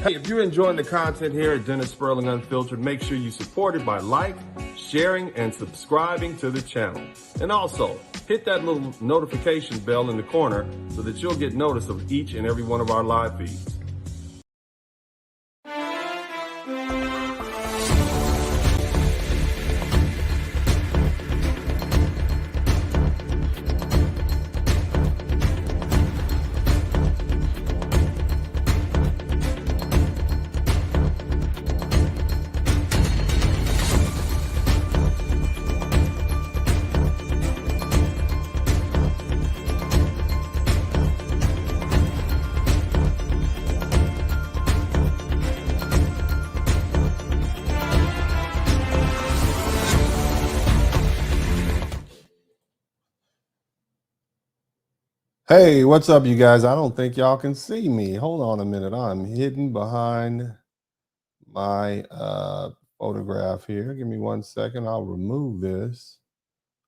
Hey, if you're enjoying the content here at Dennis Sperling Unfiltered, make sure you support it by sharing, and subscribing to the channel. And also, hit that little notification bell in the corner so that you'll get notice of each and every one of our live feeds. Hey, what's up, you guys? I don't think y'all can see me. Hold on a minute. I'm hidden behind my photograph here. Give me 1 second. I'll remove this.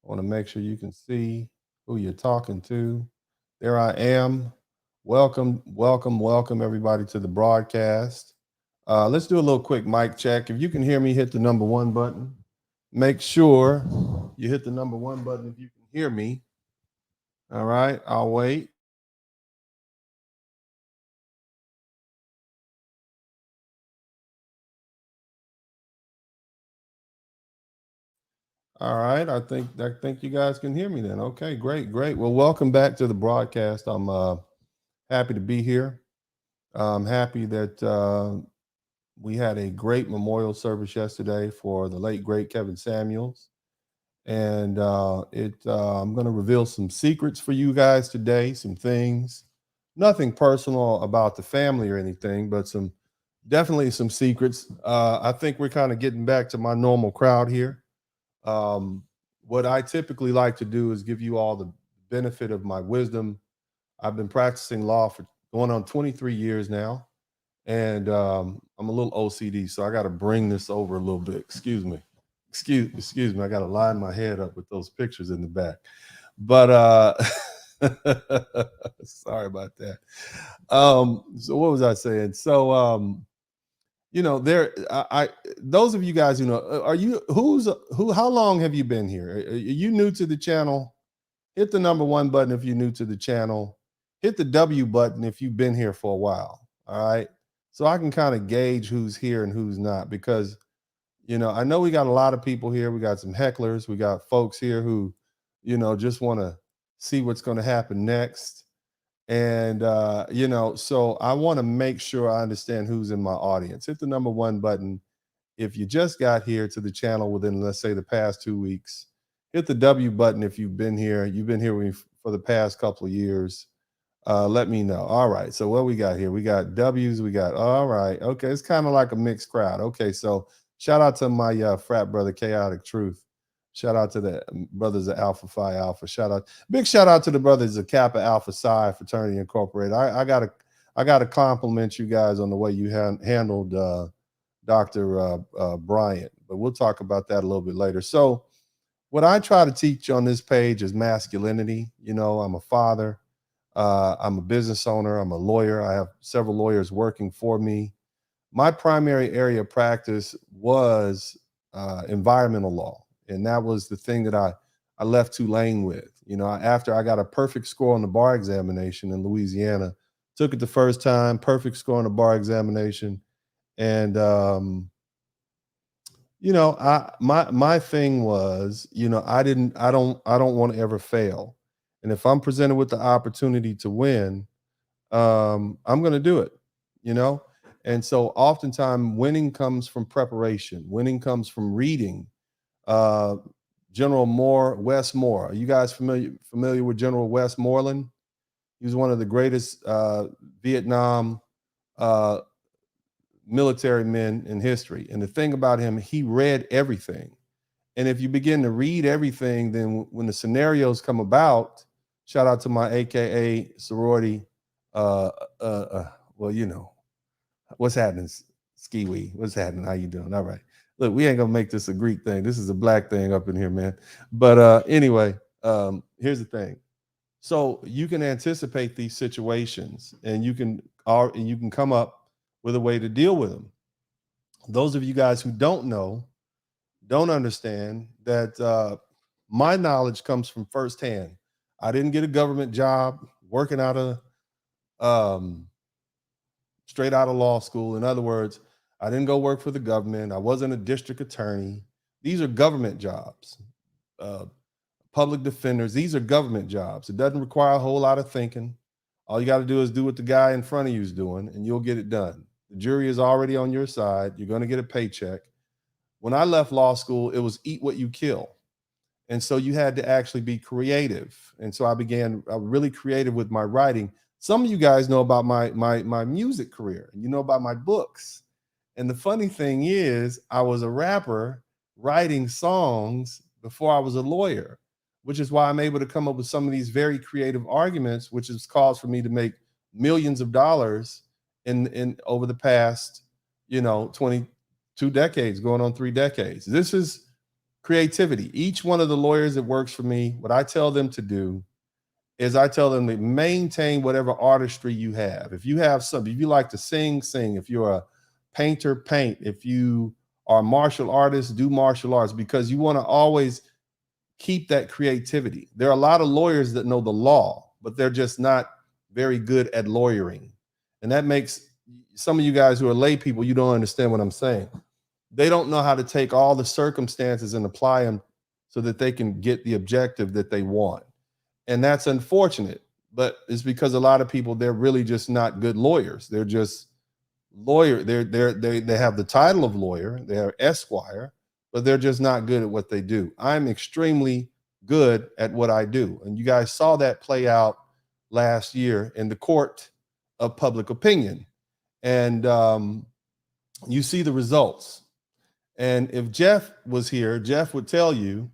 I want to make sure you can see who you're talking to. There I am. Welcome, everybody, to the broadcast. Let's do a little quick mic check. If you can hear me, hit the number 1 button. Make sure you hit the number 1 button if you can hear me. All right, I'll wait. All right, I think you guys can hear me then. Okay, great. Well, welcome back to the broadcast. I'm happy to be here. I'm happy that we had a great memorial service yesterday for the late great Kevin Samuels. And I'm going to reveal some secrets for you guys today, some things, nothing personal about the family or anything, but definitely some secrets. I think we're kind of getting back to my normal crowd here. What I typically like to do is give you all the benefit of my wisdom. I've been practicing law for going on 23 years now, and I'm a little OCD, so I got to bring this over a little bit. Excuse me. I got to line my head up with those pictures in the back. But sorry about that. So what was I saying? So those of you guys who know, how long have you been here? Are you new to the channel? Hit the number 1 button if you're new to the channel. Hit the W button if you've been here for a while. All right. So I can kind of gauge who's here and who's not, because I know we got a lot of people here. We got some hecklers. We got folks here who, just want to see what's going to happen next. And, so I want to make sure I understand who's in my audience. Hit the number 1 button if you just got here to the channel within, let's say, the past 2 weeks. Hit the W button if you've been here with me for the past couple of years. Let me know. All right. So what we got here? We got W's. All right. Okay. It's kind of like a mixed crowd. Okay. So shout out to my frat brother, Chaotic Truth. Shout out to the brothers of Alpha Phi Alpha. Big shout out to the brothers of Kappa Alpha Psi Fraternity Incorporated. I gotta compliment you guys on the way you handled Dr. Bryant, but we'll talk about that a little bit later. So what I try to teach on this page is masculinity. I'm a father. I'm a business owner. I'm a lawyer. I have several lawyers working for me. My primary area of practice was environmental law. And that was the thing that I left Tulane with. After I got a perfect score on the bar examination in Louisiana, took it the first time, perfect score on the bar examination. And, my thing was, I don't want to ever fail. And if I'm presented with the opportunity to win, I'm going to do it, you know? And so oftentimes winning comes from preparation. Winning comes from reading. Uh, General Wes Moore. Are you guys familiar with General Westmoreland? He was one of the greatest Vietnam uh, military men in history. And the thing about him, he read everything. And if you begin to read everything, then when the scenarios come about, shout out to my AKA sorority. Uh, well, you know, what's happening, Ski Wee? What's happening? How you doing? All right. Look, we ain't gonna make this a Greek thing. This is a black thing up in here, man. But anyway, here's the thing. So you can anticipate these situations, and you can come up with a way to deal with them. Those of you guys who don't understand that my knowledge comes from firsthand. I didn't get a government job working out of straight out of law school. In other words, I didn't go work for the government. I wasn't a district attorney. These are government jobs. Uh, Public defenders, these are government jobs. It doesn't require a whole lot of thinking. All you got to do is do what the guy in front of you is doing, and you'll get it done. The jury is already on your side. You're going to get a paycheck. When I left law school, it was eat what you kill. And so you had to actually be creative. And so I began really creative with my writing. Some of you guys know about my music career, and you know about my books. And the funny thing is, I was a rapper writing songs before I was a lawyer, which is why I'm able to come up with some of these very creative arguments, which has caused for me to make millions of dollars in over the past, 22 decades, going on 3 decades. This is creativity. Each one of the lawyers that works for me, what I tell them to do is I tell them to maintain whatever artistry you have. If you have something, if you like to sing, sing. If you're a painter, paint. If you are a martial artist, do martial arts, because you want to always keep that creativity. There are a lot of lawyers that know the law, but they're just not very good at lawyering. And that makes some of you guys who are lay people, you don't understand what I'm saying. They don't know how to take all the circumstances and apply them so that they can get the objective that they want. And that's unfortunate, but it's because a lot of people, they're really just not good lawyers. They're just they have the title of lawyer, they're esquire, but they're just not good at what they do. I'm extremely good at what I do. And you guys saw that play out last year in the court of public opinion. And you see the results. And if Jeff was here, Jeff would tell you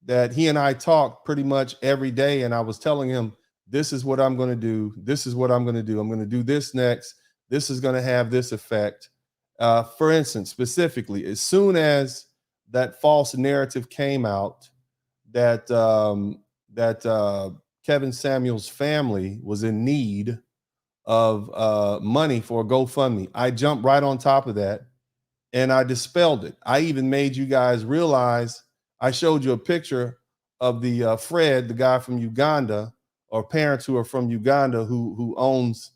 that he and I talked pretty much every day. And I was telling him, this is what I'm going to do. This is what I'm going to do. I'm going to do this next. This is going to have this effect. For instance, specifically, as soon as that false narrative came out that Kevin Samuel's family was in need of money for a GoFundMe, I jumped right on top of that and I dispelled it. I even made you guys realize, I showed you a picture of the Fred, the guy from Uganda, or parents who are from Uganda who owns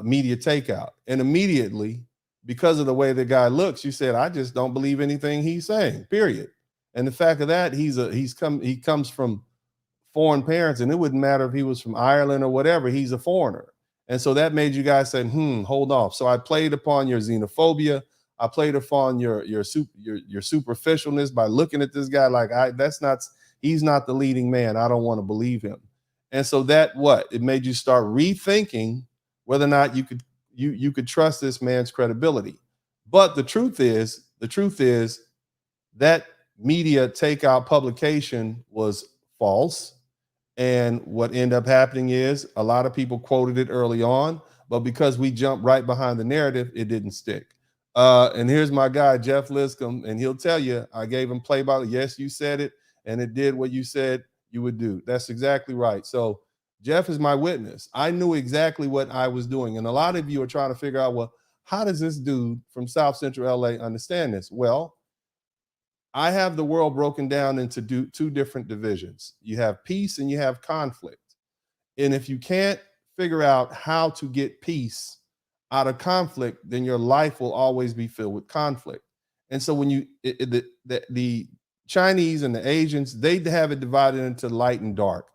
Media Takeout. And immediately, because of the way the guy looks, you said, I just don't believe anything he's saying, period. And the fact of that, he comes from foreign parents, and it wouldn't matter if he was from Ireland or whatever, he's a foreigner. And so that made you guys say, hold off. So I played upon your xenophobia. I played upon your superficialness by looking at this guy like, he's not the leading man. I don't want to believe him. And so it made you start rethinking whether or not you could trust this man's credibility. But the truth is that Media Takeout publication was false. And what ended up happening is a lot of people quoted it early on, but because we jumped right behind the narrative, it didn't stick. And here's my guy, Jeff Liscombe, and he'll tell you, I gave him play by. Yes, you said it, and it did what you said you would do. That's exactly right. So Jeff is my witness. I knew exactly what I was doing. And a lot of you are trying to figure out, well, how does this dude from South Central LA understand this? Well, I have the world broken down into two different divisions. You have peace and you have conflict. And if you can't figure out how to get peace out of conflict, then your life will always be filled with conflict. And so when the Chinese and the Asians, they have it divided into light and dark.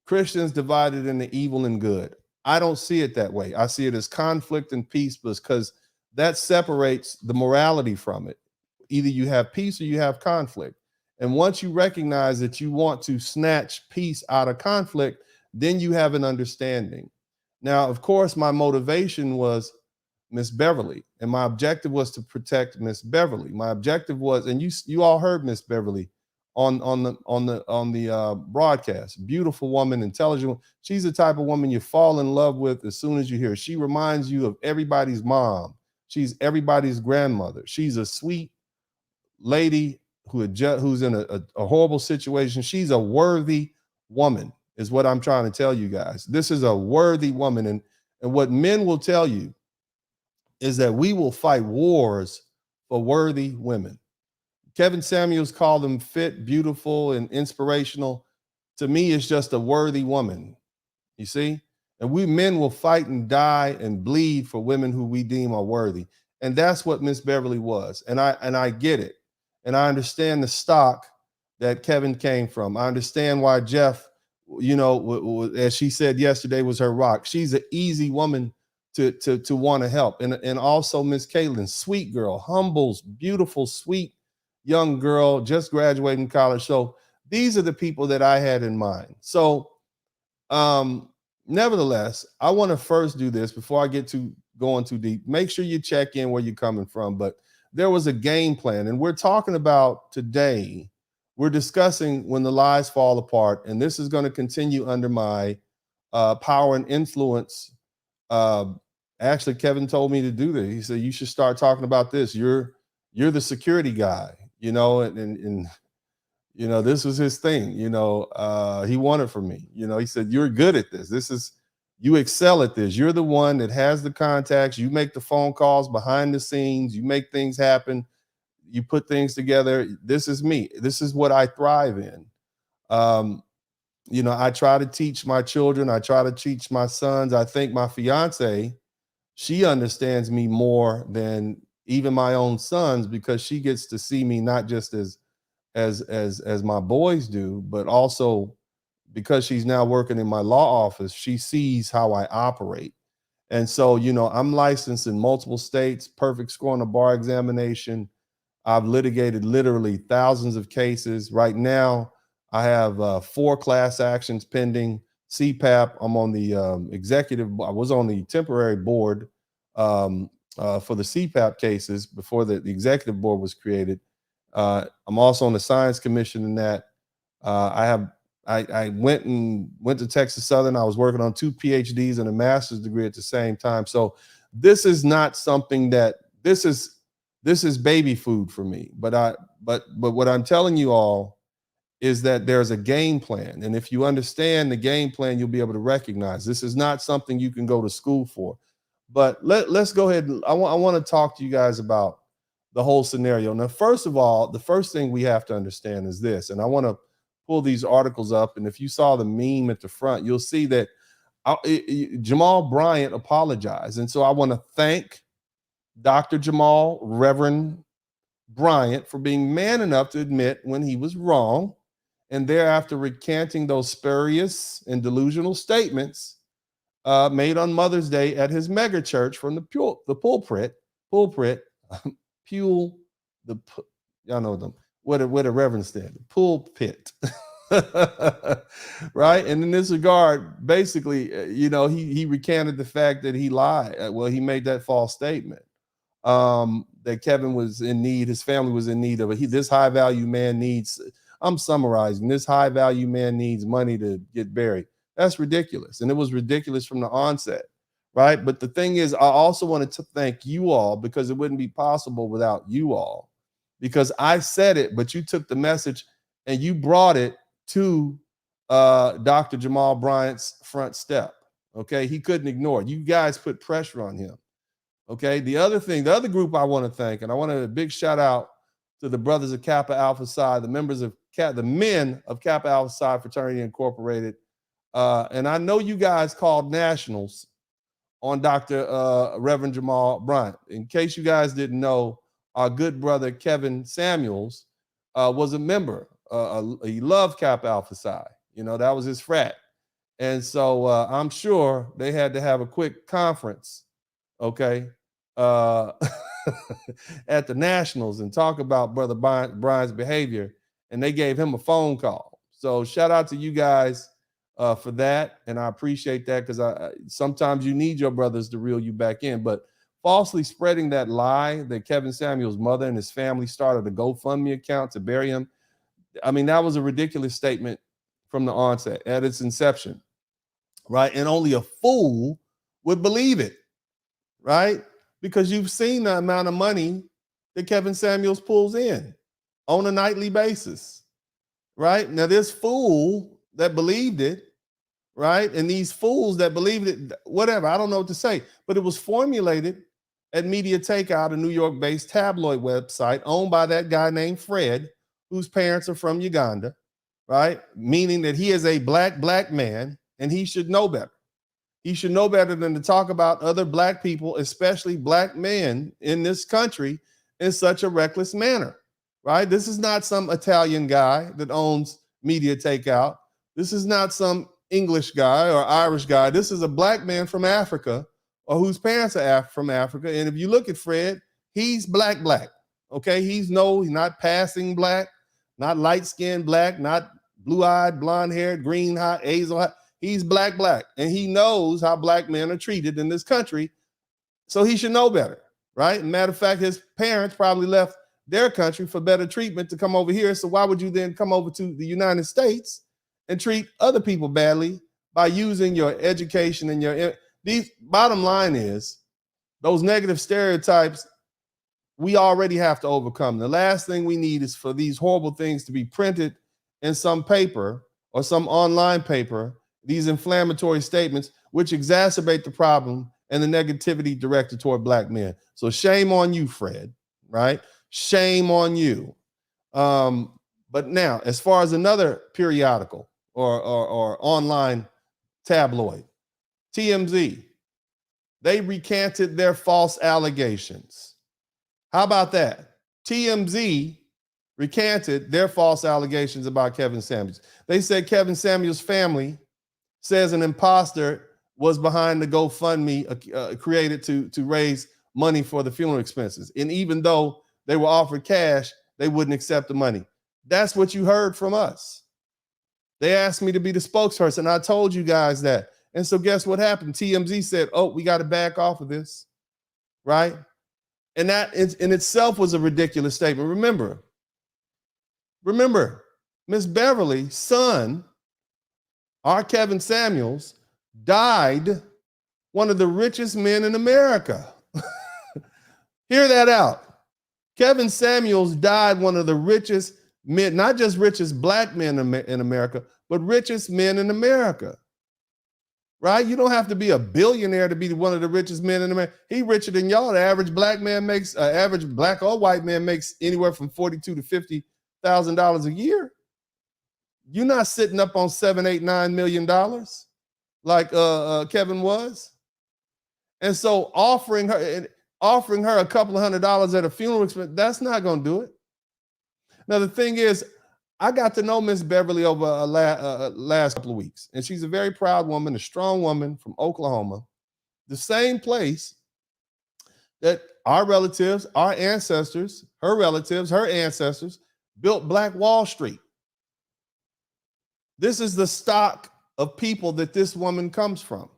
Christians divided into evil and good. I don't see it that way. I see it as conflict and peace, because that separates the morality from it. Either you have peace or you have conflict. And once you recognize that you want to snatch peace out of conflict, then you have an understanding. Now, of course, my motivation was Miss Beverly, and my objective was to protect Miss Beverly. My objective was, and you all heard Miss Beverly on the broadcast. Beautiful woman, intelligent. She's the type of woman you fall in love with as soon as you hear her. She reminds you of everybody's mom. She's everybody's grandmother. She's a sweet lady who's in a horrible situation. She's a worthy woman, is what I'm trying to tell you guys. This is a worthy woman, and what men will tell you is that we will fight wars for worthy women. Kevin Samuels called them fit, beautiful, and inspirational. To me, it's just a worthy woman. You see? And we men will fight and die and bleed for women who we deem are worthy. And that's what Miss Beverly was. And I get it. And I understand the stock that Kevin came from. I understand why Jeff, as she said yesterday, was her rock. She's an easy woman to want to help. And also Miss Caitlin, sweet girl, humble, beautiful, sweet young girl, just graduating college. So these are the people that I had in mind. So nevertheless, I want to first do this before I get to going too deep. Make sure you check in where you're coming from. But there was a game plan, and we're talking about today. We're discussing when the lies fall apart, and this is going to continue under my power and influence. Actually, Kevin told me to do this. He said you should start talking about this. You're the security guy, and this was his thing. He wanted from me. He said you're good at this. You excel at this. You're the one that has the contacts. You make the phone calls behind the scenes. You make things happen. You put things together. This is me. This is what I thrive in. I try to teach my children. I try to teach my sons. I think my fiance, she understands me more than even my own sons, because she gets to see me not just as my boys do, but also because she's now working in my law office, she sees how I operate. And so, I'm licensed in multiple states, perfect score on a bar examination. I've litigated literally thousands of cases. Right now, I have 4 class actions pending. CPAP, I'm on the I was on the temporary board for the CPAP cases before the executive board was created. I'm also on the science commission in that. I went to Texas Southern. I was working on 2 PhDs and a master's degree at the same time. So this is not something that this is baby food for me. But what I'm telling you all is that there's a game plan. And if you understand the game plan, you'll be able to recognize this is not something you can go to school for. But let's go ahead. I want to talk to you guys about the whole scenario. Now, first of all, the first thing we have to understand is this, and I want to pull these articles up. And if you saw the meme at the front, you'll see that Jamal Bryant apologized. And so I want to thank Dr. Jamal, Reverend Bryant, for being man enough to admit when he was wrong, and thereafter recanting those spurious and delusional statements made on Mother's Day at his mega church from the pulpit, y'all know them, what a reverend said, the pulpit. Right. And in this regard, basically, he recanted the fact that he lied. Well, he made that false statement that Kevin was in need, his family was in need of it. This high value man needs, I'm summarizing, this high value man needs money to get buried. That's ridiculous. And it was ridiculous from the onset. Right. But the thing is, I also wanted to thank you all, because it wouldn't be possible without you all, because I said it, but you took the message and you brought it to Dr. Jamal Bryant's front step. Okay. He couldn't ignore it. You guys put pressure on him. Okay. The other group I want to thank, and I want a big shout out to the brothers of Kappa Alpha Psi, the members of the men of Kappa Alpha Psi Fraternity Incorporated. And I know you guys called nationals on Dr. Reverend Jamal Bryant. In case you guys didn't know, our good brother Kevin Samuels was a member. He loved Kappa Alpha Psi. That was his frat. And so I'm sure they had to have a quick conference, okay, uh, at the Nationals and talk about Brother Brian's behavior. And they gave him a phone call. So shout out to you guys for that. And I appreciate that, because sometimes you need your brothers to reel you back in. But falsely spreading that lie that Kevin Samuel's mother and his family started a GoFundMe account to bury him, I mean, that was a ridiculous statement from the onset, at its inception, right? And only a fool would believe it, right? Because you've seen the amount of money that Kevin Samuels pulls in on a nightly basis, right? Now, this fool that believed it, right? And these fools that believed it, whatever, I don't know what to say, but it was formulated at Media Takeout, a New York-based tabloid website owned by that guy named Fred, whose parents are from Uganda, right? Meaning that he is a black man, and he should know better. He should know better than to talk about other black people, especially black men in this country, in such a reckless manner, right? This is not some Italian guy that owns Media Takeout. This is not some English guy or Irish guy. This is a black man from Africa, or whose parents are from Africa. And if you look at Fred, he's black, okay? He's not passing black, not light-skinned black, not blue-eyed, blonde-haired, green-hot, hazel. He's black, and he knows how black men are treated in this country, so he should know better, right? Matter of fact, his parents probably left their country for better treatment to come over here, so why would you then come over to the United States and treat other people badly by using your education and these? Bottom line is, those negative stereotypes we already have to overcome. The last thing we need is for these horrible things to be printed in some paper or some online paper, these inflammatory statements, which exacerbate the problem and the negativity directed toward black men. So shame on you, Fred, right? Shame on you. But now, as far as another periodical or online tabloid, TMZ, they recanted their false allegations. How about that? TMZ recanted their false allegations about Kevin Samuels. They said Kevin Samuels' family says an imposter was behind the GoFundMe created to raise money for the funeral expenses. And even though they were offered cash, they wouldn't accept the money. That's what you heard from us. They asked me to be the spokesperson. I told you guys that. And so guess what happened? TMZ said, oh, we got to back off of this, right? And that in itself was a ridiculous statement. Remember, Miss Beverly's son, our Kevin Samuels, died one of the richest men in America. Hear that out. Kevin Samuels died one of the richest men, not just richest black men in America, but richest men in America. Right? You don't have to be a billionaire to be one of the richest men in America. He richer than y'all. The average black man makes, average black or white man makes anywhere from $42,000 to $50,000 a year. You're not sitting up on $7, $8, $9 million like Kevin was. And so offering her a couple of $100 at a funeral expense, that's not going to do it. Now, the thing is, I got to know Miss Beverly over last couple of weeks, and she's a very proud woman, a strong woman from Oklahoma, the same place that our relatives, our ancestors, her relatives, her ancestors built Black Wall Street. This is the stock of people that this woman comes from.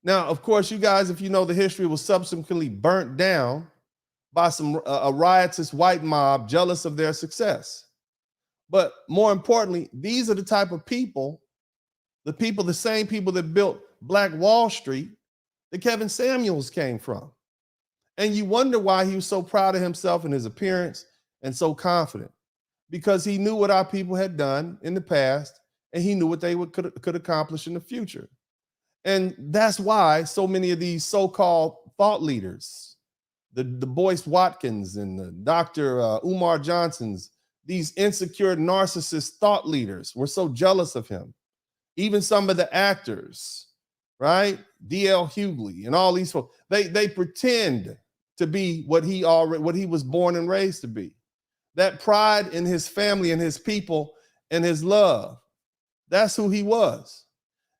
Now, of course, you guys, if you know the history, was subsequently burnt down by a riotous white mob jealous of their success. But more importantly, these are the type of people, the same people that built Black Wall Street that Kevin Samuels came from. And you wonder why he was so proud of himself and his appearance and so confident, because he knew what our people had done in the past, and he knew what they could accomplish in the future. And that's why so many of these so-called thought leaders, the Boyce Watkins and the Dr. Umar Johnsons, these insecure narcissist thought leaders were so jealous of him. Even some of the actors, right? D.L. Hughley and all these folks, they pretend to be what he was born and raised to be. That pride in his family and his people and his love, that's who he was.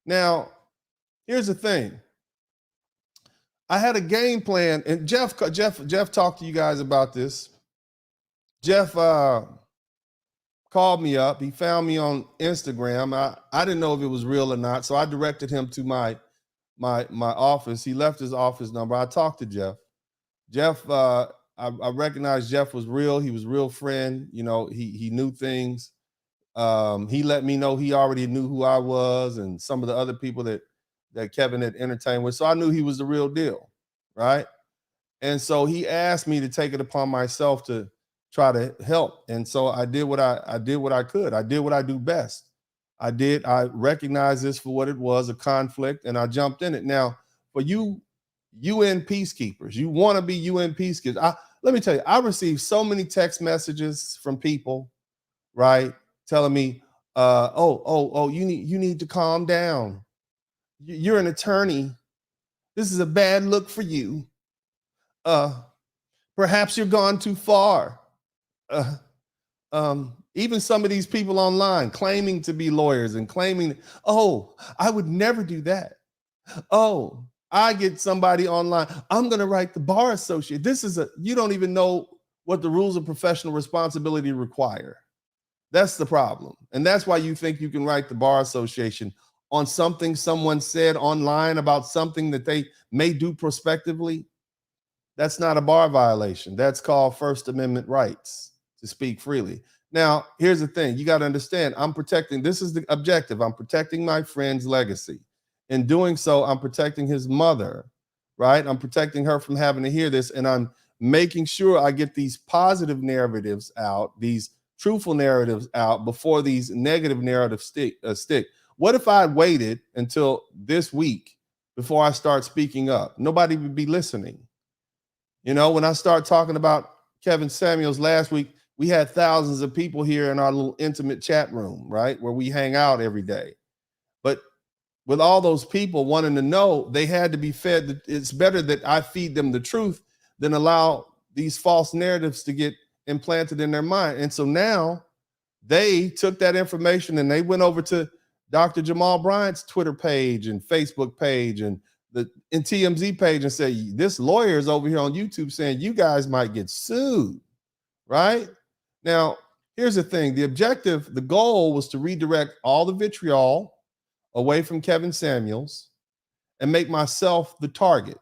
Now, here's the thing. I had a game plan, and Jeff talked to you guys about this. Jeff called me up. He found me on Instagram. I didn't know if it was real or not, so I directed him to my office. He left his office number. I talked to Jeff. Jeff, I recognized Jeff was real. He was a real friend. You know, he knew things. He let me know he already knew who I was and some of the other people that Kevin had entertained with. So I knew he was the real deal, right? And so he asked me to take it upon myself to try to help. And so I did what I did what I could. I did what I do best. I recognized this for what it was, a conflict, and I jumped in it. Now, for you UN peacekeepers, you want to be UN peacekeepers. Let me tell you, I received so many text messages from people, right, telling me, you need to calm down. You're an attorney. This is a bad look for you. Perhaps you're gone too far. Even some of these people online claiming to be lawyers and claiming, I would never do that. I get somebody online, I'm going to write the bar associate. You don't even know what the rules of professional responsibility require. That's the problem. And that's why you think you can write the bar association on something someone said online about something that they may do prospectively. That's not a bar violation. That's called First Amendment rights to speak freely. Now, here's the thing. You got to understand, this is the objective. I'm protecting my friend's legacy. In doing so, I'm protecting his mother, right? I'm protecting her from having to hear this. And I'm making sure I get these positive narratives out, these truthful narratives out before these negative narratives stick. What if I waited until this week before I start speaking up? Nobody would be listening. You know, when I start talking about Kevin Samuels last week, we had thousands of people here in our little intimate chat room, right, where we hang out every day. But with all those people wanting to know, they had to be fed. It's better that I feed them the truth than allow these false narratives to get implanted in their mind. And so now they took that information and they went over to Dr. Jamal Bryant's Twitter page and Facebook page and the TMZ page and said, this lawyer is over here on YouTube saying you guys might get sued, right? Now, here's the thing. The goal was to redirect all the vitriol away from Kevin Samuels and make myself the target,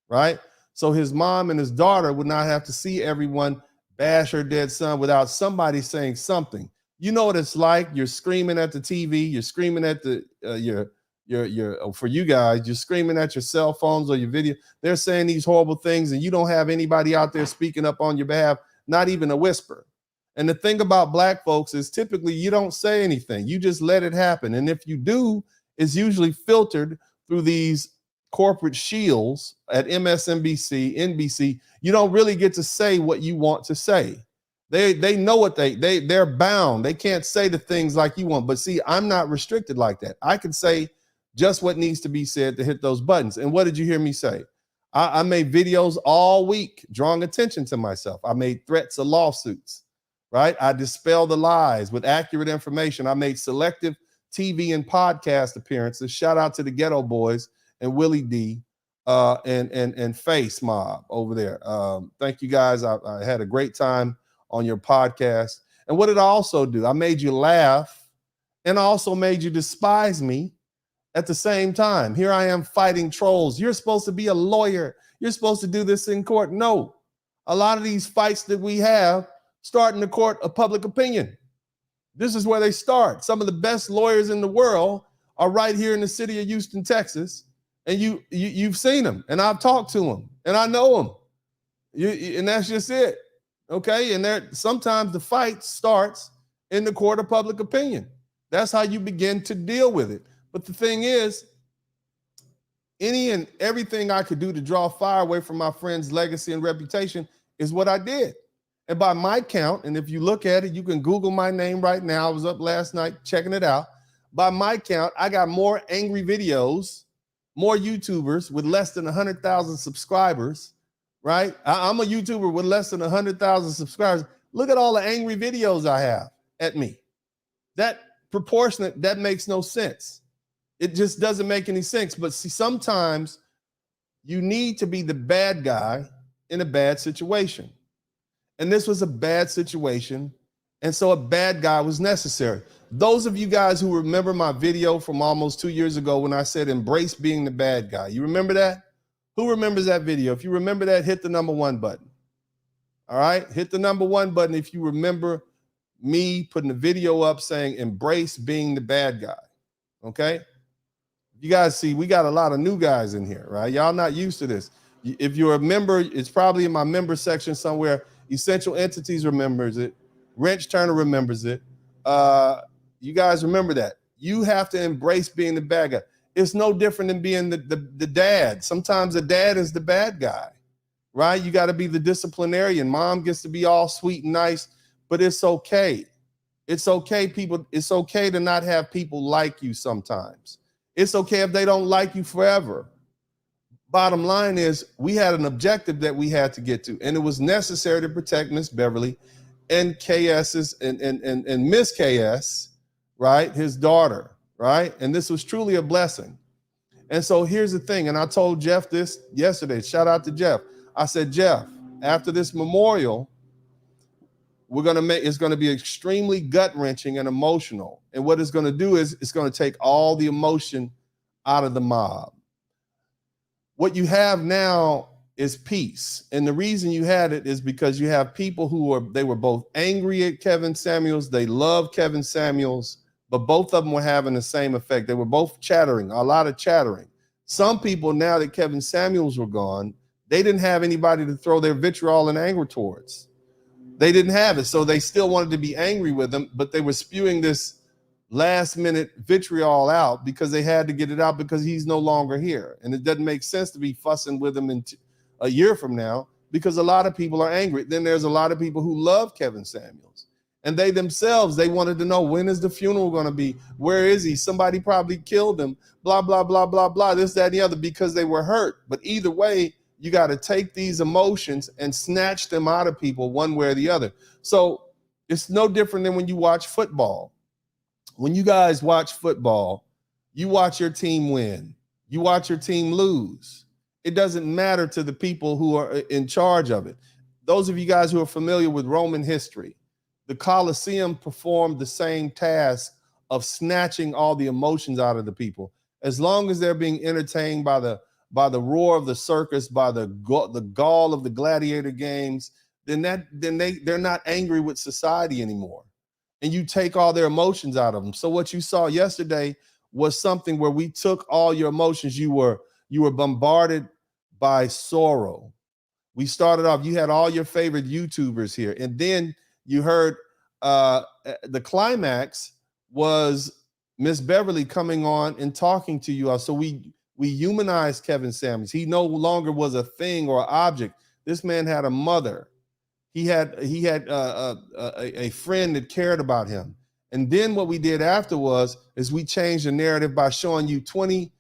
right? So his mom and his daughter would not have to see everyone bash her dead son without somebody saying something. You know what it's like? You're screaming at the TV, you're screaming at for you guys, you're screaming at your cell phones or your video. They're saying these horrible things and you don't have anybody out there speaking up on your behalf, not even a whisper. And the thing about Black folks is typically you don't say anything. You just let it happen. And if you do, it's usually filtered through these corporate shields at MSNBC, NBC. You don't really get to say what you want to say. They know what they're bound. They can't say the things like you want. But see, I'm not restricted like that. I can say just what needs to be said to hit those buttons. And what did you hear me say? I made videos all week drawing attention to myself. I made threats of lawsuits, right? I dispelled the lies with accurate information. I made selective TV and podcast appearances. Shout out to the Ghetto Boys and Willie D and Face Mob over there. Thank you guys. I had a great time on your podcast. And what did I also do? I made you laugh and I also made you despise me at the same time. Here I am fighting trolls. You're supposed to be a lawyer. You're supposed to do this in court. No, a lot of these fights that we have start in the court of public opinion. This is where they start. Some of the best lawyers in the world are right here in the city of Houston, Texas. And you've seen them and I've talked to them and I know them. And that's just it. Okay. And sometimes the fight starts in the court of public opinion. That's how you begin to deal with it. But the thing is, any and everything I could do to draw fire away from my friend's legacy and reputation is what I did. And by my count, and if you look at it, you can Google my name right now. I was up last night checking it out. By my count, I got more angry videos, more YouTubers with less than 100,000 subscribers, right? I'm a YouTuber with less than 100,000 subscribers. Look at all the angry videos I have at me. That proportionate, that makes no sense. It just doesn't make any sense. But see, sometimes you need to be the bad guy in a bad situation. And this was a bad situation. And so a bad guy was necessary. Those of you guys who remember my video from almost 2 years ago when I said embrace being the bad guy, you remember that? Who remembers that video? If you remember that, hit the number 1 button. All right, hit the number 1 button if you remember me putting a video up saying embrace being the bad guy. Okay? You guys see, we got a lot of new guys in here, right? Y'all not used to this. If you're a member, it's probably in my member section somewhere. Essential Entities remembers it. Wrench Turner remembers it. You guys remember that. You have to embrace being the bad guy. It's no different than being the dad. Sometimes the dad is the bad guy, right? You got to be the disciplinarian. Mom gets to be all sweet and nice, but it's okay. It's okay, people. It's okay to not have people like you sometimes. It's okay if they don't like you forever. Bottom line is we had an objective that we had to get to, and it was necessary to protect Miss Beverly and KS's and Miss KS, right? His daughter, right? And this was truly a blessing. And so here's the thing, and I told Jeff this yesterday. Shout out to Jeff. I said, Jeff, after this memorial, it's going to be extremely gut-wrenching and emotional. And what it's going to do is it's going to take all the emotion out of the mob. What you have now is peace. And the reason you had it is because you have people they were both angry at Kevin Samuels. They love Kevin Samuels, but both of them were having the same effect. They were both chattering, a lot of chattering. Some people, now that Kevin Samuels were gone, they didn't have anybody to throw their vitriol and anger towards. They didn't have it. So they still wanted to be angry with him, but they were spewing this last minute vitriol out because they had to get it out because he's no longer here. And it doesn't make sense to be fussing with him in a year from now because a lot of people are angry. Then there's a lot of people who love Kevin Samuels. And they themselves, they wanted to know, when is the funeral going to be? Where is he? Somebody probably killed him, blah, blah, blah, blah, blah, this, that, and the other, because they were hurt. But either way, you got to take these emotions and snatch them out of people one way or the other. So it's no different than when you watch football. When you guys watch football, you watch your team win. You watch your team lose. It doesn't matter to the people who are in charge of it. Those of you guys who are familiar with Roman history, the Colosseum performed the same task of snatching all the emotions out of the people. As long as they're being entertained by the roar of the circus, by the gall of the gladiator games, then they're not angry with society anymore. And you take all their emotions out of them. So what you saw yesterday was something where we took all your emotions. You were bombarded by sorrow. We started off, you had all your favorite YouTubers here. And then you heard the climax was Miss Beverly coming on and talking to you all. So we humanized Kevin Samuels. He no longer was a thing or an object. This man had a mother. He had a friend that cared about him. And then what we did after is we changed the narrative by showing you 20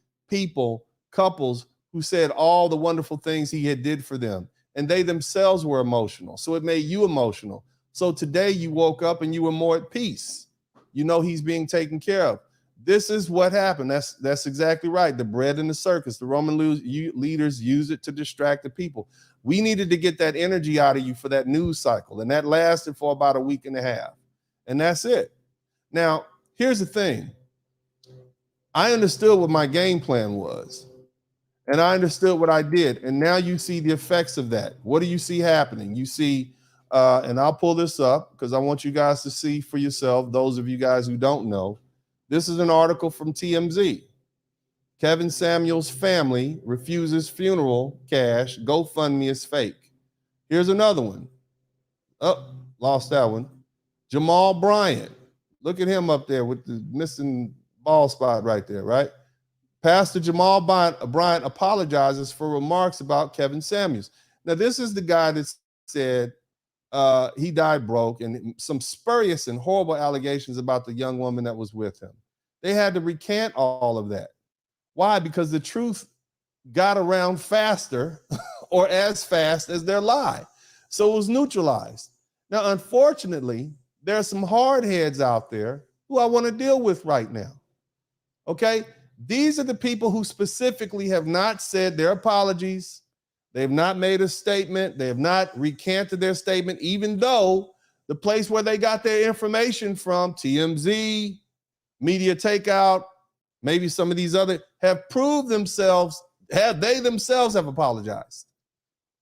couples who said all the wonderful things he had did for them. And they themselves were emotional. So it made you emotional. So today you woke up and you were more at peace. You know he's being taken care of. This is what happened. That's exactly right. The bread and the circus. The Roman leaders used it to distract the people. We needed to get that energy out of you for that news cycle. And that lasted for about a week and a half. And that's it. Now, here's the thing. I understood what my game plan was. And I understood what I did. And now you see the effects of that. What do you see happening? You see, and I'll pull this up because I want you guys to see for yourself, those of you guys who don't know. This is an article from TMZ. Kevin Samuels' family refuses funeral cash. GoFundMe is fake. Here's another one. Oh, lost that one. Jamal Bryant. Look at him up there with the missing ball spot right there, right? Pastor Jamal Bryant apologizes for remarks about Kevin Samuels. Now, this is the guy that said he died broke and some spurious and horrible allegations about the young woman that was with him. They had to recant all of that. Why? Because the truth got around faster or as fast as their lie. So it was neutralized. Now, unfortunately, there are some hard heads out there who I want to deal with right now. Okay? These are the people who specifically have not said their apologies. They have not made a statement. They have not recanted their statement, even though the place where they got their information from, TMZ, Media Takeout, maybe some of these other, have proved themselves, they themselves have apologized.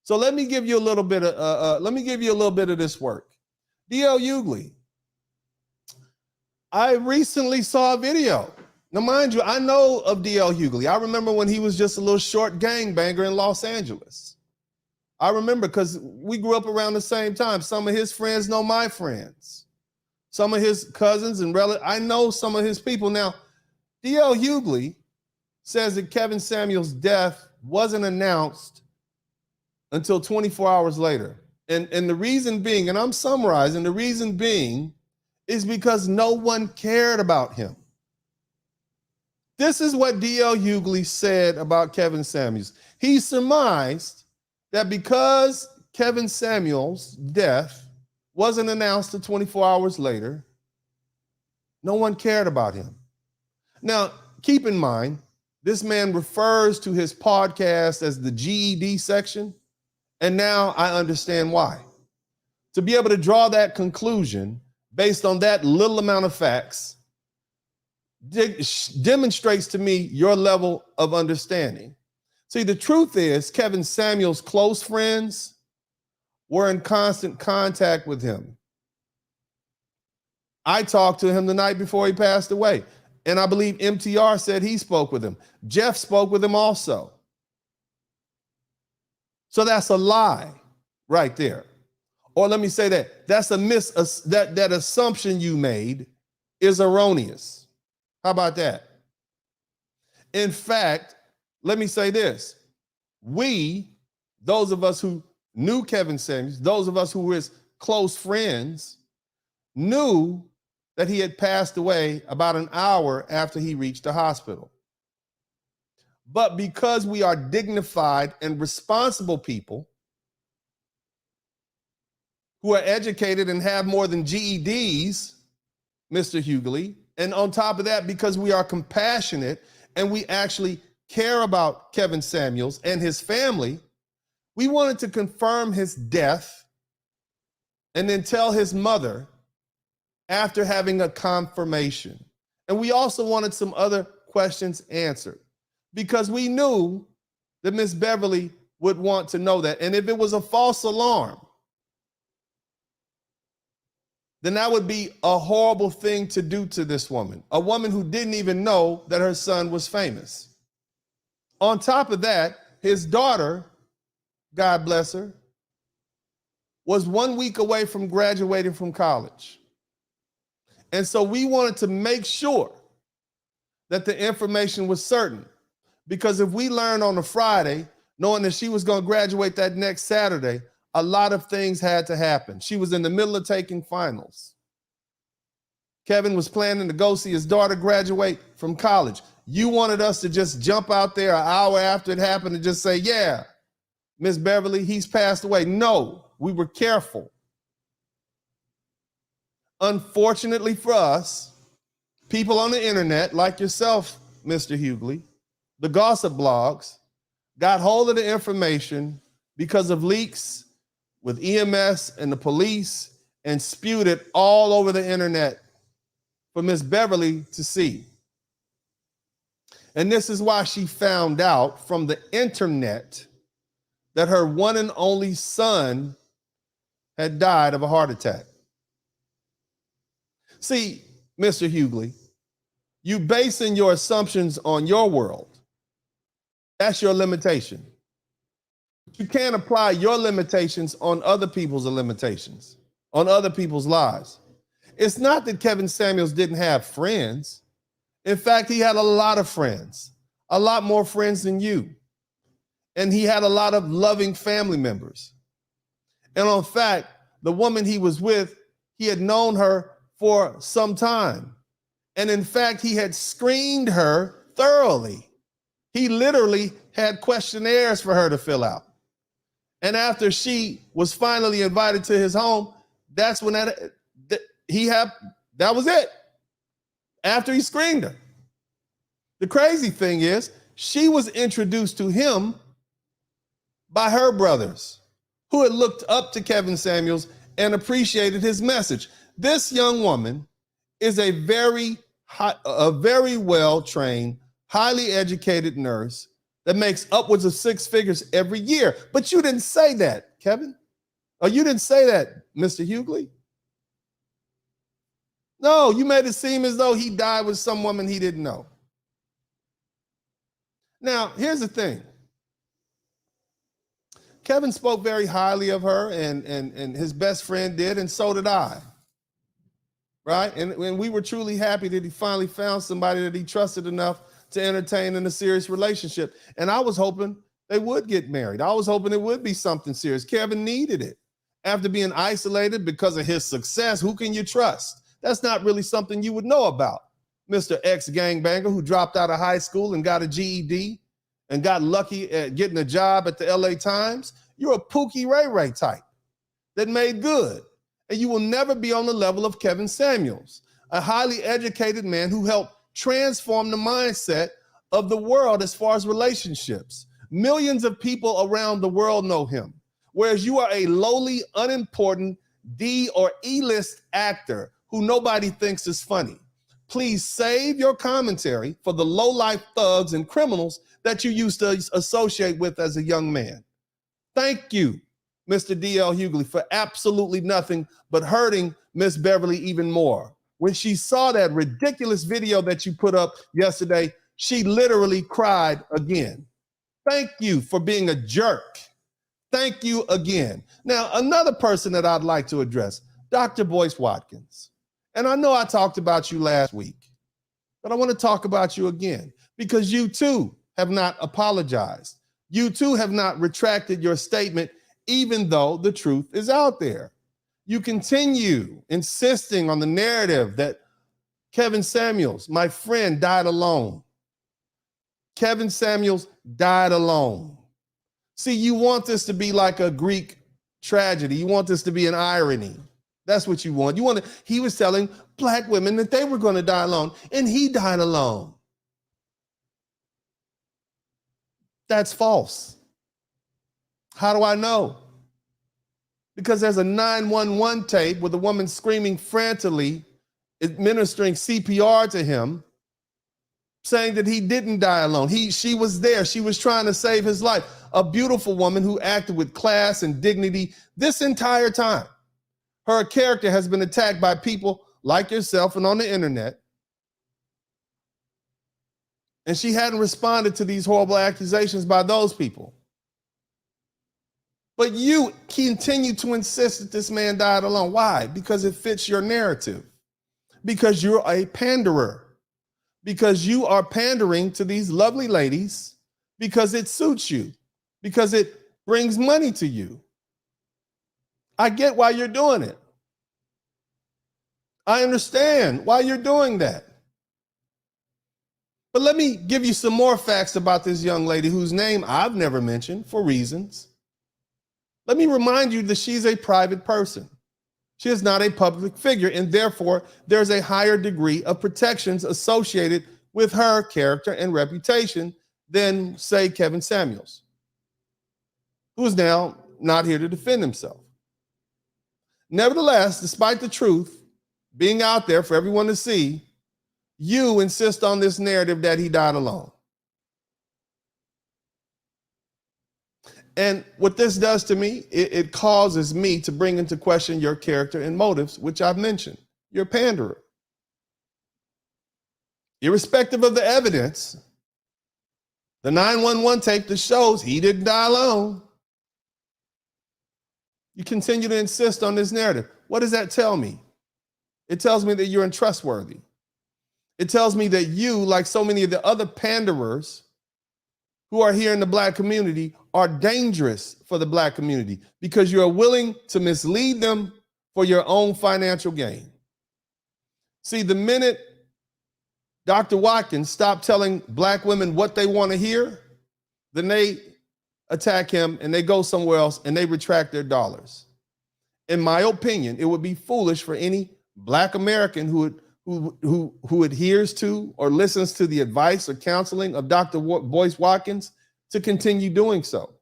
So let me give you a little bit of this work. D.L. Hughley. I recently saw a video. Now, mind you, I know of D.L. Hughley. I remember when he was just a little short gangbanger in Los Angeles. I remember because we grew up around the same time. Some of his friends know my friends. Some of his cousins and relatives. I know some of his people. Now, D.L. Hughley says that Kevin Samuels' death wasn't announced until 24 hours later. And the reason being, and I'm summarizing, the reason being is because no one cared about him. This is what D.L. Hughley said about Kevin Samuels. He surmised that because Kevin Samuels' death wasn't announced until 24 hours later, no one cared about him. Now, keep in mind, this man refers to his podcast as the GED section, and now I understand why. To be able to draw that conclusion based on that little amount of facts demonstrates to me your level of understanding. See, the truth is, Kevin Samuels' close friends were in constant contact with him. I talked to him the night before he passed away, and I believe MTR said he spoke with him. Jeff spoke with him also. So that's a lie right there. Or let me say that's that assumption you made is erroneous. How about that? In fact, let me say this. Those of us who knew Kevin Samuels, those of us who were his close friends, knew that he had passed away about an hour after he reached the hospital. But because we are dignified and responsible people who are educated and have more than GEDs, Mr. Hughley, and on top of that, because we are compassionate and we actually care about Kevin Samuels and his family, we wanted to confirm his death and then tell his mother after having a confirmation. And we also wanted some other questions answered because we knew that Miss Beverly would want to know that. And if it was a false alarm, then that would be a horrible thing to do to this woman, a woman who didn't even know that her son was famous. On top of that, his daughter, God bless her, was 1 week away from graduating from college. And so we wanted to make sure that the information was certain, because if we learned on a Friday, knowing that she was going to graduate that next Saturday, a lot of things had to happen. She was in the middle of taking finals. Kevin was planning to go see his daughter graduate from college. You wanted us to just jump out there an hour after it happened and just say, yeah, Miss Beverly, he's passed away. No, we were careful. Unfortunately for us, people on the internet like yourself, Mr. Hughley, the gossip blogs, got hold of the information because of leaks with EMS and the police and spewed it all over the internet for Miss Beverly to see. And this is why she found out from the internet that her one and only son had died of a heart attack. See, Mr. Hughley, you basing your assumptions on your world. That's your limitation. You can't apply your limitations on other people's limitations, on other people's lives. It's not that Kevin Samuels didn't have friends. In fact, he had a lot of friends, a lot more friends than you. And he had a lot of loving family members. And in fact, the woman he was with, he had known her for some time. And in fact, he had screened her thoroughly. He literally had questionnaires for her to fill out. And after she was finally invited to his home, that's when that was it. After he screened her. The crazy thing is, she was introduced to him by her brothers, who had looked up to Kevin Samuels and appreciated his message. This young woman is a very well-trained, highly educated nurse that makes upwards of 6 figures every year. But you didn't say that, Kevin. Or you didn't say that, Mr. Hughley. No, you made it seem as though he died with some woman he didn't know. Now, here's the thing. Kevin spoke very highly of her, and his best friend did, and so did I. Right? And we were truly happy that he finally found somebody that he trusted enough to entertain in a serious relationship. And I was hoping they would get married. I was hoping it would be something serious. Kevin needed it. After being isolated because of his success, who can you trust? That's not really something you would know about. Mr. Ex-gangbanger who dropped out of high school and got a GED and got lucky at getting a job at the LA Times. You're a Pookie Ray Ray type that made good. And you will never be on the level of Kevin Samuels, a highly educated man who helped transform the mindset of the world as far as relationships. Millions of people around the world know him, whereas you are a lowly, unimportant D or E-list actor who nobody thinks is funny. Please save your commentary for the low-life thugs and criminals that you used to associate with as a young man. Thank you, Mr. D.L. Hughley, for absolutely nothing but hurting Miss Beverly even more. When she saw that ridiculous video that you put up yesterday, she literally cried again. Thank you for being a jerk. Thank you again. Now, another person that I'd like to address, Dr. Boyce Watkins. And I know I talked about you last week, but I want to talk about you again because you too have not apologized. You too have not retracted your statement, even though the truth is out there. You continue insisting on the narrative that Kevin Samuels, my friend, died alone. Kevin Samuels died alone. See, you want this to be like a Greek tragedy. You want this to be an irony. That's what you want. He was telling Black women that they were going to die alone, and he died alone. That's false. How do I know? Because there's a 911 tape with a woman screaming frantically, administering CPR to him, saying that he didn't die alone. She was there. She was trying to save his life. A beautiful woman who acted with class and dignity this entire time. Her character has been attacked by people like yourself and on the internet. And she hadn't responded to these horrible accusations by those people. But you continue to insist that this man died alone. Why? Because it fits your narrative. Because you're a panderer. Because you are pandering to these lovely ladies because it suits you. Because it brings money to you. I get why you're doing it. I understand why you're doing that. But let me give you some more facts about this young lady whose name I've never mentioned for reasons. Let me remind you that she's a private person. She is not a public figure, and therefore there's a higher degree of protections associated with her character and reputation than, say, Kevin Samuels, who is now not here to defend himself. Nevertheless, despite the truth being out there for everyone to see, you insist on this narrative that he died alone. And what this does to me, it causes me to bring into question your character and motives, which I've mentioned. You're a panderer. Irrespective of the evidence, the 911 tape that shows he didn't die alone, you continue to insist on this narrative. What does that tell me? It tells me that you're untrustworthy. It tells me that you, like so many of the other panderers who are here in the Black community, are dangerous for the Black community because you are willing to mislead them for your own financial gain. See, the minute Dr. Watkins stopped telling Black women what they want to hear, then they attack him and they go somewhere else and they retract their dollars. In my opinion, it would be foolish for any Black American who would who adheres to or listens to the advice or counseling of Dr. Boyce Watkins to continue doing so,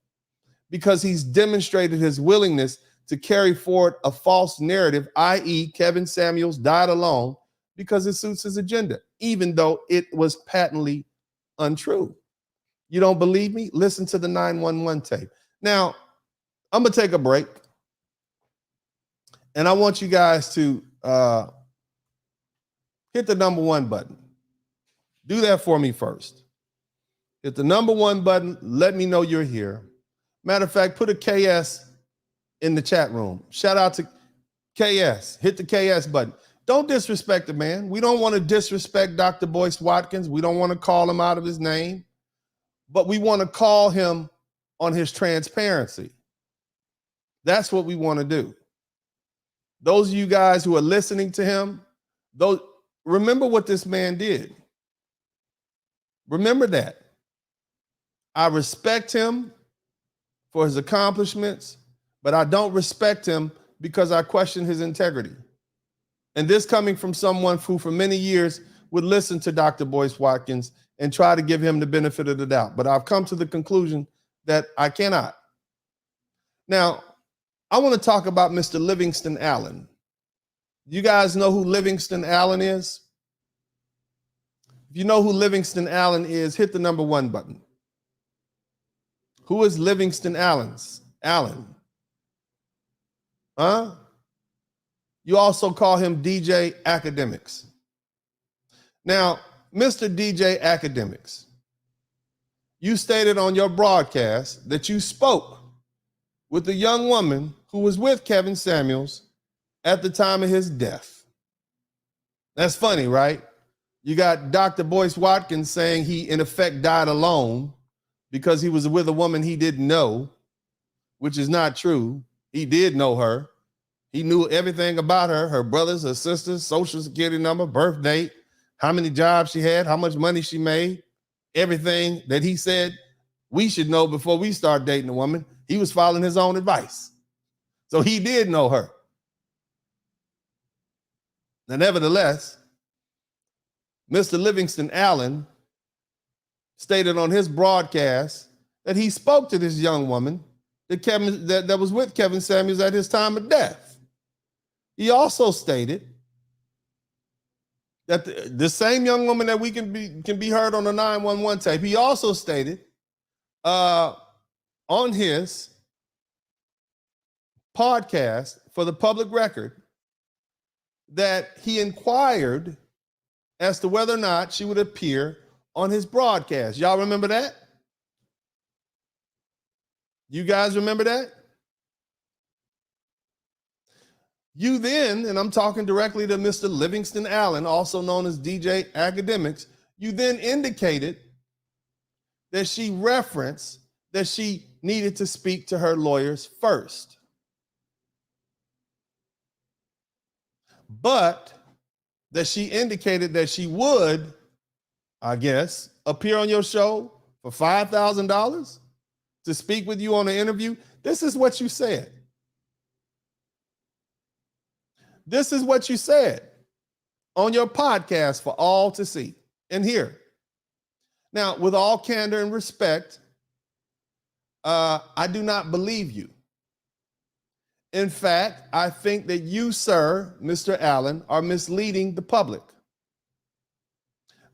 because he's demonstrated his willingness to carry forward a false narrative, i.e. Kevin Samuels died alone because it suits his agenda, even though it was patently untrue. You don't believe me? Listen to the 911 tape. Now, I'm going to take a break, and I want you guys to hit the number 1 button. Do that for me first. Hit the number 1 button. Let me know you're here. Matter of fact, put a KS in the chat room. Shout out to KS. Hit the KS button. Don't disrespect the man. We don't want to disrespect Dr. Boyce Watkins. We don't want to call him out of his name, but we want to call him on his transparency. That's what we want to do. Those of you guys who are listening to him, remember what this man did. Remember that. I respect him for his accomplishments, but I don't respect him because I question his integrity. And this coming from someone who for many years would listen to Dr. Boyce Watkins and try to give him the benefit of the doubt. But I've come to the conclusion that I cannot. Now, I want to talk about Mr. Livingston Allen. You guys know who Livingston Allen is? If you know who Livingston Allen is, hit the number 1 button. Who is Livingston Allen? Huh? You also call him DJ Akademiks. Now, Mr. DJ Akademiks, you stated on your broadcast that you spoke with a young woman who was with Kevin Samuels at the time of his death. That's funny, right? You got Dr. Boyce Watkins saying he, in effect, died alone because he was with a woman he didn't know, which is not true. He did know her. He knew everything about her, her brothers, her sisters, social security number, birth date, how many jobs she had, how much money she made, everything that he said we should know before we start dating a woman. He was following his own advice. So he did know her. Now, nevertheless, Mr. Livingston Allen stated on his broadcast that he spoke to this young woman that was with Kevin Samuels at his time of death. He also stated that the same young woman that we can be heard on the 911 tape, he also stated on his podcast for the public record that he inquired as to whether or not she would appear on his broadcast. Y'all remember that? You guys remember that? You then, and I'm talking directly to Mr. Livingston Allen, also known as DJ Akademiks, you then indicated that she referenced that she needed to speak to her lawyers first. But that she indicated that she would, I guess, appear on your show for $5,000 to speak with you on an interview. This is what you said. This is what you said on your podcast for all to see and hear. Now, with all candor and respect, I do not believe you. In fact, I think that you, sir, Mr. Allen, are misleading the public.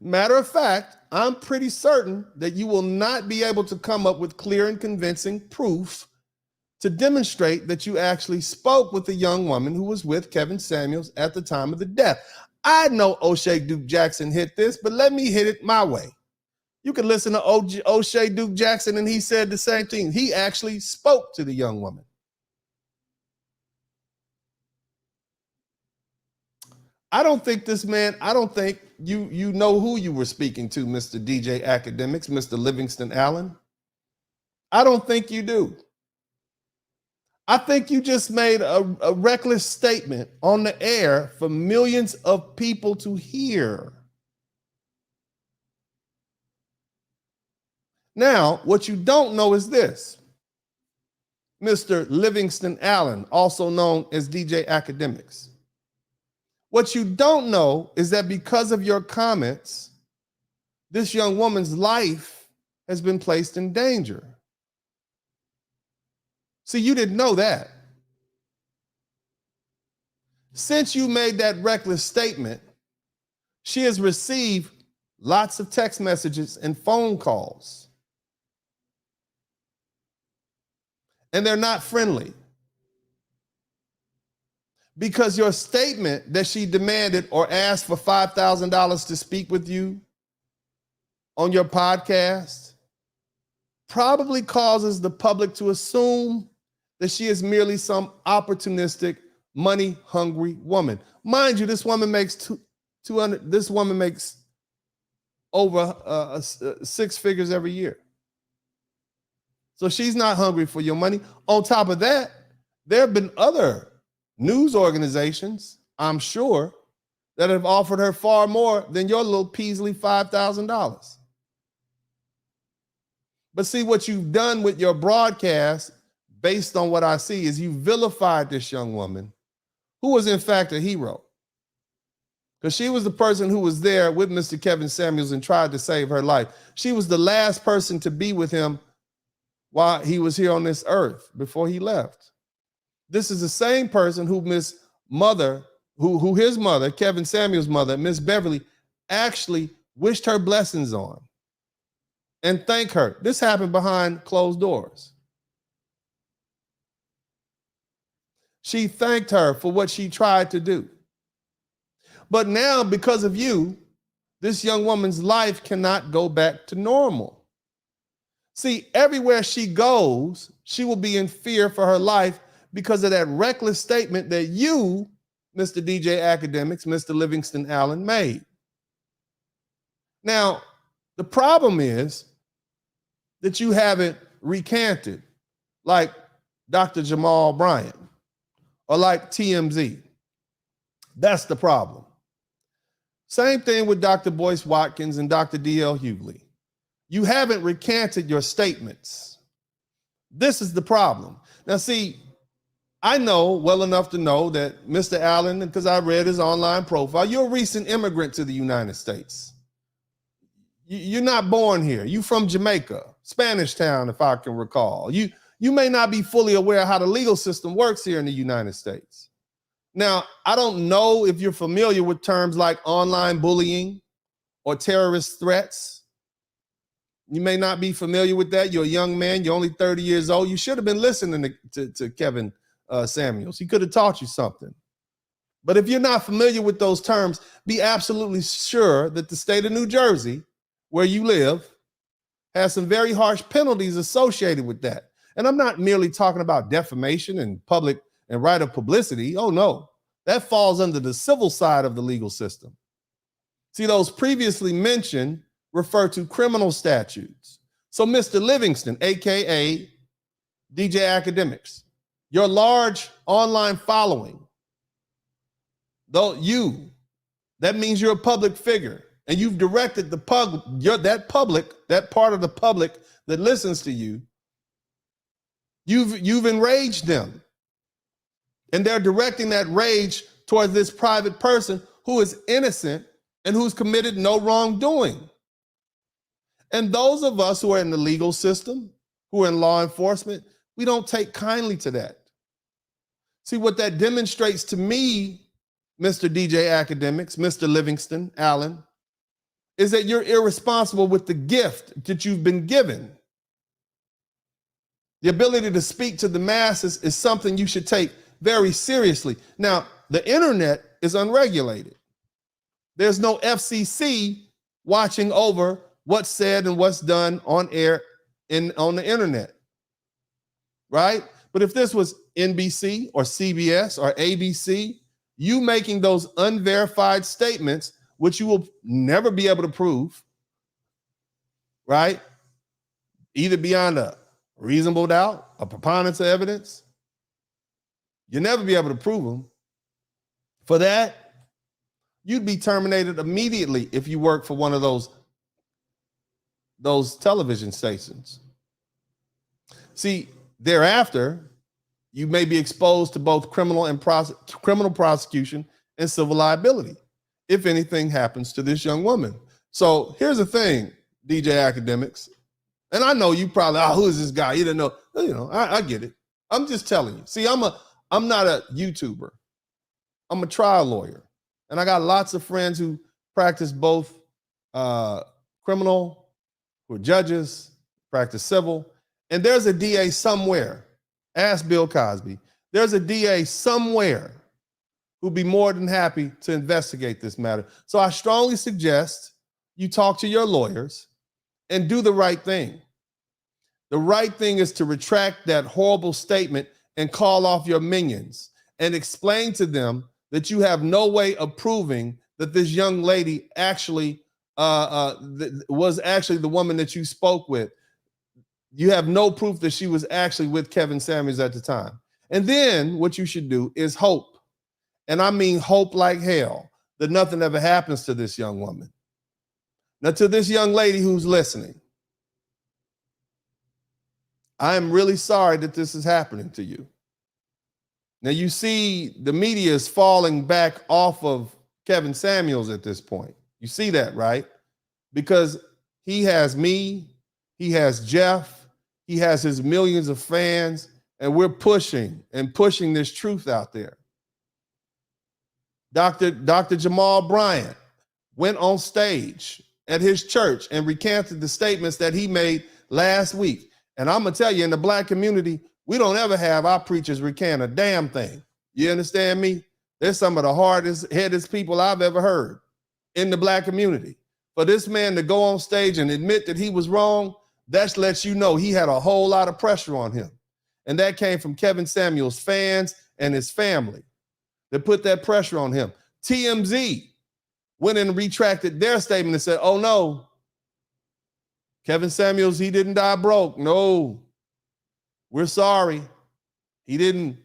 Matter of fact, I'm pretty certain that you will not be able to come up with clear and convincing proof to demonstrate that you actually spoke with the young woman who was with Kevin Samuels at the time of the death. I know O'Shea Duke Jackson hit this, but let me hit it my way. You can listen to O'Shea Duke Jackson, and he said the same thing. He actually spoke to the young woman. I don't think you know who you were speaking to, Mr. DJ Akademiks, Mr. Livingston Allen. I don't think you do. I think you just made a reckless statement on the air for millions of people to hear. Now, what you don't know is this. Mr. Livingston Allen, also known as DJ Akademiks. What you don't know is that because of your comments, this young woman's life has been placed in danger. See, you didn't know that. Since you made that reckless statement, she has received lots of text messages and phone calls. And they're not friendly. Because your statement that she demanded or asked for $5,000 to speak with you on your podcast probably causes the public to assume that she is merely some opportunistic, money-hungry woman. Mind you, this woman makes 200. This woman makes over 6 figures every year. So she's not hungry for your money. On top of that, there have been other news organizations, I'm sure, that have offered her far more than your little Peasley $5,000. But see, what you've done with your broadcast, based on what I see, is you vilified this young woman, who was in fact a hero. Because she was the person who was there with Mr. Kevin Samuels and tried to save her life. She was the last person to be with him while he was here on this earth before he left. This is the same person who his mother, Kevin Samuels' mother, Miss Beverly, actually wished her blessings on and thanked her. This happened behind closed doors. She thanked her for what she tried to do. But now, because of you, this young woman's life cannot go back to normal. See, everywhere she goes, she will be in fear for her life because of that reckless statement that you, Mr. DJ Akademiks, Mr. Livingston Allen, made. Now, the problem is that you haven't recanted like Dr. Jamal Bryant or like TMZ. That's the problem. Same thing with Dr. Boyce Watkins and Dr. D.L. Hughley. You haven't recanted your statements. This is the problem. Now, see, I know well enough to know that Mr. Allen, because I read his online profile, you're a recent immigrant to the United States. You're not born here. You're from Jamaica, Spanish Town, if I can recall. You may not be fully aware of how the legal system works here in the United States. Now, I don't know if you're familiar with terms like online bullying or terrorist threats. You may not be familiar with that. You're a young man. You're only 30 years old. You should have been listening to Kevin Samuels. He could have taught you something. But if you're not familiar with those terms, be absolutely sure that the state of New Jersey, where you live, has some very harsh penalties associated with that. And I'm not merely talking about defamation and public and right of publicity. Oh, no, that falls under the civil side of the legal system. See, those previously mentioned refer to criminal statutes. So, Mr. Livingston, AKA DJ Akademiks, your large online following, that means you're a public figure, and you've directed the public, that part of the public that listens to you, you've enraged them. And they're directing that rage towards this private person who is innocent and who's committed no wrongdoing. And those of us who are in the legal system, who are in law enforcement, we don't take kindly to that. See, what that demonstrates to me, Mr. DJ Akademiks, Mr. Livingston Allen, is that you're irresponsible with the gift that you've been given. The ability to speak to the masses is something you should take very seriously. Now, the internet is unregulated. There's no FCC watching over what's said and what's done on air on the internet, right? But if this was NBC or CBS or ABC, you making those unverified statements, which you will never be able to prove, right? Either beyond a reasonable doubt, a preponderance of evidence, you'll never be able to prove them. For that, you'd be terminated immediately if you work for one of those television stations. See, thereafter, you may be exposed to both criminal prosecution and civil liability if anything happens to this young woman. So here's the thing, DJ Akademiks, and I know you probably, who is this guy? You didn't know. I get it. I'm just telling you. See, I'm not a YouTuber. I'm a trial lawyer, and I got lots of friends who practice both criminal, who are judges, practice civil, and there's a DA somewhere. Ask Bill Cosby. There's a DA somewhere who'd be more than happy to investigate this matter. So I strongly suggest you talk to your lawyers and do the right thing. The right thing is to retract that horrible statement and call off your minions and explain to them that you have no way of proving that this young lady actually was actually the woman that you spoke with. You have no proof that she was actually with Kevin Samuels at the time. And then what you should do is hope. And I mean hope like hell that nothing ever happens to this young woman. Now, to this young lady who's listening, I am really sorry that this is happening to you. Now, you see the media is falling back off of Kevin Samuels at this point. You see that, right? Because he has me, he has Jeff, he has his millions of fans, and we're pushing this truth out there. Dr. Jamal Bryant went on stage at his church and recanted the statements that he made last week. And I'm going to tell you, in the Black community, we don't ever have our preachers recant a damn thing. You understand me? They're some of the hardest headed people I've ever heard in the Black community. For this man to go on stage and admit that he was wrong, that lets you know he had a whole lot of pressure on him. And that came from Kevin Samuels' fans and his family that put that pressure on him. TMZ went and retracted their statement and said, oh no, Kevin Samuels, he didn't die broke. No, we're sorry. He didn't.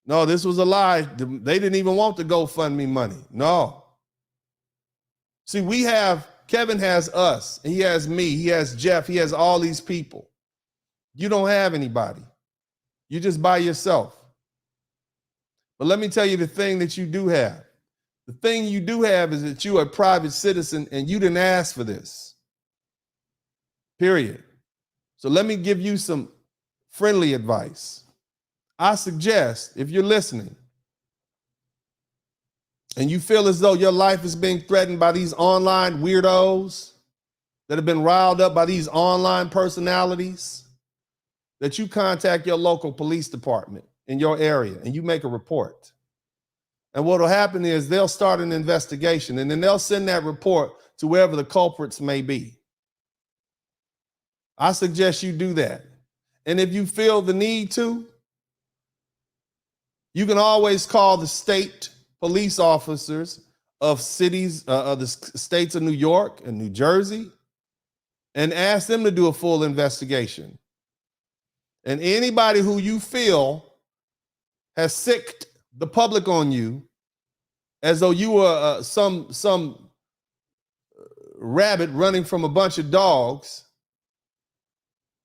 No, this was a lie. They didn't even want the GoFundMe money. No. See, Kevin has us, he has me, he has Jeff, he has all these people. You don't have anybody. You're just by yourself. But let me tell you the thing that you do have. The thing you do have is that you are a private citizen and you didn't ask for this. Period. So let me give you some friendly advice. I suggest, if you're listening and you feel as though your life is being threatened by these online weirdos that have been riled up by these online personalities, that you contact your local police department in your area and you make a report. And what will happen is they'll start an investigation and then they'll send that report to wherever the culprits may be. I suggest you do that. And if you feel the need to, you can always call the state police officers of cities, of the states of New York and New Jersey, and ask them to do a full investigation. And anybody who you feel has sicked the public on you, as though you were some rabbit running from a bunch of dogs,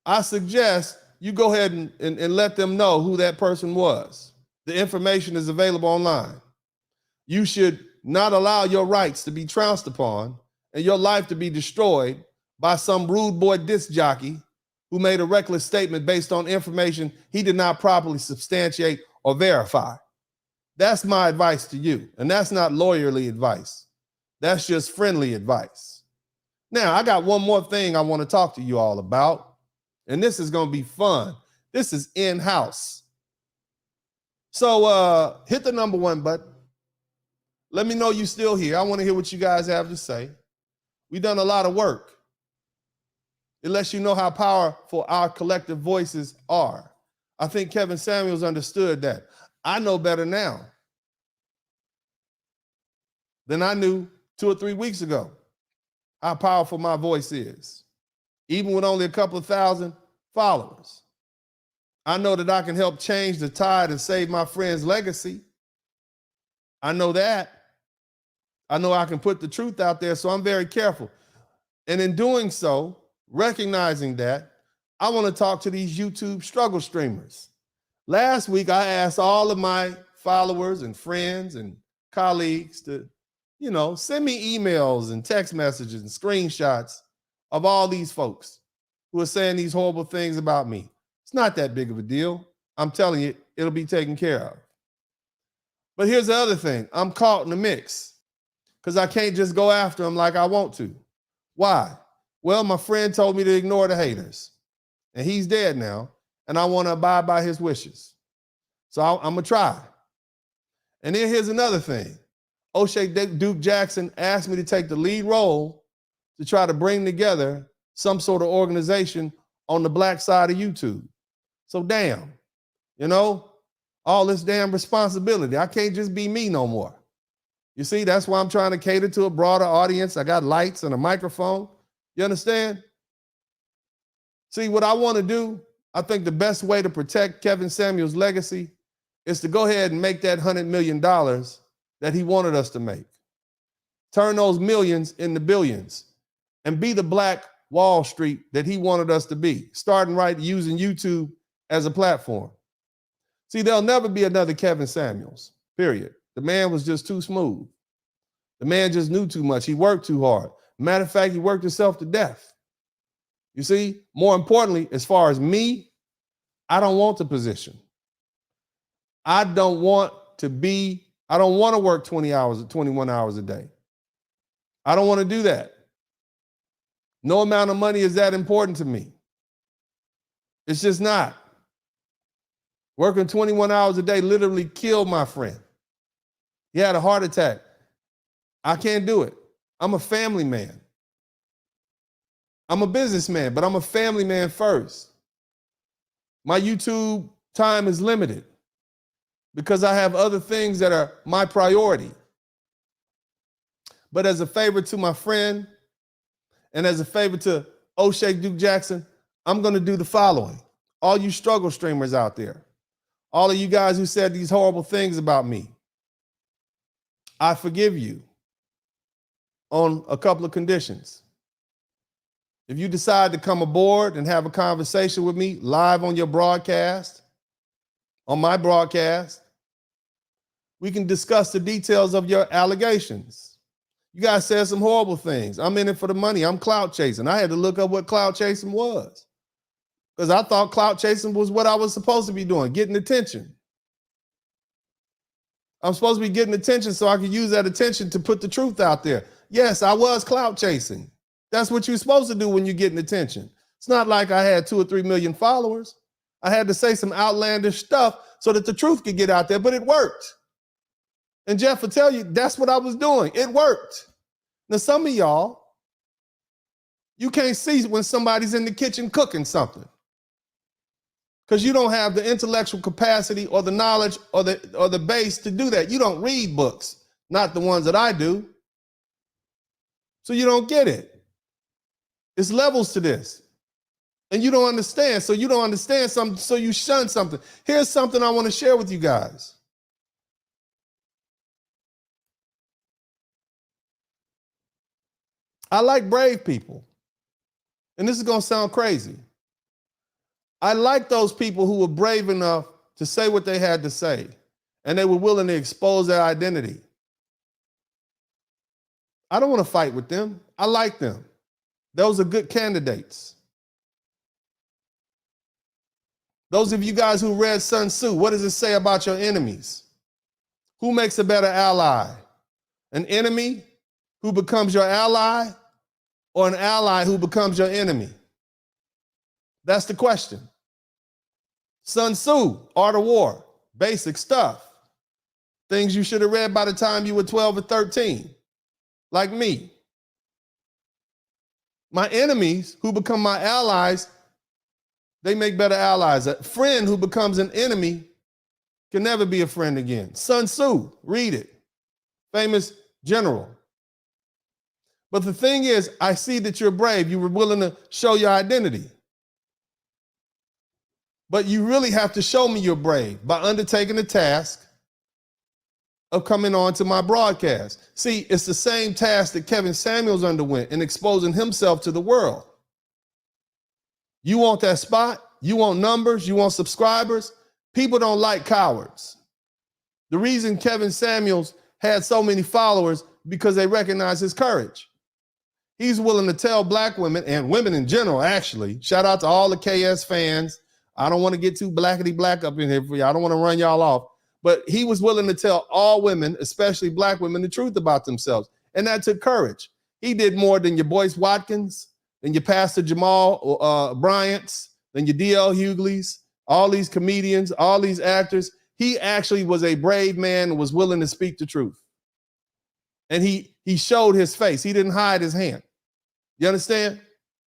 I suggest you go ahead and let them know who that person was. The information is available online. You should not allow your rights to be trounced upon and your life to be destroyed by some rude boy disc jockey who made a reckless statement based on information he did not properly substantiate or verify. That's my advice to you. And that's not lawyerly advice. That's just friendly advice. Now, I got one more thing I want to talk to you all about, and this is going to be fun. This is in-house. So hit the number 1 button. Let me know you're still here. I want to hear what you guys have to say. We've done a lot of work. It lets you know how powerful our collective voices are. I think Kevin Samuels understood that. I know better now than I knew 2 or 3 weeks ago how powerful my voice is, even with only a couple of thousand followers. I know that I can help change the tide and save my friend's legacy. I know that. I know I can put the truth out there, so I'm very careful. And in doing so, recognizing that, I want to talk to these YouTube struggle streamers. Last week, I asked all of my followers and friends and colleagues to, send me emails and text messages and screenshots of all these folks who are saying these horrible things about me. It's not that big of a deal. I'm telling you, it'll be taken care of. But here's the other thing. I'm caught in the mix because I can't just go after them like I want to. Why? Well, my friend told me to ignore the haters, and he's dead now, and I want to abide by his wishes. So I'm going to try. And then here's another thing. O'Shea Duke Jackson asked me to take the lead role to try to bring together some sort of organization on the black side of YouTube. So damn, all this damn responsibility. I can't just be me no more. You see, that's why I'm trying to cater to a broader audience. I got lights and a microphone. You understand? See, what I want to do, I think the best way to protect Kevin Samuels' legacy is to go ahead and make that $100 million that he wanted us to make. Turn those millions into billions and be the black Wall Street that he wanted us to be, starting right using YouTube as a platform. See, there'll never be another Kevin Samuels, period. The man was just too smooth. The man just knew too much. He worked too hard. Matter of fact, he worked himself to death. You see, more importantly, as far as me, I don't want the position. I don't want to work 20 hours or 21 hours a day. I don't want to do that. No amount of money is that important to me. It's just not. Working 21 hours a day literally killed my friend. He had a heart attack. I can't do it. I'm a family man. I'm a businessman, but I'm a family man first. My YouTube time is limited because I have other things that are my priority. But as a favor to my friend and as a favor to O'Shea Duke Jackson, I'm going to do the following. All you struggle streamers out there, all of you guys who said these horrible things about me, I forgive you on a couple of conditions. If you decide to come aboard and have a conversation with me live on your broadcast, on my broadcast, we can discuss the details of your allegations. You guys said some horrible things. I'm in it for the money. I'm clout chasing. I had to look up what clout chasing was because I thought clout chasing was what I was supposed to be doing, getting attention. I'm supposed to be getting attention so I could use that attention to put the truth out there. Yes, I was clout chasing. That's what you're supposed to do when you're getting attention. It's not like I had 2 or 3 million followers. I had to say some outlandish stuff so that the truth could get out there, but it worked. And Jeff will tell you, that's what I was doing. It worked. Now, some of y'all, you can't see when somebody's in the kitchen cooking something because you don't have the intellectual capacity or the knowledge or the base to do that. You don't read books, not the ones that I do. So you don't get it. It's levels to this. And you don't understand. So you don't understand something, so you shun something. Here's something I want to share with you guys. I like brave people. And this is going to sound crazy. I like those people who were brave enough to say what they had to say, and they were willing to expose their identity. I don't want to fight with them. I like them. Those are good candidates. Those of you guys who read Sun Tzu, what does it say about your enemies? Who makes a better ally? An enemy who becomes your ally or an ally who becomes your enemy? That's the question. Sun Tzu, Art of War, basic stuff. Things you should have read by the time you were 12 or 13, like me. My enemies who become my allies, they make better allies. A friend who becomes an enemy can never be a friend again. Sun Tzu, read it. Famous general. But the thing is, I see that you're brave. You were willing to show your identity. But you really have to show me you're brave by undertaking the task of coming on to my broadcast. See, it's the same task that Kevin Samuels underwent in exposing himself to the world. You want that spot? You want numbers? You want subscribers? People don't like cowards. The reason Kevin Samuels had so many followers because they recognize his courage. He's willing to tell black women and women in general, actually, shout out to all the KS fans. I don't want to get too blackety black up in here for you. I don't want to run y'all off. But he was willing to tell all women, especially black women, the truth about themselves. And that took courage. He did more than your Boyce Watkins, than your Pastor Jamal Bryant's, than your D.L. Hughley's, all these comedians, all these actors. He actually was a brave man and was willing to speak the truth. And he showed his face. He didn't hide his hand. You understand?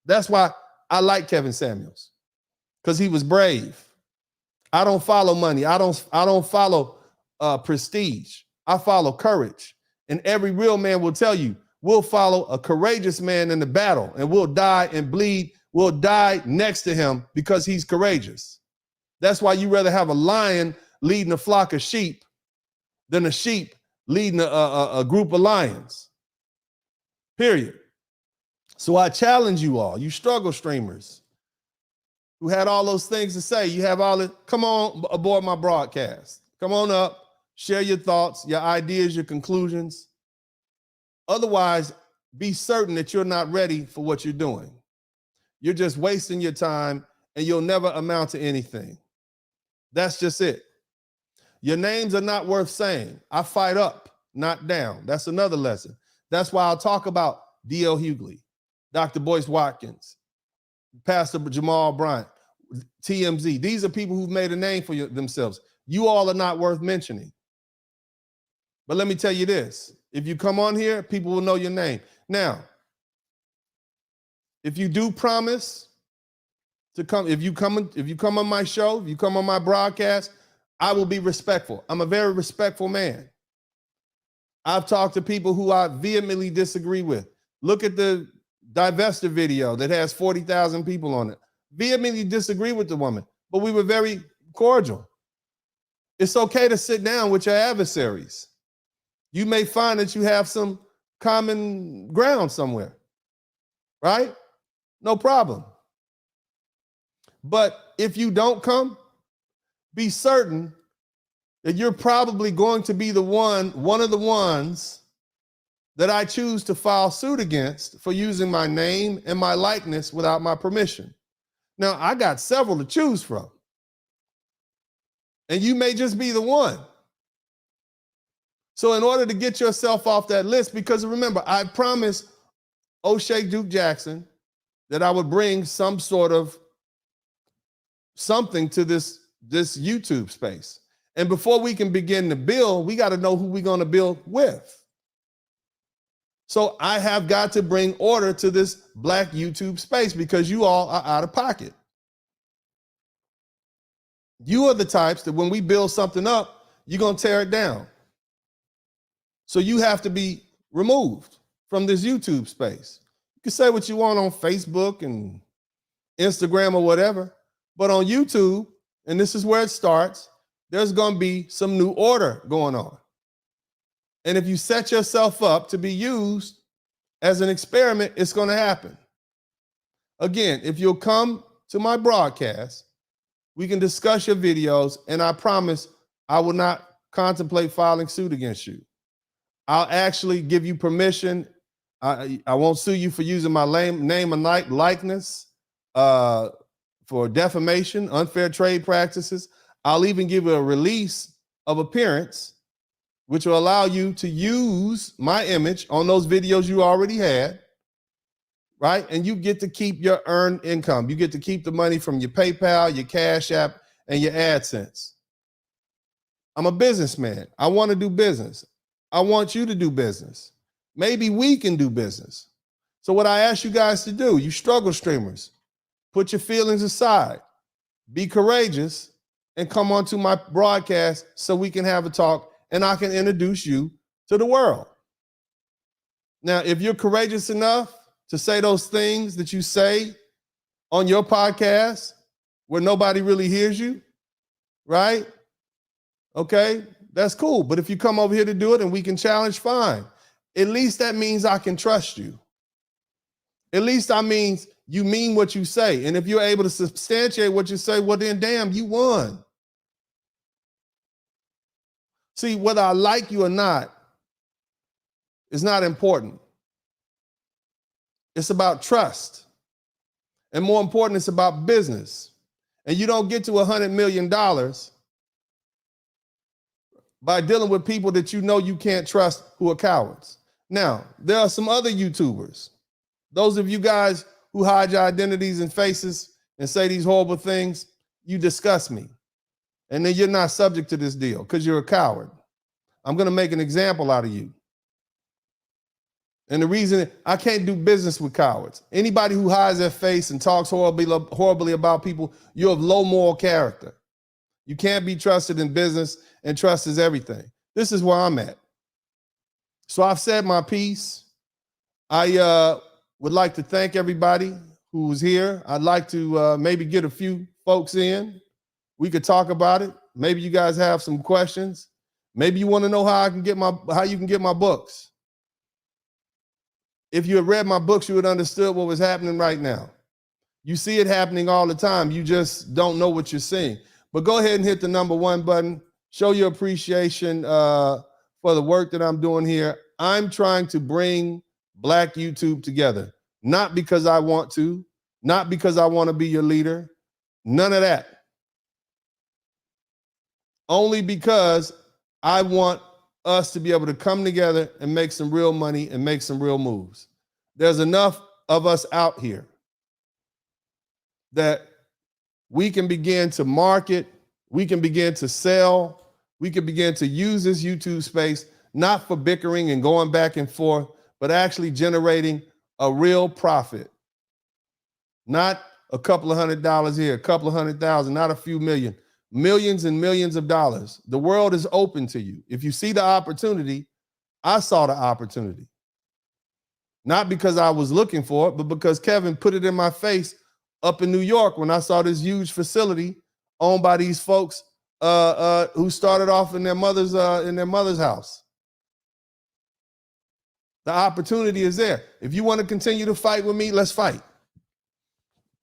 That's why I like Kevin Samuels, because he was brave. I don't follow money. I don't follow prestige. I follow courage. And every real man will tell you, we'll follow a courageous man in the battle, and we'll die and bleed. We'll die next to him because he's courageous. That's why you rather have a lion leading a flock of sheep than a sheep leading a group of lions. Period. So I challenge you all, you struggle streamers who had all those things to say. You have all it. Come on aboard my broadcast. Come on up, share your thoughts, your ideas, your conclusions. Otherwise, be certain that you're not ready for what you're doing. You're just wasting your time and you'll never amount to anything. That's just it. Your names are not worth saying. I fight up, not down. That's another lesson. That's why I'll talk about D.L. Hughley, Dr. Boyce Watkins, Pastor Jamal Bryant, TMZ. These are people who've made a name for themselves. You all are not worth mentioning. But let me tell you this. If you come on here, people will know your name. Now, if you do promise to come, if you come on my show, if you come on my broadcast, I will be respectful. I'm a very respectful man. I've talked to people who I vehemently disagree with. Look at the Divester video that has 40,000 people on it. Vehemently disagree with the woman, but we were very cordial. It's okay to sit down with your adversaries. You may find that you have some common ground somewhere, right? No problem. But if you don't come, be certain that you're probably going to be one of the ones that I choose to file suit against for using my name and my likeness without my permission. Now, I got several to choose from, and you may just be the one. So in order to get yourself off that list, because remember, I promised O'Shea Duke Jackson that I would bring some sort of something to this YouTube space. And before we can begin to build, we got to know who we're going to build with. So I have got to bring order to this black YouTube space because you all are out of pocket. You are the types that when we build something up, you're going to tear it down. So you have to be removed from this YouTube space. You can say what you want on Facebook and Instagram or whatever, but on YouTube, and this is where it starts, there's going to be some new order going on. And if you set yourself up to be used as an experiment, it's going to happen. Again, if you'll come to my broadcast, we can discuss your videos, and I promise I will not contemplate filing suit against you. I'll actually give you permission. I won't sue you for using my name and likeness for defamation, unfair trade practices. I'll even give you a release of appearance, which will allow you to use my image on those videos you already had, right? And you get to keep your earned income. You get to keep the money from your PayPal, your Cash App, and your AdSense. I'm a businessman. I want to do business. I want you to do business. Maybe we can do business. So what I ask you guys to do, you struggle streamers, put your feelings aside, be courageous, and come onto my broadcast so we can have a talk and I can introduce you to the world. Now, if you're courageous enough to say those things that you say on your podcast where nobody really hears you, right? Okay, that's cool. But if you come over here to do it and we can challenge, fine. At least that means I can trust you. At least that means you mean what you say. And if you're able to substantiate what you say, well, then damn, you won. See, whether I like you or not, is not important. It's about trust. And more important, it's about business. And you don't get to $100 million by dealing with people that you know you can't trust who are cowards. Now, there are some other YouTubers. Those of you guys who hide your identities and faces and say these horrible things, you disgust me. And then you're not subject to this deal because you're a coward. I'm going to make an example out of you. And the reason I can't do business with cowards. Anybody who hides their face and talks horribly about people, you're of low moral character. You can't be trusted in business, and trust is everything. This is where I'm at. So I've said my piece. I would like to thank everybody who was here. I'd like to maybe get a few folks in. We could talk about it. Maybe you guys have some questions. Maybe you want to know how you can get my books. If you had read my books, you would have understood what was happening right now. You see it happening all the time. You just don't know what you're seeing. But go ahead and hit the #1 button. Show your appreciation for the work that I'm doing here. I'm trying to bring Black YouTube together. Not because I want to. Not because I want to be your leader. None of that. Only because I want us to be able to come together and make some real money and make some real moves. There's enough of us out here that we can begin to market, we can begin to sell, we can begin to use this YouTube space, not for bickering and going back and forth, but actually generating a real profit. Not a couple of $100 here, a couple of $100,000, not a few million. Millions and millions of dollars. The world is open to you. If you see the opportunity, I saw the opportunity. Not because I was looking for it, but because Kevin put it in my face up in New York when I saw this huge facility owned by these folks who started off in their mother's house. The opportunity is there. If you want to continue to fight with me, let's fight.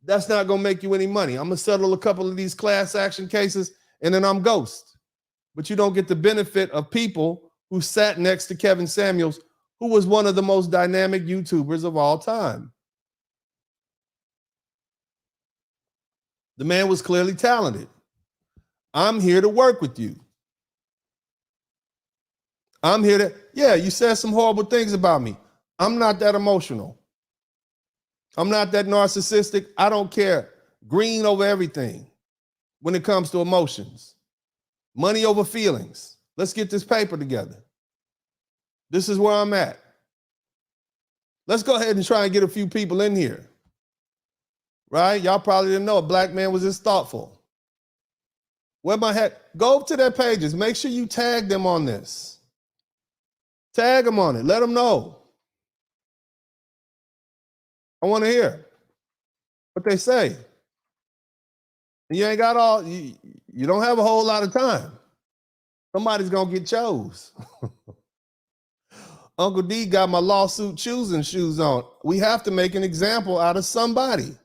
That's not going to make you any money. I'm going to settle a couple of these class action cases and then I'm ghost. But you don't get the benefit of people who sat next to Kevin Samuels, who was one of the most dynamic YouTubers of all time. The man was clearly talented. I'm here to work with you. I'm here to, yeah, you said some horrible things about me. I'm not that emotional. I'm not that narcissistic. I don't care. Green over everything when it comes to emotions. Money over feelings. Let's get this paper together. This is where I'm at. Let's go ahead and try and get a few people in here. Right? Y'all probably didn't know a Black man was this thoughtful. Where my head? Go to their pages. Make sure you tag them on this. Tag them on it. Let them know. I want to hear what they say. And you ain't got you don't have a whole lot of time. Somebody's going to get chose. Uncle D got my lawsuit choosing shoes on. We have to make an example out of somebody.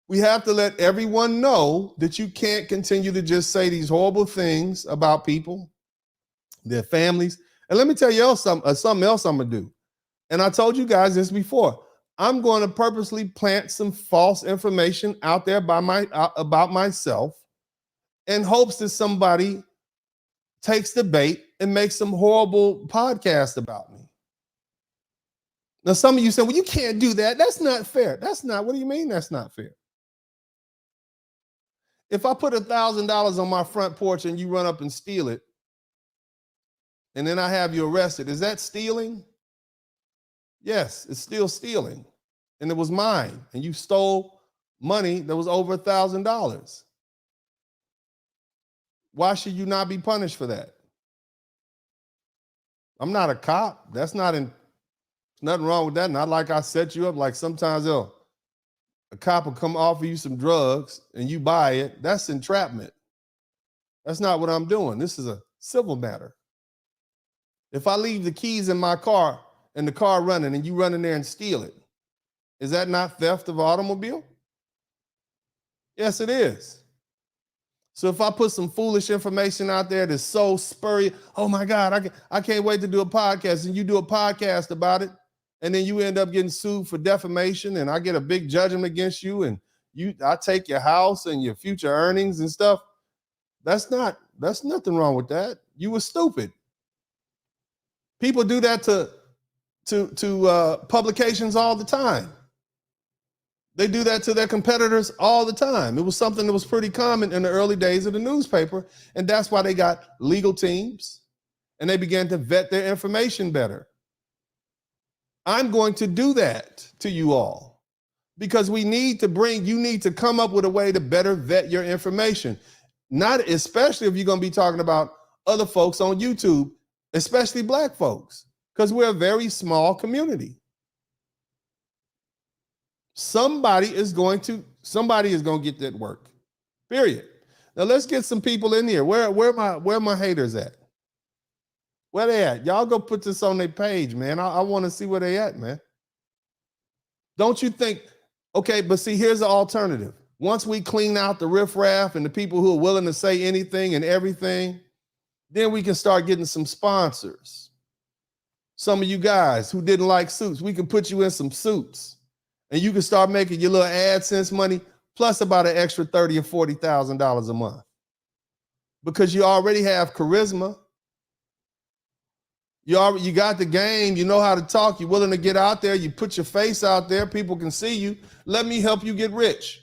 We have to let everyone know that you can't continue to just say these horrible things about people, their families. And let me tell you something else I'm going to do. And I told you guys this before. I'm going to purposely plant some false information out there about myself in hopes that somebody takes the bait and makes some horrible podcast about me. Now, some of you say, well, you can't do that. That's not fair. What do you mean that's not fair? If I put $1,000 on my front porch and you run up and steal it, and then I have you arrested, is that stealing? Yes, it's still stealing. And it was mine. And you stole money that was over $1,000. Why should you not be punished for that? I'm not a cop. That's nothing wrong with that. Not like I set you up. Like sometimes a cop will come offer you some drugs and you buy it. That's entrapment. That's not what I'm doing. This is a civil matter. If I leave the keys in my car and the car running and you run in there and steal it, is that not theft of automobile? Yes, it is. So if I put some foolish information out there that's so spurious, oh my God, I can't wait to do a podcast, and you do a podcast about it, and then you end up getting sued for defamation, and I get a big judgment against you, and I take your house and your future earnings and stuff. That's nothing wrong with that. You were stupid. People do that to publications all the time. They do that to their competitors all the time. It was something that was pretty common in the early days of the newspaper, and that's why they got legal teams, and they began to vet their information better. I'm going to do that to you all because you need to come up with a way to better vet your information. Not especially if you're going to be talking about other folks on YouTube, especially Black folks, because we're a very small community. Somebody is going to get that work. Period. Now let's get some people in here. Where my haters at? Where they at? Y'all go put this on their page, man. I want to see where they at, man. Don't you think? Okay, but see, here's the alternative. Once we clean out the riffraff and the people who are willing to say anything and everything, then we can start getting some sponsors. Some of you guys who didn't like suits, we can put you in some suits. And you can start making your little AdSense money plus about an extra $30,000 or $40,000 a month. Because you already have charisma. You got the game, you know how to talk, you're willing to get out there, you put your face out there, people can see you. Let me help you get rich.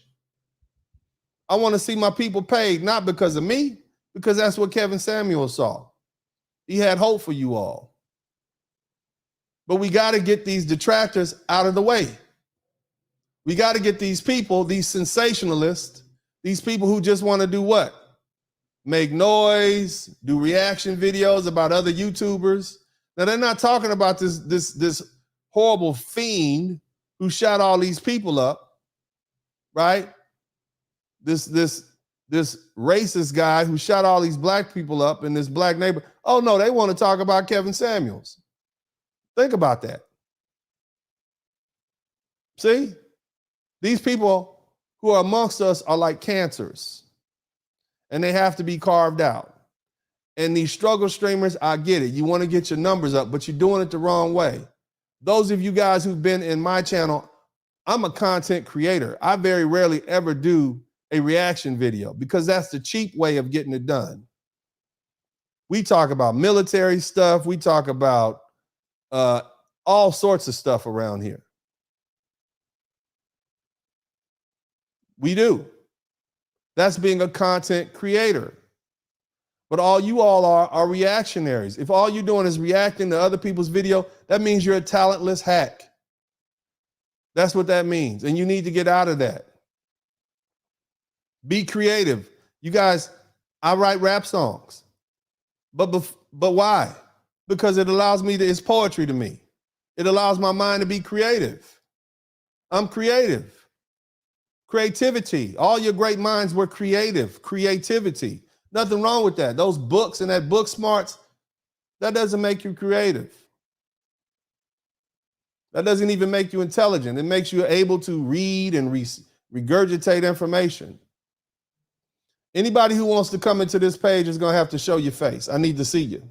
I want to see my people paid, not because of me, because that's what Kevin Samuel saw. He had hope for you all. But we got to get these detractors out of the way. We got to get these people, these sensationalists, these people who just want to do what? Make noise, do reaction videos about other YouTubers. Now, they're not talking about this horrible fiend who shot all these people up, right? This racist guy who shot all these Black people up in this Black neighborhood. Oh, no, they want to talk about Kevin Samuels. Think about that. See? These people who are amongst us are like cancers, and they have to be carved out. And these struggle streamers, I get it. You want to get your numbers up, but you're doing it the wrong way. Those of you guys who've been in my channel, I'm a content creator. I very rarely ever do a reaction video because that's the cheap way of getting it done. We talk about military stuff. We talk about all sorts of stuff around here. We do. That's being a content creator. But all you all are reactionaries. If all you're doing is reacting to other people's video, that means you're a talentless hack. That's what that means. And you need to get out of that. Be creative. You guys, I write rap songs. But why? Because it allows me it's poetry to me. It allows my mind to be creative. I'm creative. Creativity. All your great minds were creative. Creativity. Nothing wrong with that. Those books and that book smarts, that doesn't make you creative. That doesn't even make you intelligent. It makes you able to read and regurgitate information. Anybody who wants to come into this page is going to have to show your face. I need to see you.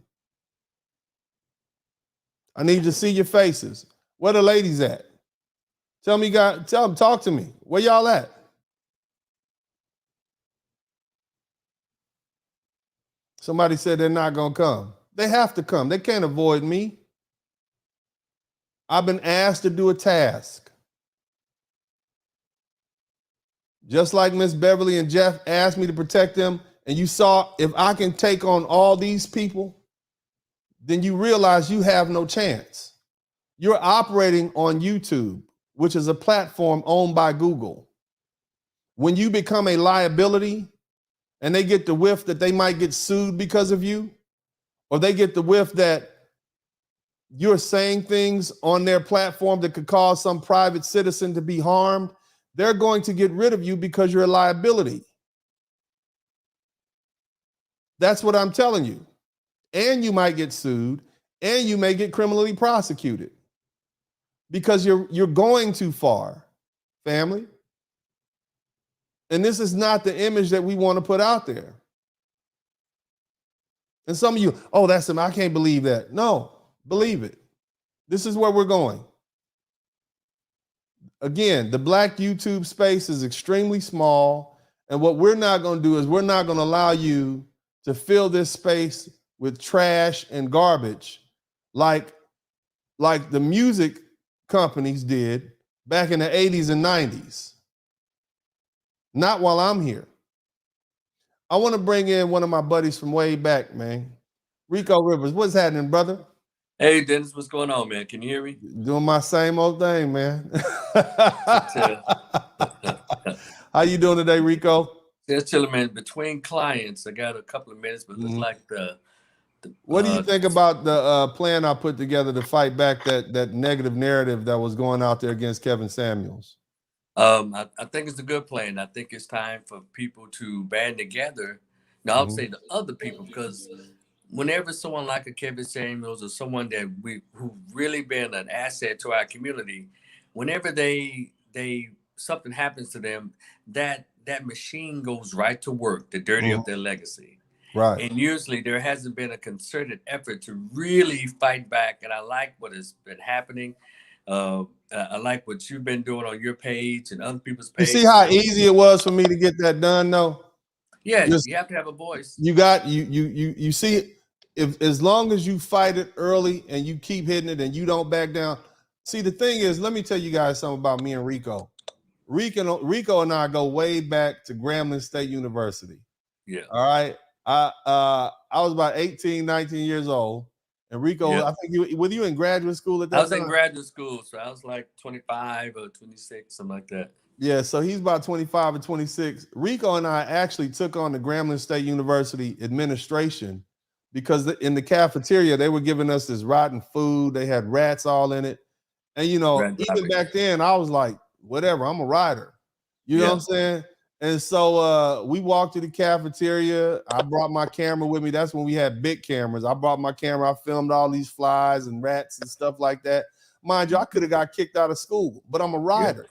I need to see your faces. Where the ladies at? Tell them, talk to me. Where y'all at? Somebody said they're not going to come. They have to come. They can't avoid me. I've been asked to do a task. Just like Miss Beverly and Jeff asked me to protect them, and you saw if I can take on all these people, then you realize you have no chance. You're operating on YouTube, which is a platform owned by Google. When you become a liability and they get the whiff that they might get sued because of you, or they get the whiff that you're saying things on their platform that could cause some private citizen to be harmed, they're going to get rid of you because you're a liability. That's what I'm telling you. And you might get sued, and you may get criminally prosecuted because you're going too far, family. And this is not the image that we want to put out there. And some of you, oh, that's him. I can't believe that. No, believe it. This is where we're going. Again, the Black YouTube space is extremely small. And what we're not going to do is we're not going to allow you to fill this space with trash and garbage like the music companies did back in the 80s and 90s. Not while I'm here. I want to bring in one of my buddies from way back, man. Rico Rivers. What's happening, brother? Hey, Dennis, what's going on, man? Can you hear me? Doing my same old thing, man. How you doing today, Rico? Just chilling, man. Between clients, I got a couple of minutes, but looks like the what do you think about the plan I put together to fight back that negative narrative that was going out there against Kevin Samuels? I think it's a good plan. I think it's time for people to band together. Now, I'll say the other people, because whenever someone like a Kevin Samuels or someone that who really been an asset to our community, whenever they something happens to them, that machine goes right to work to dirty up their legacy. Right. And usually there hasn't been a concerted effort to really fight back. And I like what has been happening. I like what you've been doing on your page and other people's pages. You see how easy it was for me to get that done, though? Yeah, you have to have a voice. You see, if as long as you fight it early and you keep hitting it and you don't back down. See, the thing is, let me tell you guys something about me and Rico. Rico and I go way back to Grambling State University. Yeah. All right. I was about 18, 19 years old. And Rico, I think were you in graduate school at that time? I was in graduate school, so I was like 25 or 26, something like that. Yeah, so he's about 25 or 26. Rico and I actually took on the Grambling State University administration because in the cafeteria, they were giving us this rotten food. They had rats all in it. And, even back then, I was like, whatever, I'm a rider. You know what I'm saying? And so we walked to the cafeteria. I brought my camera with me. That's when we had big cameras. I brought my camera. I filmed all these flies and rats and stuff like that. Mind you, I could have got kicked out of school, but I'm a rider.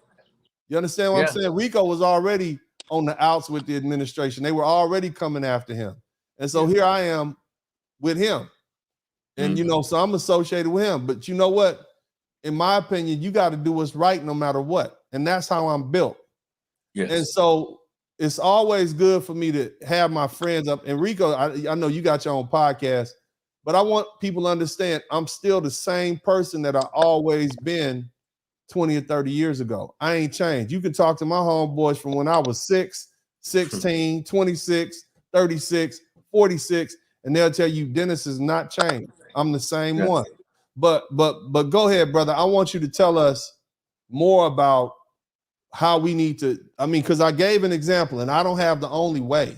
You understand what I'm saying? Rico was already on the outs with the administration. They were already coming after him. And so here I am with him. And, so I'm associated with him. But you know what? In my opinion, you got to do what's right no matter what. And that's how I'm built. Yes. And so it's always good for me to have my friends up. And Rico, I know you got your own podcast, but I want people to understand I'm still the same person that I always been 20 or 30 years ago. I ain't changed. You can talk to my homeboys from when I was 6, 16, 26, 36, 46, and they'll tell you Dennis has not changed. I'm the same one. But go ahead, brother. I want you to tell us more about how we need to, because I gave an example and I don't have the only way.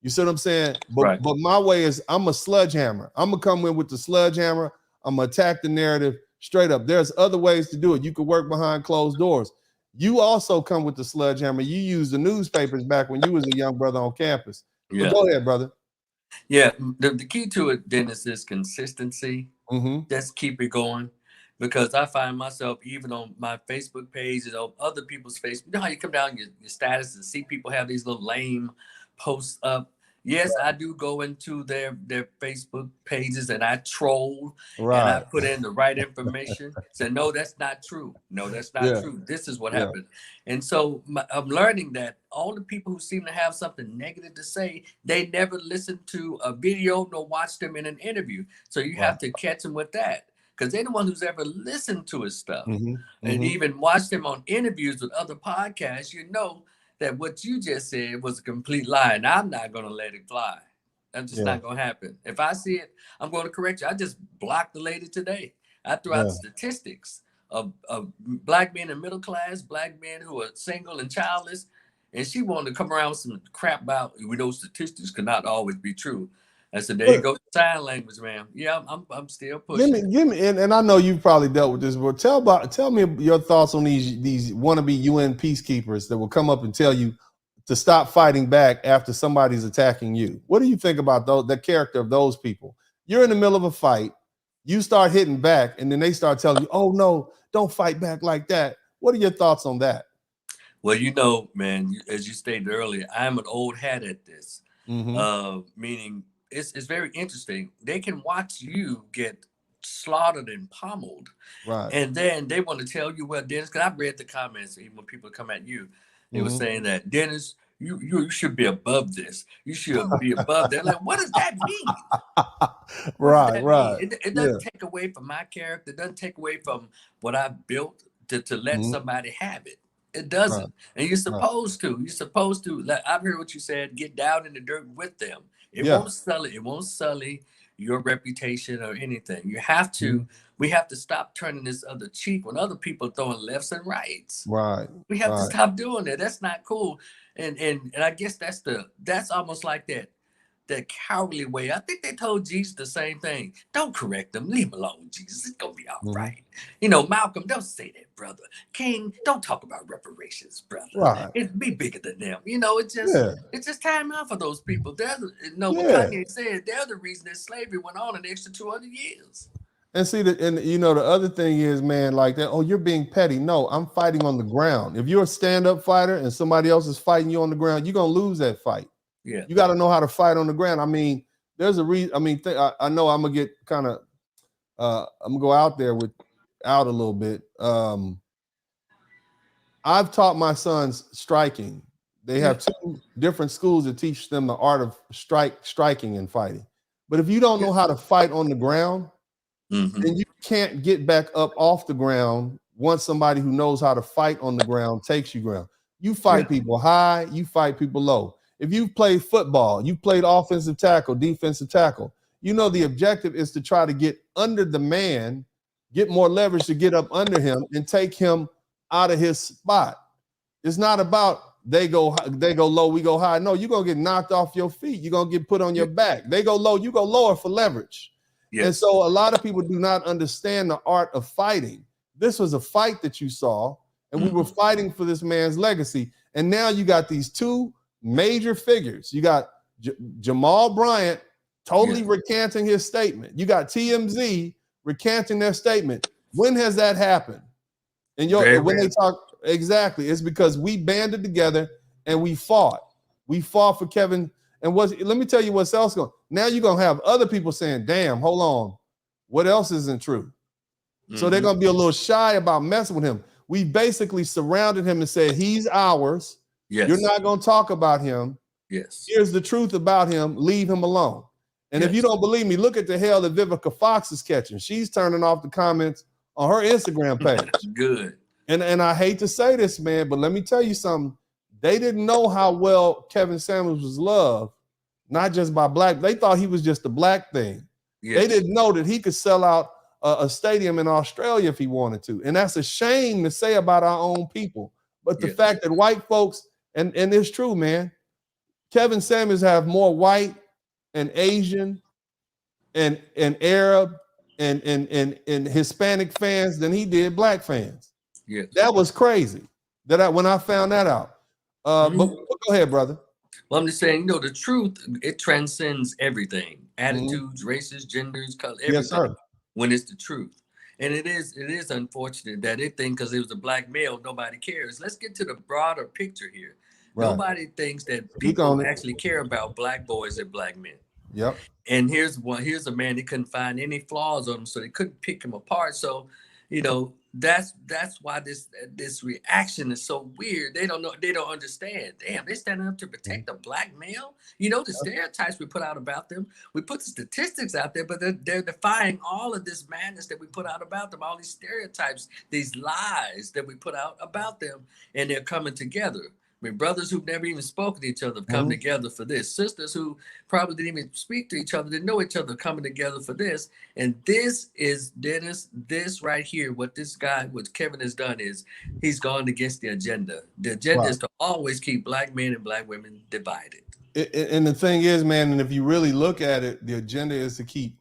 You see what I'm saying? But my way is I'm a sledgehammer. I'm going to come in with the sledgehammer. I'm going to attack the narrative straight up. There's other ways to do it. You could work behind closed doors. You also come with the sledgehammer. You use the newspapers back when you was a young brother on campus. Yeah. But go ahead, brother. Yeah. The key to it, Dennis, is consistency. Just keep it going. Because I find myself even on my Facebook page and on other people's Facebook. You know how you come down your status and see people have these little lame posts up. Yes, I do go into their Facebook pages and I troll and I put in the right information. Say, no, that's not true. No, that's not true. This is what happened. And so I'm learning that all the people who seem to have something negative to say, they never listen to a video nor watch them in an interview. So you have to catch them with that. Because anyone who's ever listened to his stuff and even watched him on interviews with other podcasts, you know that what you just said was a complete lie, and I'm not going to let it fly. That's just not going to happen. If I see it, I'm going to correct you. I just blocked the lady today. I threw out statistics of black men in middle class, black men who are single and childless, and she wanted to come around with some crap about, we know statistics cannot always be true. I said, there you go, sign language, man. Yeah, I'm still pushing. Give me, and I know you've probably dealt with this, but tell me your thoughts on these wannabe UN peacekeepers that will come up and tell you to stop fighting back after somebody's attacking you. What do you think about the character of those people? You're in the middle of a fight, you start hitting back, and then they start telling you, oh no, don't fight back like that. What are your thoughts on that? Well, you know, man, as you stated earlier, I'm an old hat at this. Meaning it's very interesting. They can watch you get slaughtered and pummeled, Right. and then they want to tell you, well, Dennis, because I've read the comments, even when people come at you, they were saying that, Dennis, you should be above this. You should be above that. Like, what does that mean? What does that mean? It Yeah. doesn't take away from my character. It doesn't take away from what I've built to let somebody have it. It doesn't. Right. And you're supposed to. You're supposed to. Like, I've heard what you said. Get down in the dirt with them. It Yeah. won't sully. It won't sully your reputation or anything. You have to. We have to stop turning this other cheek when other people are throwing lefts and rights. Right. We have to stop doing that. That's not cool. And I guess that's almost like that cowardly way. I think they told Jesus the same thing. Don't correct them. Leave him alone, Jesus. It's gonna be all right. You know, Malcolm, don't say that, brother. King, don't talk about reparations, brother. Right. It be bigger than them. You know, it's just time out for those people. What Kanye said, they're the reason that slavery went on an extra 200 years. And see that, and you know, the other thing is, man, like that, oh, you're being petty. No, I'm fighting on the ground. If you're a stand-up fighter and somebody else is fighting you on the ground, you're gonna lose that fight. Yeah, you got to know how to fight on the ground. I mean, there's a reason. I mean, I know I'm gonna get kind of, I'm gonna go out there out a little bit. I've taught my sons striking. They have 2 different schools that teach them the art of striking and fighting. But if you don't know how to fight on the ground, then you can't get back up off the ground once somebody who knows how to fight on the ground takes you ground. You fight people high, you fight people low. If you've played football, you played offensive tackle, defensive tackle, you know the objective is to try to get under the man, get more leverage to get up under him and take him out of his spot. It's not about they go low, we go high. No, you're going to get knocked off your feet. You're going to get put on your back. They go low, you go lower for leverage. Yes. And so a lot of people do not understand the art of fighting. This was a fight that you saw, and we were fighting for this man's legacy. And now you got these 2 major figures. You got Jamal Bryant totally recanting his statement. You got TMZ recanting their statement. When has that happened? And when they talk, exactly, it's because we banded together and we fought. We fought for Kevin. And let me tell you what's else going. Now you're gonna have other people saying, "Damn, hold on, what else isn't true?" So they're gonna be a little shy about messing with him. We basically surrounded him and said, "He's ours. Yes. You're not going to talk about him. Yes. Here's the truth about him. Leave him alone." And if you don't believe me, look at the hell that Vivica Fox is catching. She's turning off the comments on her Instagram page. Good. And I hate to say this, man, but let me tell you something. They didn't know how well Kevin Samuels was loved, not just by black. They thought he was just a black thing. Yes. They didn't know that he could sell out a stadium in Australia if he wanted to. And that's a shame to say about our own people. But the fact that white folks, and it's true, man, Kevin Samuels have more white and Asian and Arab and Hispanic fans than he did black fans. Yes. That was crazy. When I found that out. But go ahead, brother. Well, I'm just saying, the truth, it transcends everything. Attitudes, races, genders, color, everything. Yes, sir. When it's the truth. And it is unfortunate that they think because it was a black male, nobody cares. Let's get to the broader picture here. Right. Nobody thinks that people actually care about black boys and black men. Yep. And here's a man, they couldn't find any flaws on him, so they couldn't pick him apart. So, that's why this reaction is so weird. They don't know, they don't understand. Damn, they're standing up to protect a black male. The stereotypes we put out about them. We put the statistics out there, but they're defying all of this madness that we put out about them, all these stereotypes, these lies that we put out about them, and they're coming together. I mean, brothers who've never even spoken to each other have come together for this. Sisters who probably didn't even speak to each other, didn't know each other, coming together for this. And this is, Dennis, this right here, what Kevin has done is he's gone against the agenda. The agenda is to always keep black men and black women divided. And the thing is, man, and if you really look at it, the agenda is to keep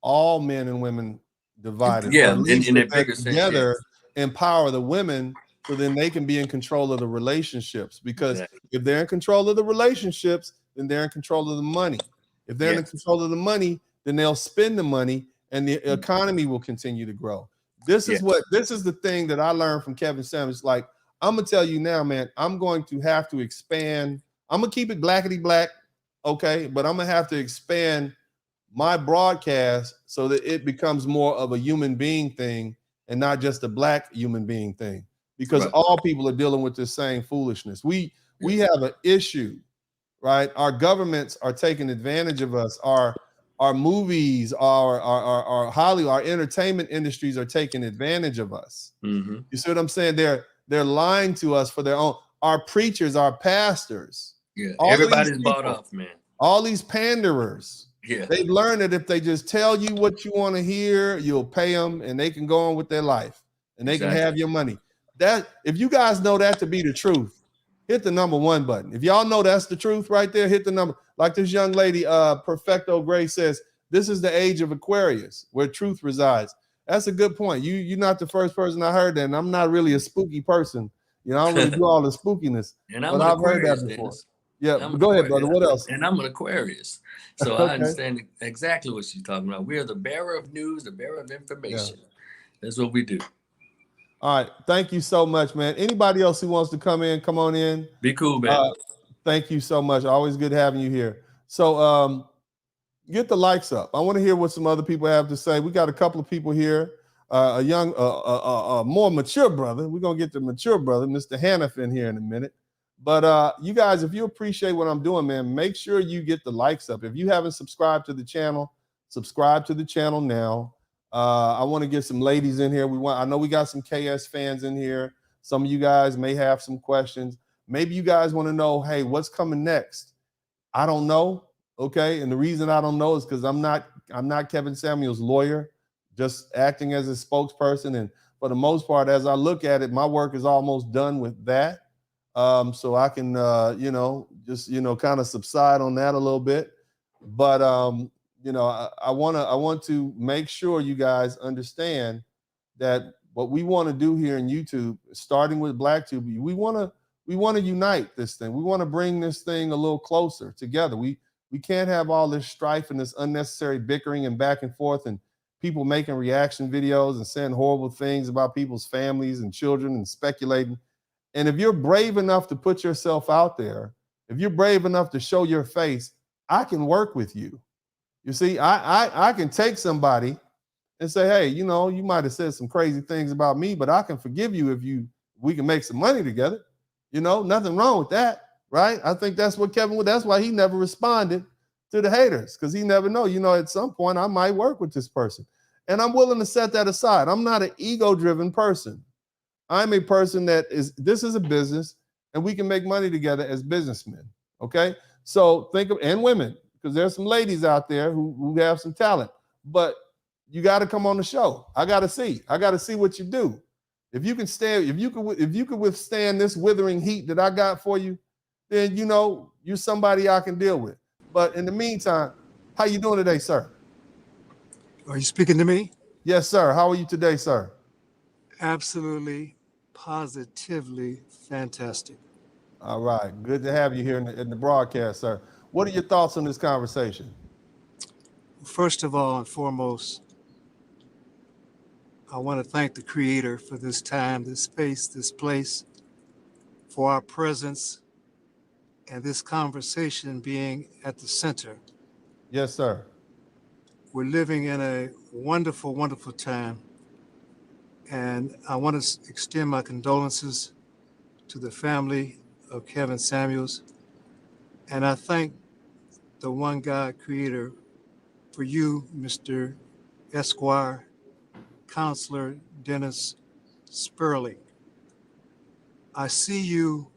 all men and women divided. Yeah, in a bigger sense. Together, empower the women so then they can be in control of the relationships. Because if they're in control of the relationships, then they're in control of the money. If they're in control of the money, then they'll spend the money and the economy will continue to grow. This is the thing that I learned from Kevin Samuels. Like, I'm gonna tell you now, man, I'm going to have to expand. I'm gonna keep it blackety black, okay, but I'm gonna have to expand my broadcast so that it becomes more of a human being thing and not just a black human being thing, because all people are dealing with this same foolishness. We have an issue, right? Our governments are taking advantage of us. Our movies, our Hollywood, our entertainment industries are taking advantage of us. Mm-hmm. You see what I'm saying? They're lying to us for their own. Our preachers, our pastors, everybody's bought off, man. All these panderers. They've learned that if they just tell you what you want to hear, you'll pay them and they can go on with their life and they can have your money. That, if you guys know that to be the truth, hit the number 1 button. If y'all know that's the truth right there, hit the number. Like this young lady, Perfecto Gray says, this is the age of Aquarius where truth resides. That's a good point. You're not the first person I heard that, and I'm not really a spooky person. You know, I don't really do all the spookiness. And I'm but an I've Aquarius, heard that before. Dennis. Yeah, go ahead, brother. What else? And I'm an Aquarius. So I understand exactly what she's talking about. We are the bearer of news, the bearer of information. That's what we do. All right. Thank you so much, man. Anybody else who wants to come on in. Be cool, man. Thank you so much. Always good having you here. So get the likes up. I want to hear what some other people have to say. We got a couple of people here. A young, more mature brother. We're going to get the mature brother, Mr. Haniff, in here in a minute. But you guys, if you appreciate what I'm doing, man, make sure you get the likes up. If you haven't subscribed to the channel, subscribe to the channel now. I want to get some ladies in here. I know we got some KS fans in here. Some of you guys may have some questions. Maybe you guys want to know, hey, what's coming next? I don't know. Okay. And the reason I don't know is because I'm not Kevin Samuels' lawyer, just acting as a spokesperson. And for the most part, as I look at it, my work is almost done with that. So I can, just, kind of subside on that a little bit. But, I want to make sure you guys understand that what we want to do here in YouTube, starting with BlackTube, we want to unite this thing. We want to bring this thing a little closer together. We can't have all this strife and this unnecessary bickering and back and forth and people making reaction videos and saying horrible things about people's families and children and speculating. And if you're brave enough to put yourself out there, if you're brave enough to show your face, I can work with you. You see, I can take somebody and say, hey, you might have said some crazy things about me, but I can forgive you if we can make some money together. Nothing wrong with that, right? I think that's what Kevin would. That's why he never responded to the haters, because he never know. At some point I might work with this person, and I'm willing to set that aside. I'm not an ego-driven person. I'm a person this is a business, and we can make money together as businessmen. Okay, so and women, because there's some ladies out there who have some talent, but you got to come on the show. I got to see what you do. If you can withstand this withering heat that I got for you, then you're somebody I can deal with. But in the meantime, how you doing today, sir? Are you speaking to me? Yes, sir. How are you today, sir? Absolutely, positively fantastic. All right. Good to have you here in the broadcast, sir. What are your thoughts on this conversation? First of all and foremost, I want to thank the Creator for this time, this space, this place, for our presence, and this conversation being at the center. Yes, sir. We're living in a wonderful, wonderful time, and I want to extend my condolences to the family of Kevin Samuels, and I thank the one God Creator for you, Mr. Esquire, Counselor Dennis Sperling. I see you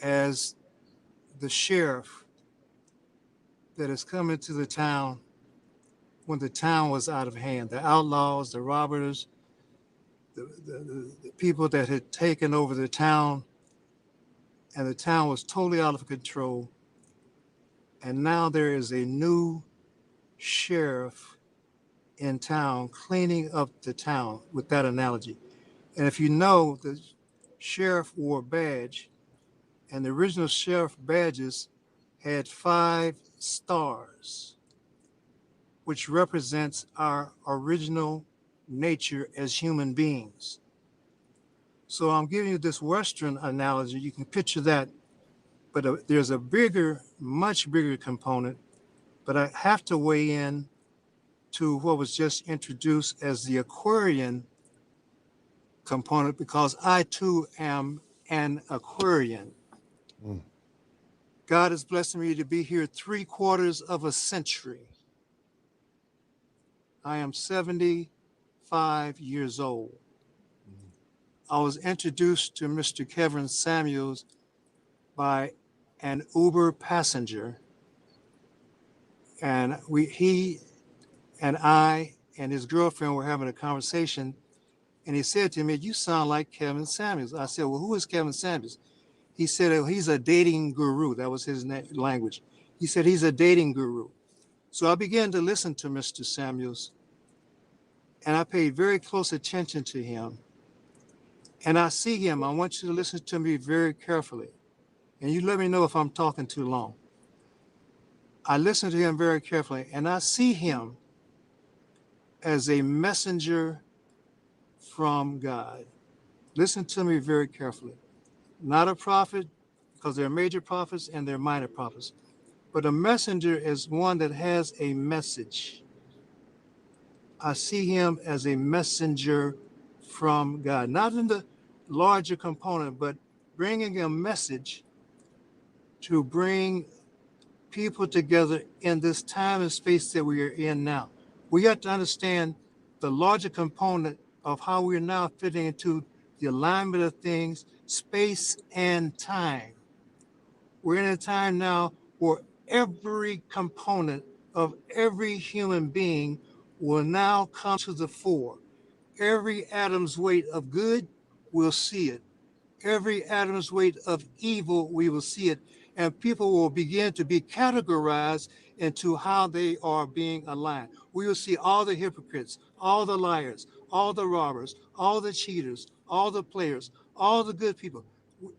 as the sheriff that has come into the town when the town was out of hand. The outlaws, the robbers, the people that had taken over the town, and the town was totally out of control. And now there is a new sheriff in town cleaning up the town, with that analogy. And if you know, the sheriff wore a badge, and the original sheriff badges had 5 stars, which represents our original nature as human beings. So I'm giving you this Western analogy. You can picture that, but there's a bigger, much bigger component. But I have to weigh in to what was just introduced as the Aquarian component because I too am an Aquarian. Mm. God has blessed me to be here 3/4 of a century. I am 75 years old. I was introduced to Mr. Kevin Samuels by an Uber passenger, and he and I and his girlfriend were having a conversation, and he said to me, "You sound like Kevin Samuels." I said, "Well, who is Kevin Samuels?" He said, "Oh, he's a dating guru." That was his language. He said he's a dating guru. So I began to listen to Mr. Samuels, and I paid very close attention to him. And I see him. I want you to listen to me very carefully. And you let me know if I'm talking too long. I listen to him very carefully, and I see him as a messenger from God. Listen to me very carefully. Not a prophet, because there are major prophets and there are minor prophets, but a messenger is one that has a message. I see him as a messenger from God, not in the larger component, but bringing a message to bring people together in this time and space that we are in now. We have to understand the larger component of how we're now fitting into the alignment of things, space and time. We're in a time now where every component of every human being will now come to the fore. Every atom's weight of good, we'll see it. Every atom's weight of evil, we will see it. And people will begin to be categorized into how they are being aligned. We will see all the hypocrites, all the liars, all the robbers, all the cheaters, all the players, all the good people.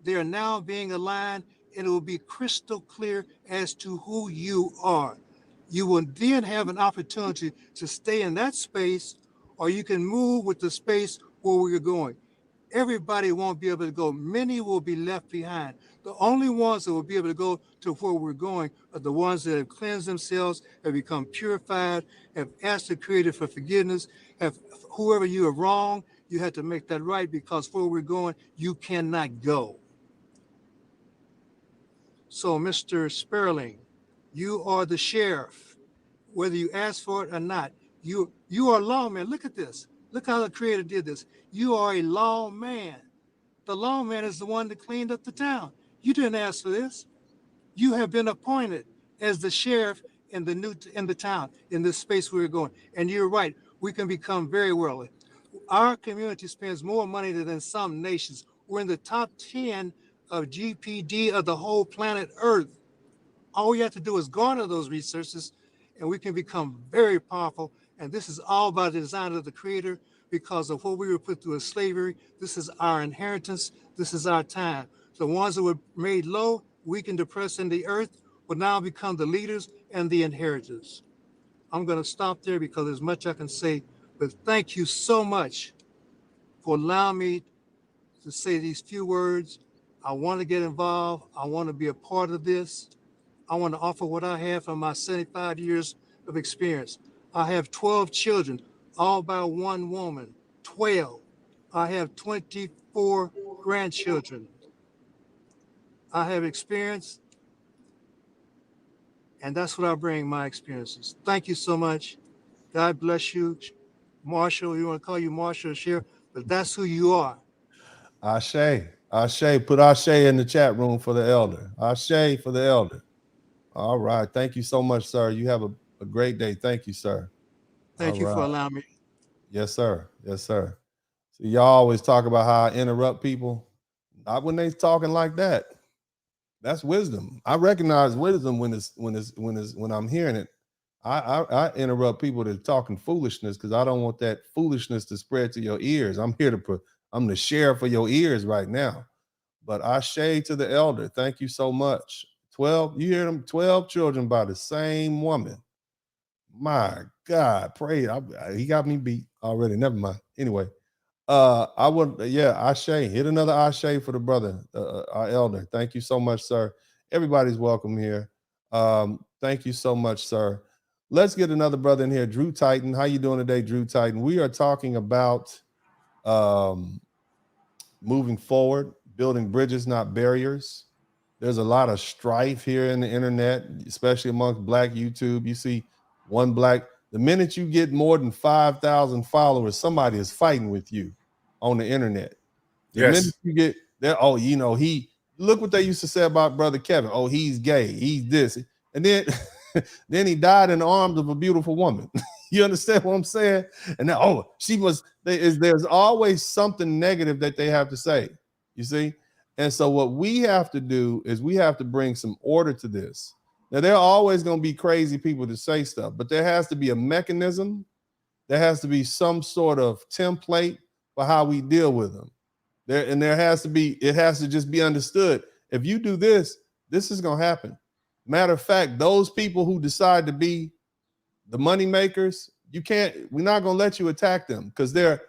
They are now being aligned, and it will be crystal clear as to who you are. You will then have an opportunity to stay in that space, or you can move with the space where we're going. Everybody won't be able to go. Many will be left behind. The only ones that will be able to go to where we're going are the ones that have cleansed themselves, have become purified, have asked the Creator for forgiveness, have whoever you have wronged, you have to make that right, because where we're going, you cannot go. So, Mr. Sperling, you are the sheriff, whether you ask for it or not. You are a lawman. Look at this. Look how the Creator did this. You are a lawman. The lawman is the one that cleaned up the town. You didn't ask for this. You have been appointed as the sheriff in the town, in this space we're going. And you're right, we can become very wealthy. Our community spends more money than some nations. We're in the top 10 of GPD of the whole planet Earth. All we have to do is garner those resources, and we can become very powerful. And this is all by the design of the Creator, because of what we were put through as slavery. This is our inheritance. This is our time. The ones that were made low, weak, and depressed in the earth will now become the leaders and the inheritors. I'm going to stop there because there's much I can say, but thank you so much for allowing me to say these few words. I want to get involved. I want to be a part of this. I want to offer what I have from my 75 years of experience. I have 12 children, all by one woman. 12. I have 24 grandchildren. I have experience, and that's what I bring, my experiences. Thank you so much. God bless you. Marshall, you want to call you Marshall or Sheriff, but that's who you are. Ashe. Ashe. Put Ashe in the chat room for the elder. Ashe for the elder. All right. Thank you so much, sir. You have a great day. Thank you, sir. Thank you for allowing me. Yes, sir. Yes, sir. So y'all always talk about how I interrupt people. Not when they talking like that. That's wisdom. I recognize wisdom when I'm hearing it. I interrupt people that are talking foolishness because I don't want that foolishness to spread to your ears. I'm the sheriff for your ears right now. But I shade to the elder. Thank you so much. 12, you hear them? 12 children by the same woman. My God, pray. He got me beat already. Never mind. Anyway, I would, Ashe, hit another Ashe for the brother, our elder. Thank you so much, sir. Everybody's welcome here. Thank you so much, sir. Let's get another brother in here, Drew Titan. How you doing today, Drew Titan? We are talking about moving forward, building bridges, not barriers. There's a lot of strife here in the internet, especially amongst Black YouTube. You see the minute you get more than 5,000 followers, somebody is fighting with you on the internet. The minute you get there, look what they used to say about Brother Kevin. Oh, he's gay, he's this. And then then he died in the arms of a beautiful woman. You understand what I'm saying? And then, there's always something negative that they have to say, you see? And so what we have to do is we have to bring some order to this. Now, there are always going to be crazy people to say stuff, but there has to be a mechanism. There has to be some sort of template for how we deal with them. It has to just be understood. If you do this, this is going to happen. Matter of fact, those people who decide to be the money makers, we're not going to let you attack them because they're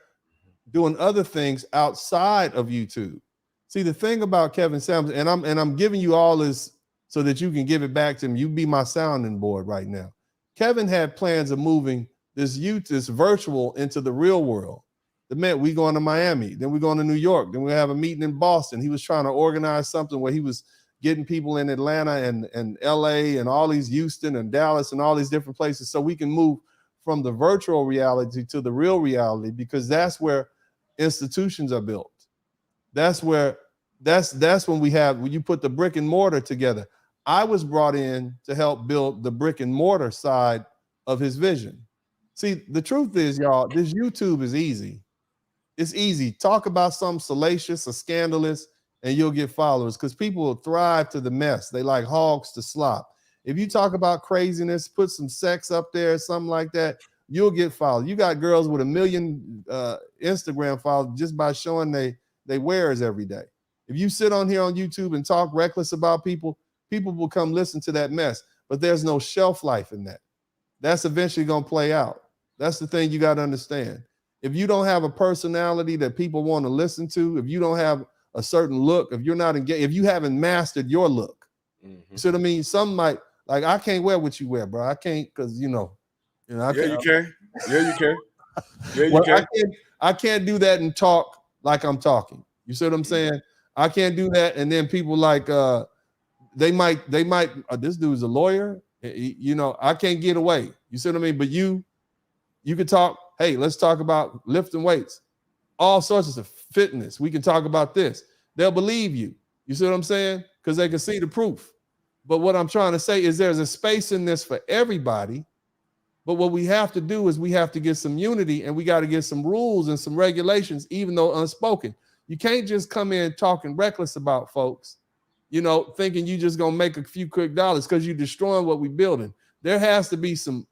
doing other things outside of YouTube. See, the thing about Kevin Samuels, and I'm giving you all this so that you can give it back to him. You be my sounding board right now. Kevin had plans of moving this virtual into the real world. We going to Miami, then we're going to New York, then we have a meeting in Boston. He was trying to organize something where he was getting people in Atlanta and LA and all these Houston and Dallas and all these different places so we can move from the virtual reality to the real reality, because that's where institutions are built. That's when when you put the brick and mortar together. I was brought in to help build the brick and mortar side of his vision. See, the truth is, y'all, this YouTube is easy. It's easy. Talk about something salacious or scandalous and you'll get followers because people will thrive to the mess. They like hogs to slop. If you talk about craziness, put some sex up there, something like that, you'll get followed. You got girls with 1 million Instagram followers just by showing they wares every day. If you sit on here on YouTube and talk reckless about people will come listen to that mess. But there's no shelf life in that. That's eventually going to play out. That's the thing you got to understand. If you don't have a personality that people want to listen to, if you don't have a certain look, if you're not engaged, if you haven't mastered your look, you see what I mean? Some might, like, I can't wear what you wear, bro. I can't, because you can. Yeah, you can. Yeah, you can. I can't do that and talk like I'm talking. You see what I'm saying? I can't do that. And then people like, they might, this dude's a lawyer. I can't get away. You see what I mean? But you could talk, hey, let's talk about lifting weights, all sorts of fitness. We can talk about this. They'll believe you. You see what I'm saying? Because they can see the proof. But what I'm trying to say is there's a space in this for everybody. But what we have to do is we have to get some unity and we got to get some rules and some regulations, even though unspoken. You can't just come in talking reckless about folks, thinking you just going to make a few quick dollars because you're destroying what we're building. There has to be some,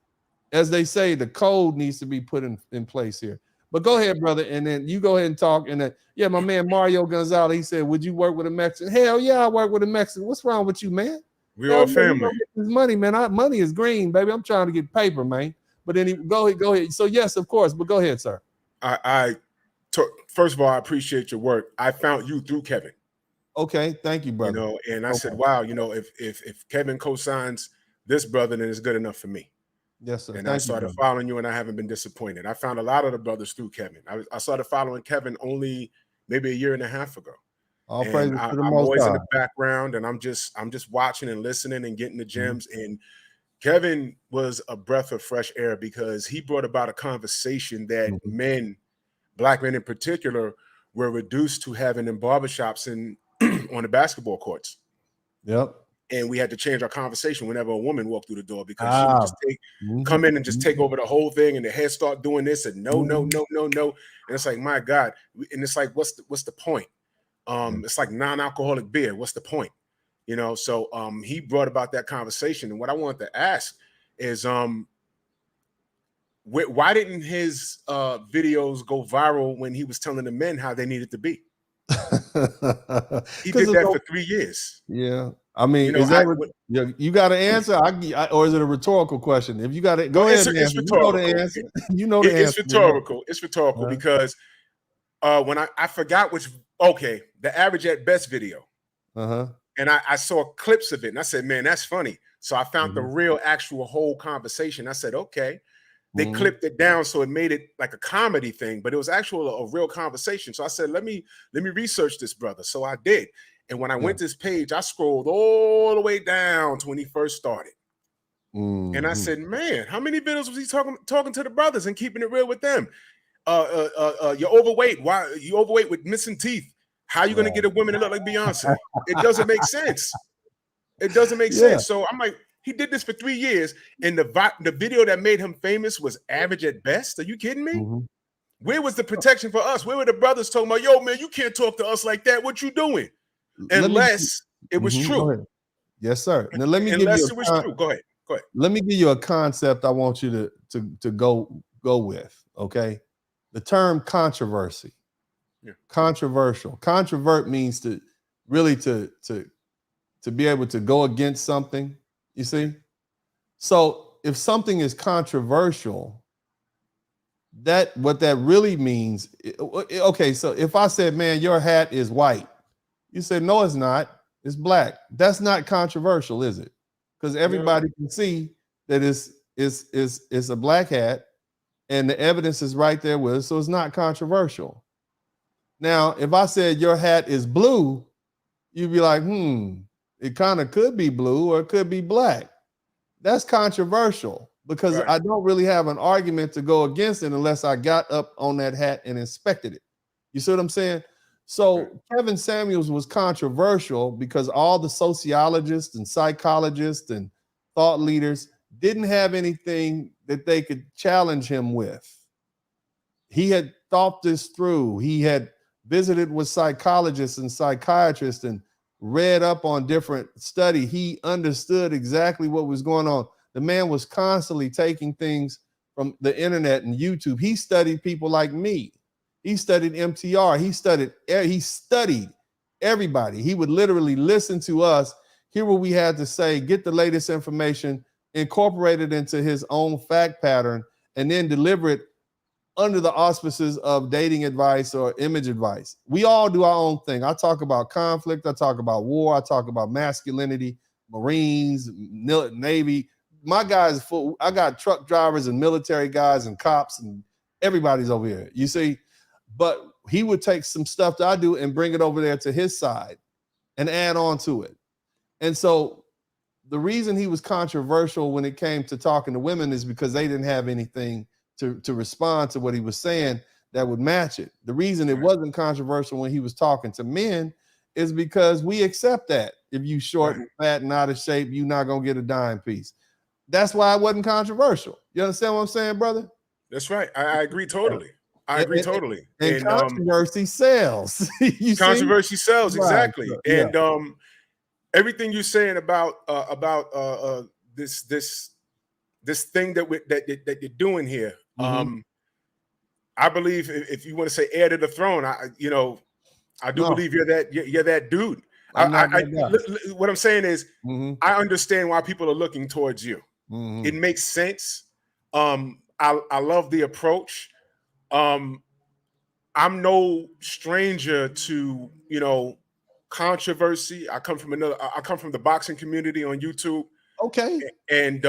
as they say, the code needs to be put in place here. But go ahead, brother, and then you go ahead and talk. And then, my man Mario Gonzalez, he said, would you work with a Mexican? Hell yeah, I work with a Mexican. What's wrong with you, man? We all family. This money, man. Money is green, baby. I'm trying to get paper, man. But then go ahead. So yes, of course. But go ahead, sir. First of all, I appreciate your work. I found you through Kevin. Okay, thank you, brother. And I said, wow, if Kevin co-signs this brother, then it's good enough for me. Yes, sir. And I started following you, and I haven't been disappointed. I found a lot of the brothers through Kevin. I started following Kevin only maybe 1.5 years ago. All praise to the I'm Most always High. in the background, and I'm just watching and listening and getting the gems. And Kevin was a breath of fresh air because he brought about a conversation that men, Black men in particular, were reduced to having in barbershops and on the basketball courts. Yep. And we had to change our conversation whenever a woman walked through the door because she would just come in and just take over the whole thing, and the head start doing this and no. And it's like, my God. And it's like, what's the point? It's like non-alcoholic beer. What's the point? So he brought about that conversation. And what I wanted to ask is why didn't his videos go viral when he was telling the men how they needed to be? He did that for 3 years. Yeah. I mean, you got to answer, or is it a rhetorical question? If you got to go ahead and answer. It's rhetorical. You know the answer. It's rhetorical. It's rhetorical because when I forgot which. Okay, the Average at Best video. And I saw clips of it, and I said, man, that's funny. So I found the real, actual whole conversation. I said, okay. They clipped it down, so it made it like a comedy thing, but it was actually a real conversation. So I said, let me research this brother. So I did. And when I went to his page, I scrolled all the way down to when he first started. And I said, man, how many videos was he talking to the brothers and keeping it real with them? You're overweight. Why you overweight with missing teeth? How are you going to get a woman to look like Beyonce? It doesn't make sense. It doesn't make sense. So I'm like, he did this for 3 years, and the video that made him famous was Average at Best. Are you kidding me? Where was the protection for us? Where were the brothers talking about, yo, man, you can't talk to us like that. What you doing? Unless it was true. Yes, sir. Now let me give you it was true. Go ahead. Let me give you a concept I want you to go with. Okay. The term controversy. Controversial. Controvert means to really to be able to go against something, you see? So if something is controversial, what that really means, okay, so if I said, man, your hat is white, you said, no, it's not, it's black. That's not controversial, is it? Because everybody can see that it's a black hat and the evidence is right there with it, so it's not controversial. Now, if I said your hat is blue, you'd be like, it kind of could be blue or it could be black. That's controversial because I don't really have an argument to go against it unless I got up on that hat and inspected it. You see what I'm saying? So Kevin Samuels was controversial because all the sociologists and psychologists and thought leaders didn't have anything that they could challenge him with. He had thought this through. He had visited with psychologists and psychiatrists and read up on different study. He understood exactly what was going on. The man was constantly taking things from the internet and YouTube. He studied people like me. He studied MTR. He studied everybody. He would literally listen to us, hear what we had to say, get the latest information, incorporate it into his own fact pattern, and then deliver it under the auspices of dating advice or image advice. We all do our own thing. I talk about conflict. I talk about war. I talk about masculinity, Marines, Navy. My guys, I got truck drivers and military guys and cops and everybody's over here. You see, but he would take some stuff that I do and bring it over there to his side and add on to it. And so the reason he was controversial when it came to talking to women is because they didn't have anything to respond to what he was saying that would match it. The reason it wasn't controversial when he was talking to men is because we accept that. If you short and fat and out of shape, you're not going to get a dime piece. That's why it wasn't controversial. You understand what I'm saying, brother? That's right. I agree totally. I agree totally. And controversy sells. Controversy sells, exactly. Right. And everything you're saying about this thing that you're doing here, I believe if you want to say heir to the throne, I do believe you're that dude. What I'm saying is, I understand why people are looking towards you. It makes sense. I love the approach. I'm no stranger to controversy. I come from the boxing community on YouTube. Okay. And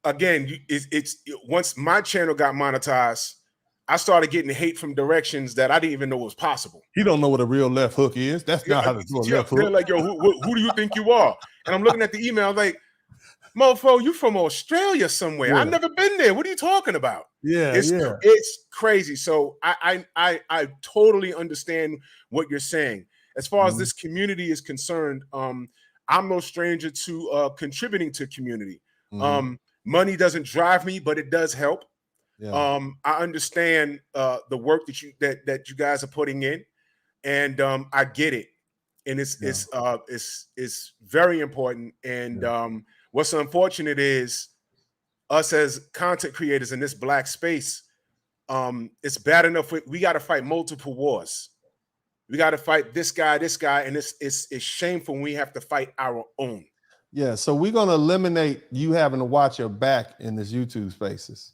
again, it's once my channel got monetized, I started getting hate from directions that I didn't even know was possible. He don't know what a real left hook is. That's not how to do a left hook. They're like, yo, who do you think you are? And I'm looking at the email like, mofo, you from Australia somewhere. I've never been there. What are you talking about? It's crazy. So I totally understand what you're saying. As far as this community is concerned, I'm no stranger to contributing to community. Money doesn't drive me, but it does help. I understand the work that you guys are putting in, and I get it. And it's very important. And what's unfortunate is us as content creators in this Black space. It's bad enough. We got to fight multiple wars. We got to fight this guy, and it's shameful when we have to fight our own. Yeah, so we're gonna eliminate you having to watch your back in this YouTube spaces.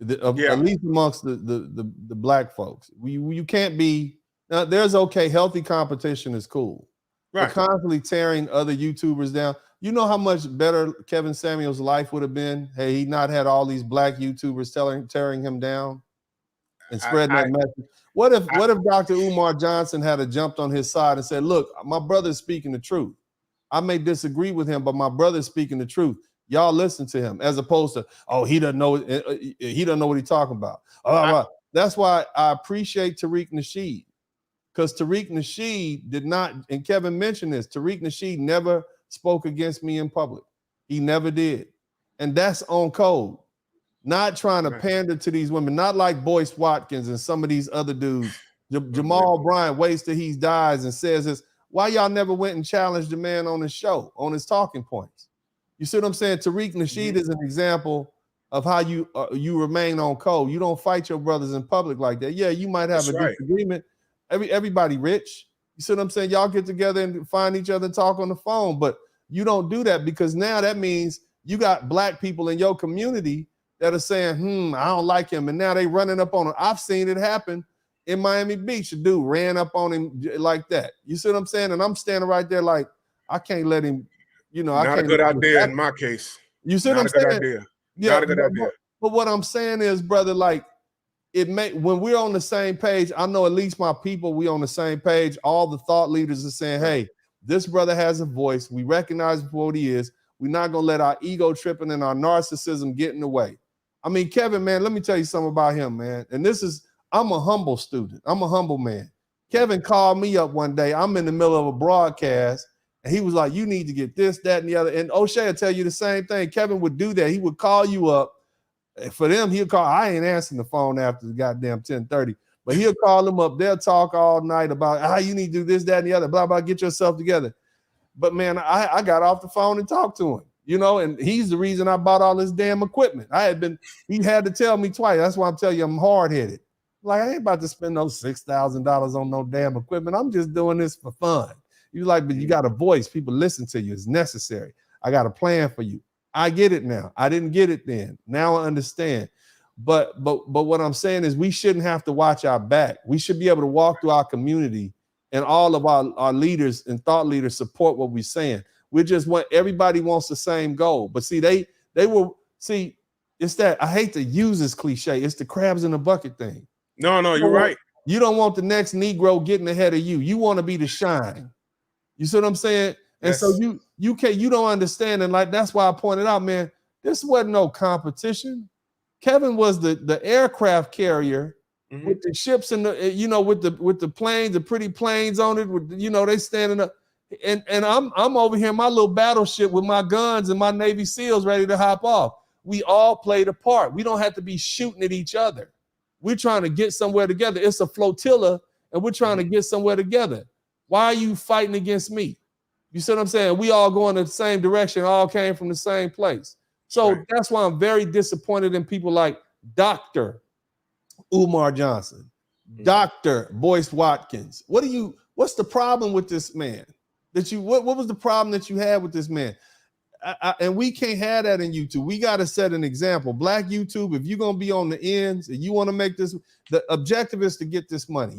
At least amongst the black folks. You can't be now. There's healthy competition is cool. Right. But constantly tearing other YouTubers down. You know how much better Kevin Samuels' life would have been had he not had all these black YouTubers tearing him down and spreading that message. What if Dr. Umar Johnson had jumped on his side and said, "Look, my brother's speaking the truth. I may disagree with him, but my brother's speaking the truth. Y'all listen to him," as opposed to, "Oh, he doesn't know. He doesn't know what he's talking about." That's why I appreciate Tariq Nasheed, because Tariq Nasheed did not, and Kevin mentioned this. Tariq Nasheed never spoke against me in public. He never did, and that's on code. Not trying to pander to these women, not like Boyce Watkins and some of these other dudes. Jamal Bryant waits till he dies and says this. Why y'all never went and challenged the man on his show, on his talking points? You see what I'm saying? Tariq Nasheed is an example of how you remain on code. You don't fight your brothers in public like that. Yeah, you might have disagreement. Everybody rich. You see what I'm saying? Y'all get together and find each other and talk on the phone, but you don't do that, because now that means you got black people in your community that are saying, I don't like him. And now they running up on him. I've seen it happen in Miami Beach. A dude ran up on him like that. You see what I'm saying? And I'm standing right there like, I can't let him, Not a good idea in my case. You see what I'm saying? Idea. Yeah, not a good idea. But what I'm saying is, brother, like, when we're on the same page, I know at least my people, we on the same page. All the thought leaders are saying, hey, this brother has a voice. We recognize what he is. We're not going to let our ego tripping and our narcissism get in the way. I mean, Kevin, man, let me tell you something about him, man. And I'm a humble student. I'm a humble man. Kevin called me up one day. I'm in the middle of a broadcast, and he was like, you need to get this, that, and the other. And O'Shea will tell you the same thing. Kevin would do that. He would call you up. For them, he'll call. I ain't answering the phone after the goddamn 10:30, but he'll call them up. They'll talk all night about you need to do this, that, and the other, blah, blah, get yourself together. But, man, I got off the phone and talked to him. And he's the reason I bought all this damn equipment. He had to tell me twice. That's why I'm telling you I'm hard-headed. Like, I ain't about to spend no $6,000 on no damn equipment. I'm just doing this for fun. You're like, but you got a voice. People listen to you. It's necessary. I got a plan for you. I get it now. I didn't get it then. Now I understand. But what I'm saying is we shouldn't have to watch our back. We should be able to walk through our community, and all of our leaders and thought leaders support what we're saying. Everybody wants the same goal. But see, it's that, I hate to use this cliche. It's the crabs in the bucket thing. No, you're right. You don't want the next Negro getting ahead of you. You want to be the shine. You see what I'm saying? And so you don't understand. And like, that's why I pointed out, man, this wasn't no competition. Kevin was the aircraft carrier with the ships and with the planes, the pretty planes on it, with they standing up. And I'm over here in my little battleship with my guns and my Navy SEALs ready to hop off. We all played a part. We don't have to be shooting at each other. We're trying to get somewhere together. It's a flotilla, and we're trying to get somewhere together. Why are you fighting against me? You see what I'm saying? We all go in the same direction, all came from the same place. So that's why I'm very disappointed in people like Dr. Umar Johnson, Dr. Boyce Watkins. What's the problem with this man? What was the problem that you had with this man? And we can't have that in YouTube. We got to set an example. Black YouTube, if you're going to be on the ends and you want to make this, the objective is to get this money.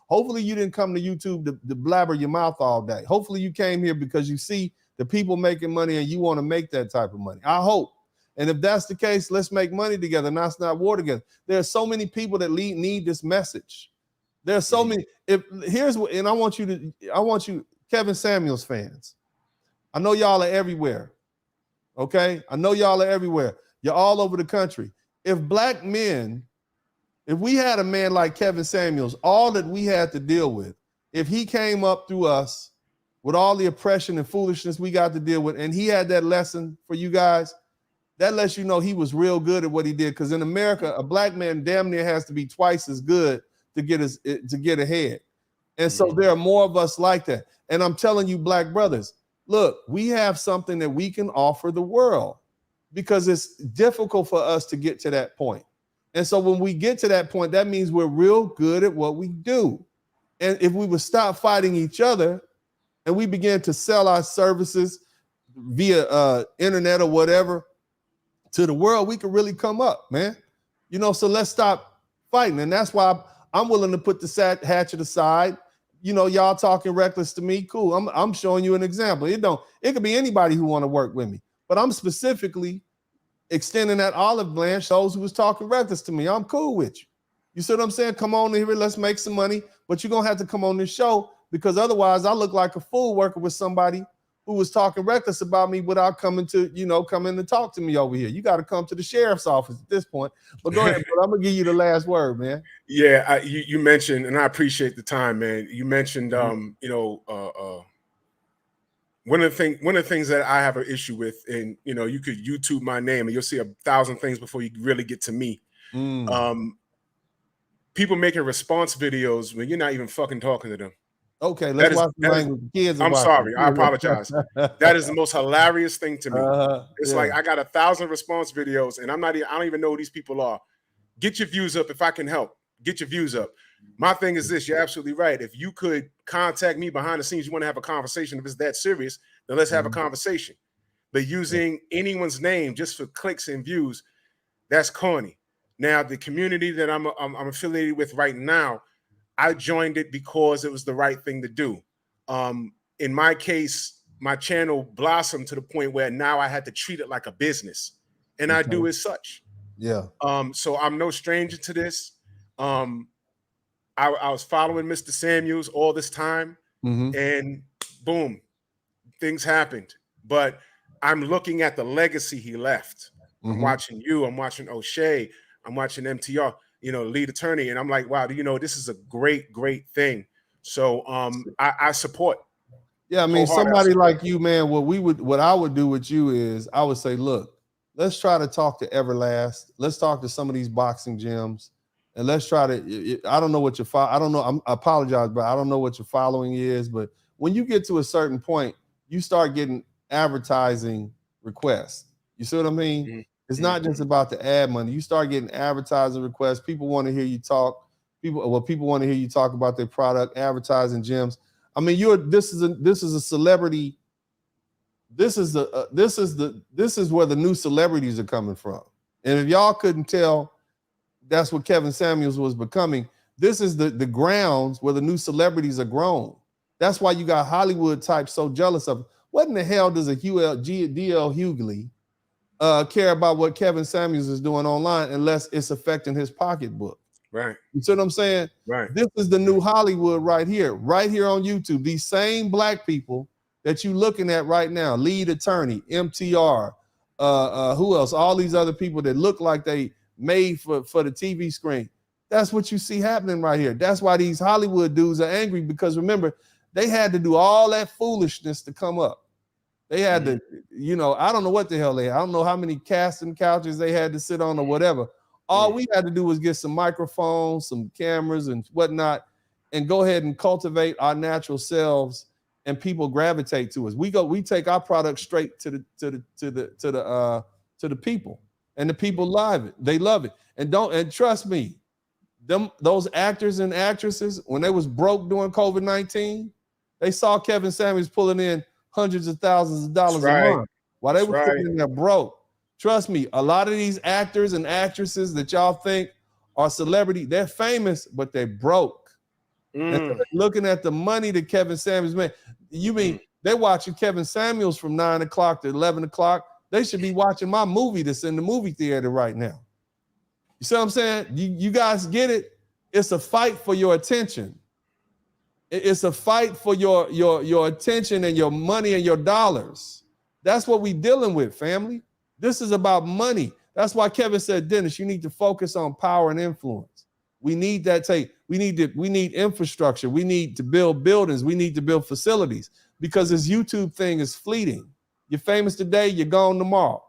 Hopefully you didn't come to YouTube to blabber your mouth all day. Hopefully you came here because you see the people making money and you want to make that type of money. I hope. And if that's the case, let's make money together. Not war together. There are so many people that need this message. There are so many. I want you, Kevin Samuels fans. I know y'all are everywhere. Okay? I know y'all are everywhere. You're all over the country. If we had a man like Kevin Samuels, all that we had to deal with, if he came up through us with all the oppression and foolishness we got to deal with, and he had that lesson for you guys, that lets you know he was real good at what he did. Because in America, a black man damn near has to be twice as good to get ahead. And so there are more of us like that. And I'm telling you, black brothers, look, we have something that we can offer the world, because it's difficult for us to get to that point. And so when we get to that point, that means we're real good at what we do. And if we would stop fighting each other and we begin to sell our services via internet or whatever to the world, we could really come up, man. You know, so let's stop fighting. And that's why I'm willing to put the hatchet aside. You know, y'all talking reckless to me, cool. I'm showing you an example. It could be anybody who want to work with me, but I'm specifically extending that olive branch, those who was talking reckless to me. I'm cool with you. You see what I'm saying? Come on in here, let's make some money, but you're gonna have to come on this show, because otherwise I look like a fool working with somebody who was talking reckless about me without coming to talk to me over here. You got to come to the sheriff's office at this point. But go ahead, but I'm gonna give you the last word, man. Yeah, you mentioned, and I appreciate the time, man. You mentioned, one of the things that I have an issue with, and you could YouTube my name and you'll see 1,000 things before you really get to me. People making response videos when you're not even fucking talking to them. Okay, let's watch the language. Kids I'm sorry, I apologize. That is the most hilarious thing to me. It's like I got 1,000 response videos, and I don't even know who these people are. Get your views up if I can help. Get your views up. My thing is this: you're absolutely right. If you could contact me behind the scenes, you want to have a conversation. If it's that serious, then let's have a conversation. But using anyone's name just for clicks and views, that's corny. Now, the community that I'm affiliated with right now, I joined it because it was the right thing to do. In my case, my channel blossomed to the point where now I had to treat it like a business, and I do as such. Yeah. So I'm no stranger to this. I was following Mr. Samuels all this time, and boom, things happened. But I'm looking at the legacy he left. I'm watching you. I'm watching O'Shea. I'm watching MTR. Lead attorney, and I'm like, wow, this is a great, great thing. So I support. Yeah, I mean, somebody like you, man, what I would do with you is I would say, look, let's try to talk to Everlast. Let's talk to some of these boxing gyms, and let's try to, I don't know what your I don't know, I apologize, but I don't know what your following is, but when you get to a certain point, you start getting advertising requests. You see what I mean? It's not just about the ad money. You start getting advertising requests. People want to hear you talk. People want to hear you talk about their product, advertising gyms. I mean, this is a celebrity. This is where the new celebrities are coming from. And if y'all couldn't tell, that's what Kevin Samuels was becoming. This is the grounds where the new celebrities are grown. That's why you got Hollywood types so jealous of. What in the hell does a D.L. Hughley care about what Kevin Samuels is doing online unless it's affecting his pocketbook? Right. You see what I'm saying? Right. This is the new Hollywood right here on YouTube. These same black people that you looking at right now, lead attorney, MTR, who else? All these other people that look like they made for the TV screen. That's what you see happening right here. That's why these Hollywood dudes are angry, because remember, they had to do all that foolishness to come up. They had to, I don't know what the hell I don't know how many casting couches they had to sit on or whatever. All we had to do was get some microphones, some cameras and whatnot, and go ahead and cultivate our natural selves, and people gravitate to us. We take our product straight to the people, and the people love it. They love it. And trust me, those actors and actresses, when they was broke during COVID-19, they saw Kevin Samuels pulling in hundreds of thousands of dollars a month while they were sitting there broke. Trust me, a lot of these actors and actresses that y'all think are celebrity, they're famous, but they're broke. And so they're looking at the money that Kevin Samuels made. You mean they're watching Kevin Samuels from 9 o'clock to 11 o'clock? They should be watching my movie that's in the movie theater right now. You see what I'm saying? You guys get it? It's a fight for your attention. It's a fight for your attention and your money and your dollars. That's what we're dealing with, family. This is about money. That's why Kevin said, Dennis, you need to focus on power and influence. We need that we need infrastructure. We need to build buildings. We need to build facilities, because this YouTube thing is fleeting. You're famous today, you're gone tomorrow.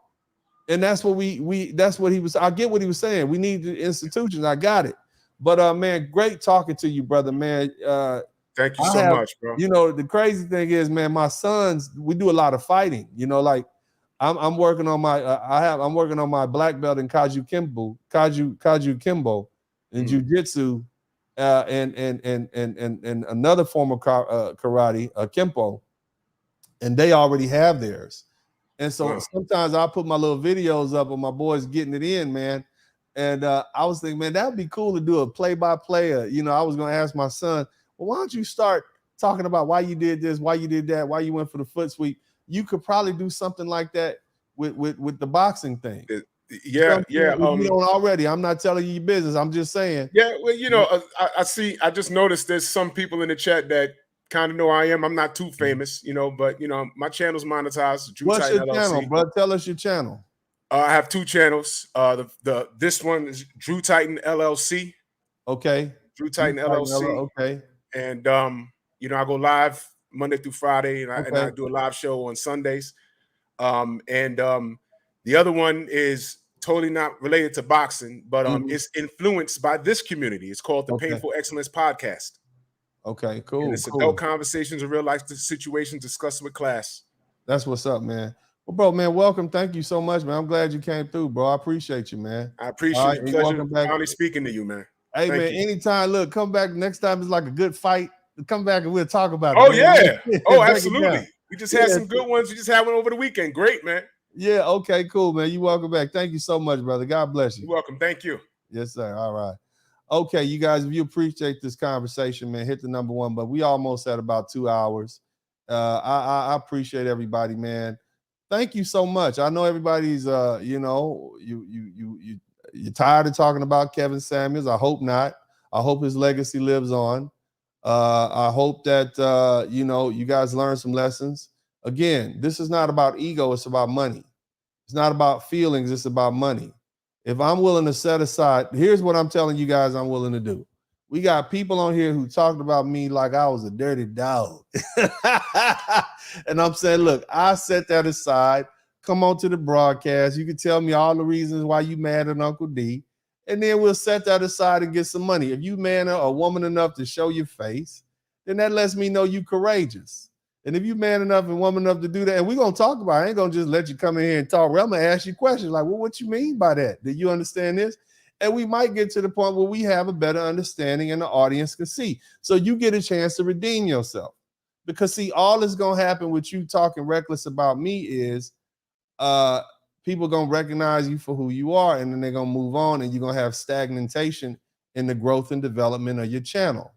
And that's what I get what he was saying. We need the institutions. I got it. But man, great talking to you, brother, man. Thank you so much, bro. The crazy thing is, man, my sons, we do a lot of fighting. Like I'm working on my black belt in Kaju Kimbo in jiu-jitsu, and another form of karate, Kempo, and they already have theirs. And so sometimes I put my little videos up of my boys getting it in, man. And I was thinking, man, that'd be cool to do a play-by-play. You know, I was going to ask my son, well, why don't you start talking about why you did this, why you did that, why you went for the foot sweep? You could probably do something like that with the boxing thing. Yeah. If you don't already, I'm not telling you your business. I'm just saying. Yeah, well, you know, I just noticed there's some people in the chat that kind of know I am. I'm not too famous, you know, but you know, my channel's monetized. Drew What's Titan your LLC. channel, bro? Tell us your channel. I have 2 channels. This one is Drew Titan LLC. Okay. Drew Titan LLC. Okay. And you know, I go live Monday through Friday, and I do a live show on Sundays. The other one is totally not related to boxing, but it's influenced by this community. It's called the Painful Excellence Podcast. Okay, cool. And it's adult conversations of real life situations discussed with class. That's what's up, man. Well, bro, man, welcome. Thank you so much, man. I'm glad you came through, bro. I appreciate you, man. I appreciate it. Pleasure finally speaking to you, man. Hey, man, anytime. Look, come back next time. It's like a good fight. Come back and we'll talk about it. Oh, man. yeah. Oh, absolutely. We just had some good ones. We just had one over the weekend. Great, man. Yeah, okay, cool, man. You welcome back. Thank you so much, brother. God bless you. You're welcome. Thank you. Yes, sir. All right. Okay, you guys, if you appreciate this conversation, man, hit the number 1. But we almost at about 2 hours. I appreciate everybody, man. Thank you so much. I know everybody's, you know, you're tired of talking about Kevin Samuels. I hope not. I hope his legacy lives on. I hope that, you know, you guys learn some lessons. Again, this is not about ego. It's about money. It's not about feelings. It's about money. If I'm willing to set aside, here's what I'm telling you guys I'm willing to do. We got people on here who talked about me like I was a dirty dog. And I'm saying, look, I set that aside. Come on to the broadcast. You can tell me all the reasons why you mad at Uncle D. And then we'll set that aside and get some money. If you man or woman enough to show your face, then that lets me know you courageous. And if you man enough and woman enough to do that, and we're going to talk about it, I ain't going to just let you come in here and talk. Well, I'm going to ask you questions like, well, what you mean by that? Do you understand this? And we might get to the point where we have a better understanding and the audience can see. So you get a chance to redeem yourself. Because, see, all that's going to happen with you talking reckless about me is people going to recognize you for who you are, and then they're going to move on, and you're going to have stagnation in the growth and development of your channel.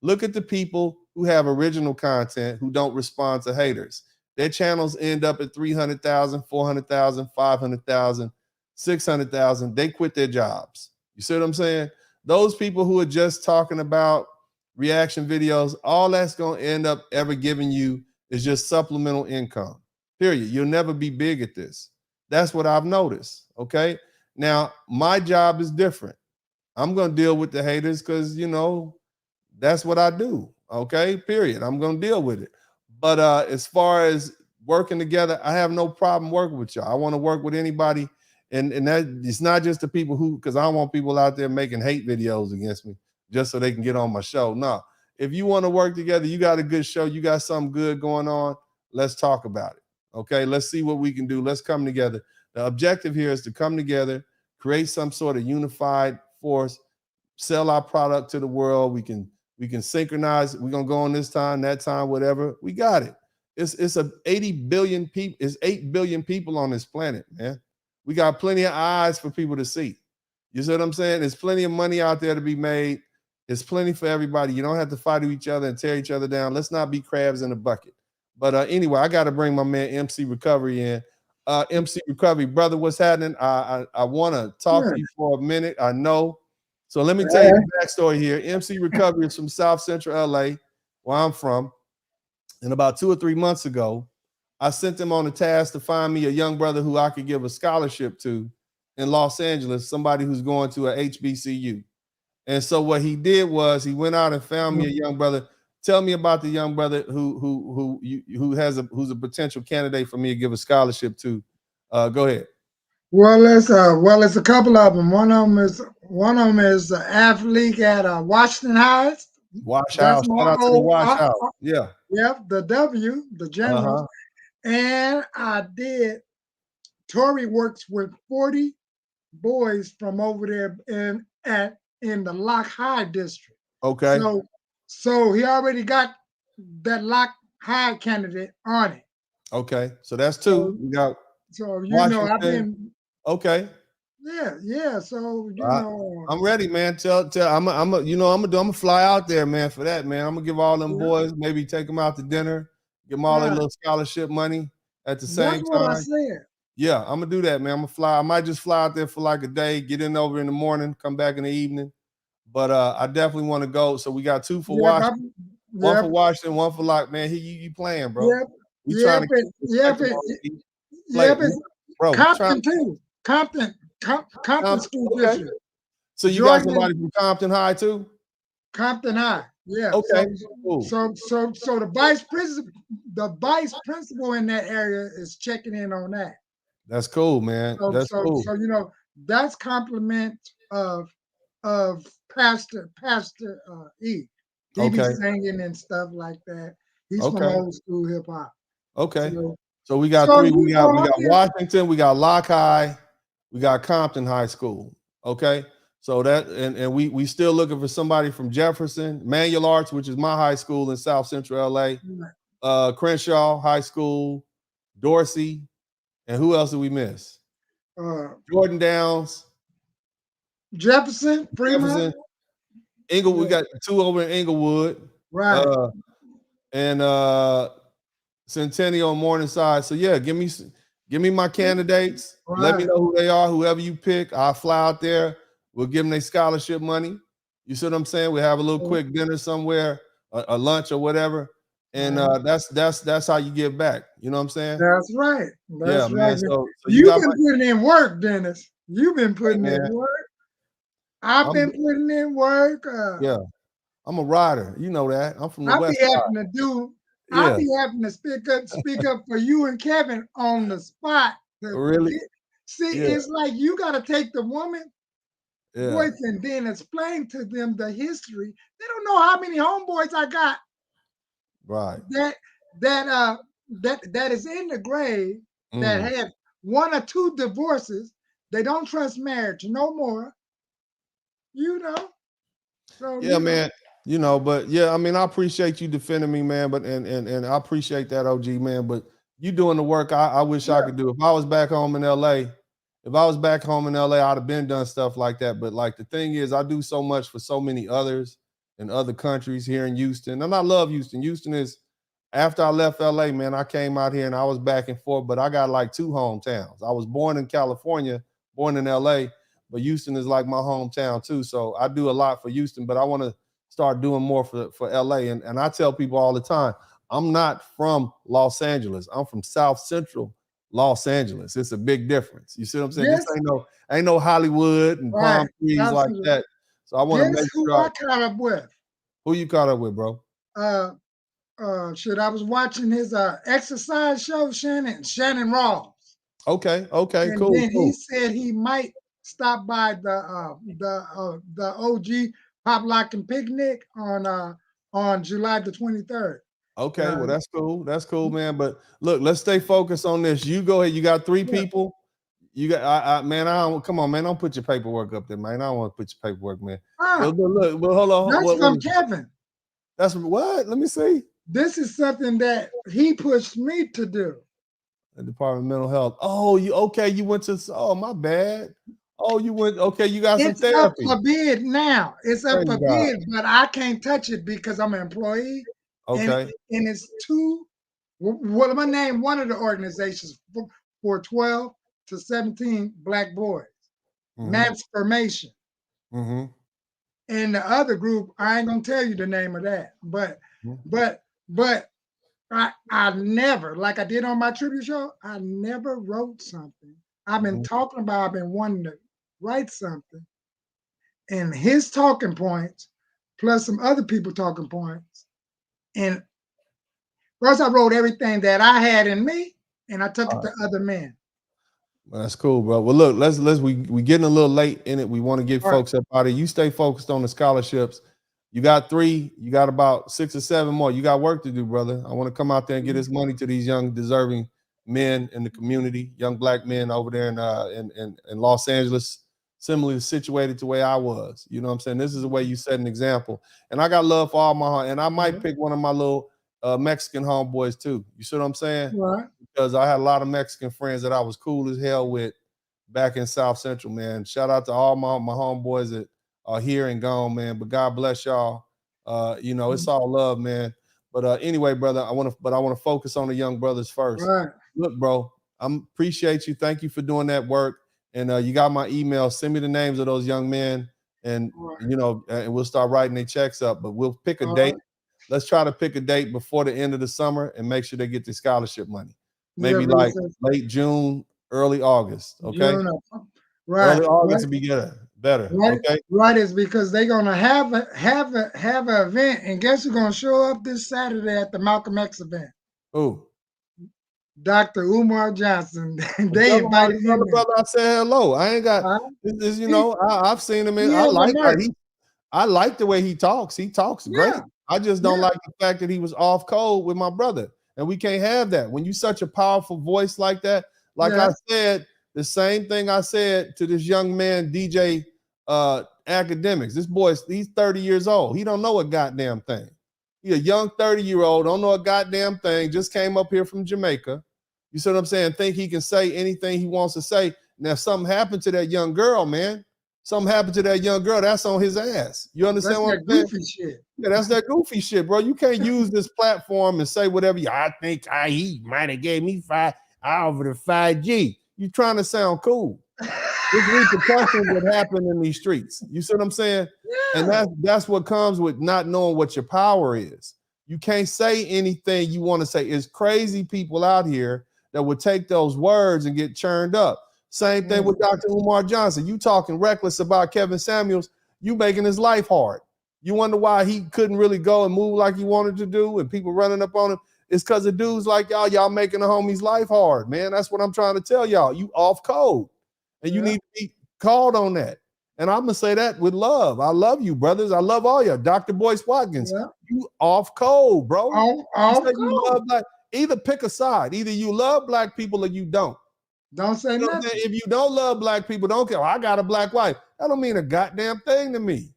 Look at the people who have original content who don't respond to haters. Their channels end up at 300,000, 400,000, 500,000, 600,000. They quit their jobs. You see what I'm saying? Those people who are just talking about reaction videos, all that's going to end up ever giving you is just supplemental income. Period. You'll never be big at this. That's what I've noticed. Okay. Now, my job is different. I'm going to deal with the haters because, you know, that's what I do. Okay. Period. I'm going to deal with it. But as far as working together, I have no problem working with y'all. I want to work with anybody. And that it's not just the people who, because I don't want people out there making hate videos against me just so they can get on my show. No. If you want to work together, you got a good show, you got something good going on, let's talk about it. Okay, let's see what we can do. Let's come together. The objective here is to come together, create some sort of unified force, sell our product to the world. We can synchronize. We're gonna go on this time, that time, whatever. We got it. It's 80 billion people. It's 8 billion people on this planet, man. We got plenty of eyes for people to see. You see what I'm saying? There's plenty of money out there to be made. It's plenty for everybody. You don't have to fight each other and tear each other down. Let's not be crabs in a bucket. But anyway, I got to bring my man MC Recovery in. MC Recovery, brother, what's happening? I want to talk to you for a minute. I know. So let me tell you the backstory here. MC Recovery is from South Central LA, where I'm from. And about 2 or 3 months ago, I sent him on a task to find me a young brother who I could give a scholarship to in Los Angeles, somebody who's going to a HBCU. And so what he did was he went out and found me a young brother. Tell me about the young brother who's a potential candidate for me to give a scholarship to. Go ahead. Well, it's a couple of them. One of them is an athlete at Washington Heights. Wash House. Shout out to the Wash House. Yeah. Yep. The Generals. And I did. Tori works with 40 boys from over there in the Lock High district. Okay. So he already got that Lock High candidate on it. Okay. So that's 2. We got Washington. I've been okay. Yeah. So you know, I'm ready, man. I'm gonna fly out there, man, for that, man. I'm gonna give all them boys, maybe take them out to dinner, give them all their little scholarship money at the same that's what I time. said. Yeah, I'm gonna do that, man. I'm gonna fly. I might just fly out there for like a day, get in over in the morning, come back in the evening. But I definitely want to go. So we got 2 for Washington, 1 for Washington, 1 for like, man, you playing, bro. We trying to bro. Compton too. Compton School District. So you got somebody from Compton High too? Compton High. Yeah. Okay. So the vice principal in that area is checking in on that. That's cool, man. That's cool. So you know, that's compliment of Pastor E. He be singing and stuff like that. He's from old school hip hop. Okay. So we got 3. We got Washington, we got Locke High, we got Compton High School. Okay. So that and we still looking for somebody from Jefferson, Manual Arts, which is my high school in South Central LA, Crenshaw High School, Dorsey, and who else did we miss? Jordan Downs, Jefferson, Fremont, Inglewood. We got 2 over in Inglewood, right? And Centennial, Morningside. So yeah, give me my candidates. Right. Let me know who they are. Whoever you pick, I'll fly out there. We'll give them their scholarship money. You see what I'm saying? We have a little quick dinner somewhere, a lunch or whatever, and that's how you give back. You know what I'm saying? That's right. That's right. Man. So you've been putting in work, Dennis. You've been putting in work. I've been putting in work. Yeah, I'm a rider. You know that. I'm from the West Side. I'll be having to speak up for you and Kevin on the spot. Really? It's like you got to take the woman voice and then explain to them the history. They don't know how many homeboys I got. Right. That is in the grave that have 1 or 2 divorces. They don't trust marriage no more. You know. So man. You know, but I mean, I appreciate you defending me, man. But and I appreciate that, OG, man. But you doing the work I wish I could do. If I was back home in LA, I'd have been done stuff like that. But like the thing is, I do so much for so many others in other countries here in Houston. And I love Houston. Houston is, after I left LA, man, I came out here and I was back and forth, but I got like 2 hometowns. I was born in California, born in LA, but Houston is like my hometown too. So I do a lot for Houston, but I want to start doing more for LA. And I tell people all the time, I'm not from Los Angeles. I'm from South Central Los Angeles. It's a big difference. You see what I'm saying? Yes. This ain't no Hollywood and palm trees like that. So I want to make sure. Who I caught up with? Who you caught up with, bro? I was watching his exercise show, Shannon Ross. Okay, and cool. Then he said he might stop by the OG Pop Lock and Picnic on July the 23rd. Okay, well that's cool. That's cool, man. But look, let's stay focused on this. You go ahead. You got 3 people. You got man. I don't come on, man. Don't put your paperwork up there, man. I don't want to put your paperwork, man. Look, hold on. That's from Kevin. That's what? Let me see. This is something that he pushed me to do. The Department of Mental Health. Oh, you went to, my bad. Oh, you went, you got some therapy. It's up for bid now. It's up for bid, but I can't touch it because I'm an employee. Okay. And it's 2, what am I name one of the organizations for 12 to 17 Black boys. Mansformation. And the other group, I ain't gonna tell you the name of that, but I never, like I did on my tribute show, I never wrote something. I've been talking about, I've been wanting to write something. And his talking points, plus some other people talking points. And first I wrote everything that I had in me, and I took it to other men. Well, that's cool, bro. Well, look, we getting a little late in it. We want to get folks up out of here. You stay focused on the scholarships. You got 3. You got about 6 or 7 more. You got work to do, brother. I want to come out there and get this money to these young, deserving men in the community, young Black men over there in Los Angeles, similarly situated to the way I was. You know what I'm saying? This is the way you set an example. And I got love for all my, and I might pick one of my little Mexican homeboys too. You see what I'm saying? Right. Because I had a lot of Mexican friends that I was cool as hell with back in South Central, man. Shout out to all my homeboys that are here and gone, man. But God bless y'all. You know, it's all love, man. But anyway, brother, I want to focus on the young brothers first. Right. Look, bro, I appreciate you. Thank you for doing that work. And you got my email. Send me the names of those young men, and you know, and we'll start writing their checks up. But we'll pick a date. Let's try to pick a date before the end of the summer and make sure they get the scholarship money. Maybe like late June, early August. Okay. June, right. Early August would be better. Right. Okay. Right. Is because they're gonna have an event, and guess who's gonna show up this Saturday at the Malcolm X event? Who? Dr. Umar Johnson. They invited him. Brother, I said hello. I ain't got this. You know, I've seen him. I like the way he talks. He talks great. I just don't like the fact that he was off code with my brother, and we can't have that. When you such a powerful voice like that, like I said, the same thing I said to this young man, DJ Akademiks. This boy, he's 30 years old. He don't know a goddamn thing. He a young 30-year-old, don't know a goddamn thing, just came up here from Jamaica. You see what I'm saying? Think he can say anything he wants to say. Now, if something happened to that young girl, man, something happened to that young girl, that's on his ass. You understand what I'm saying? Goofy shit. Yeah, that's that goofy shit, bro. You can't use this platform and say whatever I think he might have gave me I over the 5G. You trying to sound cool. There's repercussions that happen in these streets. You see what I'm saying? Yeah. And that's what comes with not knowing what your power is. You can't say anything you want to say. It's crazy people out here that would take those words and get churned up. Same thing with Dr. Umar Johnson. You talking reckless about Kevin Samuels, you making his life hard. You wonder why he couldn't really go and move like he wanted to do and people running up on him. It's because of dudes like y'all making the homie's life hard, man. That's what I'm trying to tell y'all. You off code. And you need to be called on that. And I'm going to say that with love. I love you, brothers. I love all y'all. Dr. Boyce Watkins, you off code, bro. You love either pick a side. Either you love black people or you don't. Don't say nothing. If you don't love black people, don't care. I got a black wife. That don't mean a goddamn thing to me.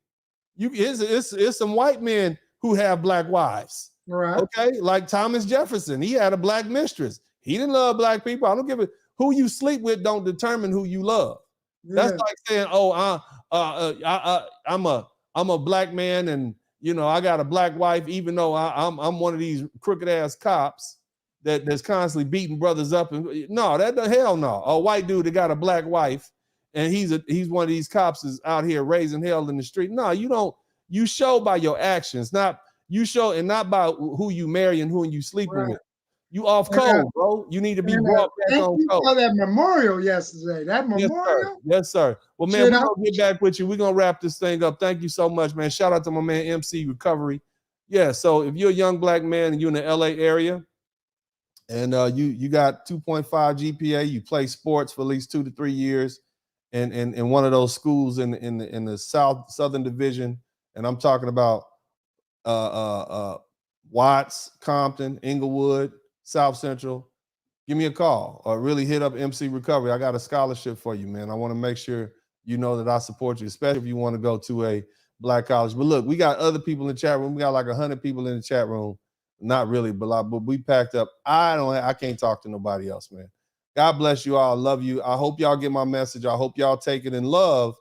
It's some white men who have black wives. Right. Okay. Like Thomas Jefferson. He had a black mistress. He didn't love black people. I don't give a who you sleep with don't determine who you love. That's like saying, I'm a black man and you know I got a black wife, even though I'm one of these crooked ass cops that's constantly beating brothers up. And no, that the hell no. A white dude that got a black wife and he's one of these cops is out here raising hell in the street. No, you don't. You show by your actions, not by who you marry and who you sleeping with. You off code, bro. You need to be brought back on code. For that memorial yesterday. That memorial? Yes, sir. Well, man, we're going to get back with you. We're going to wrap this thing up. Thank you so much, man. Shout out to my man, MC Recovery. Yeah, so if you're a young black man and you're in the LA area and you got 2.5 GPA, you play sports for at least 2 to 3 years in one of those schools in the Southern Division, and I'm talking about Watts, Compton, Inglewood, South Central, give me a call or really hit up MC Recovery. I got a scholarship for you, man. I want to make sure you know that I support you, especially if you want to go to a black college. But look, we got other people in the chat room. We got like 100 people in the chat room. Not really, but we packed up. I can't talk to nobody else, man. God bless you all. I love you. I hope y'all get my message. I hope y'all take it in love.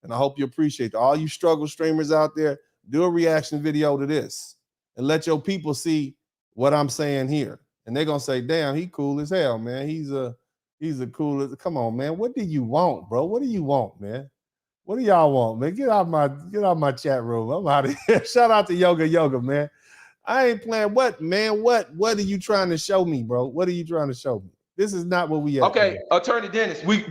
And I hope you appreciate it. All you struggle streamers out there, do a reaction video to this and let your people see what I'm saying here. And they're gonna say, damn, he cool as hell, man. He's a coolest. Come on, man. What do you want, bro? What do you want, man? What do y'all want, man? Get out my chat room. I'm out of here. Shout out to Yoga, man. I ain't playing. What, man? What are you trying to show me, bro? What are you trying to show me? This is not what we at. Okay, Attorney Dennis, we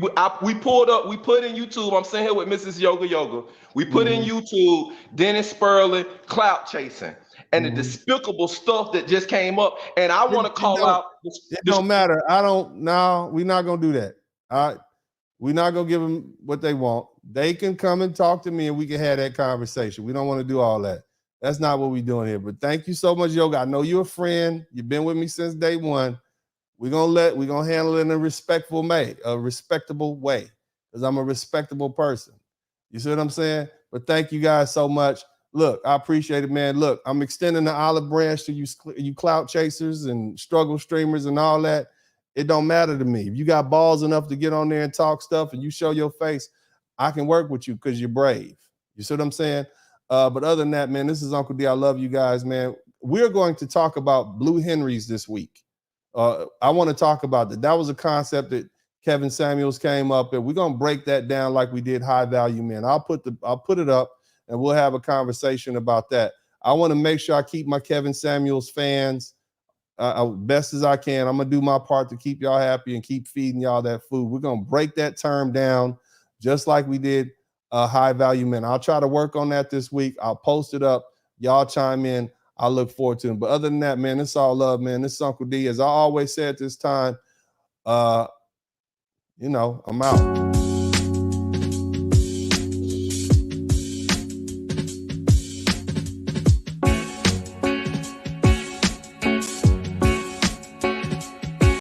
pulled up, we put in YouTube. I'm sitting here with Mrs. Yoga. We put in YouTube Dennis Sperling clout chasing and the despicable stuff that just came up. And I want to call out. It don't matter. We're not gonna do that. We're not gonna give them what they want. They can come and talk to me and we can have that conversation. We don't want to do all that. That's not what we're doing here. But thank you so much, Yoga. I know you're a friend. You've been with me since day one. We're gonna handle it in a respectful way, because I'm a respectable person. You see what I'm saying? But thank you guys so much. Look, I appreciate it, man. Look, I'm extending the olive branch to you clout chasers and struggle streamers and all that. It don't matter to me. If you got balls enough to get on there and talk stuff and you show your face, I can work with you because you're brave. You see what I'm saying? But other than that, man, this is Uncle D. I love you guys, man. We're going to talk about Blue Henrys this week. I want to talk about that. That was a concept that Kevin Samuels came up with. We're going to break that down like we did high value men. I'll put it up and we'll have a conversation about that. I want to make sure I keep my Kevin Samuels fans best as I can. I'm going to do my part to keep y'all happy and keep feeding y'all that food. We're going to break that term down just like we did high value men. I'll try to work on that this week. I'll post it up. Y'all chime in. I look forward to it. But other than that, man, it's all love, man. This is Uncle D. As I always say at this time, I'm out.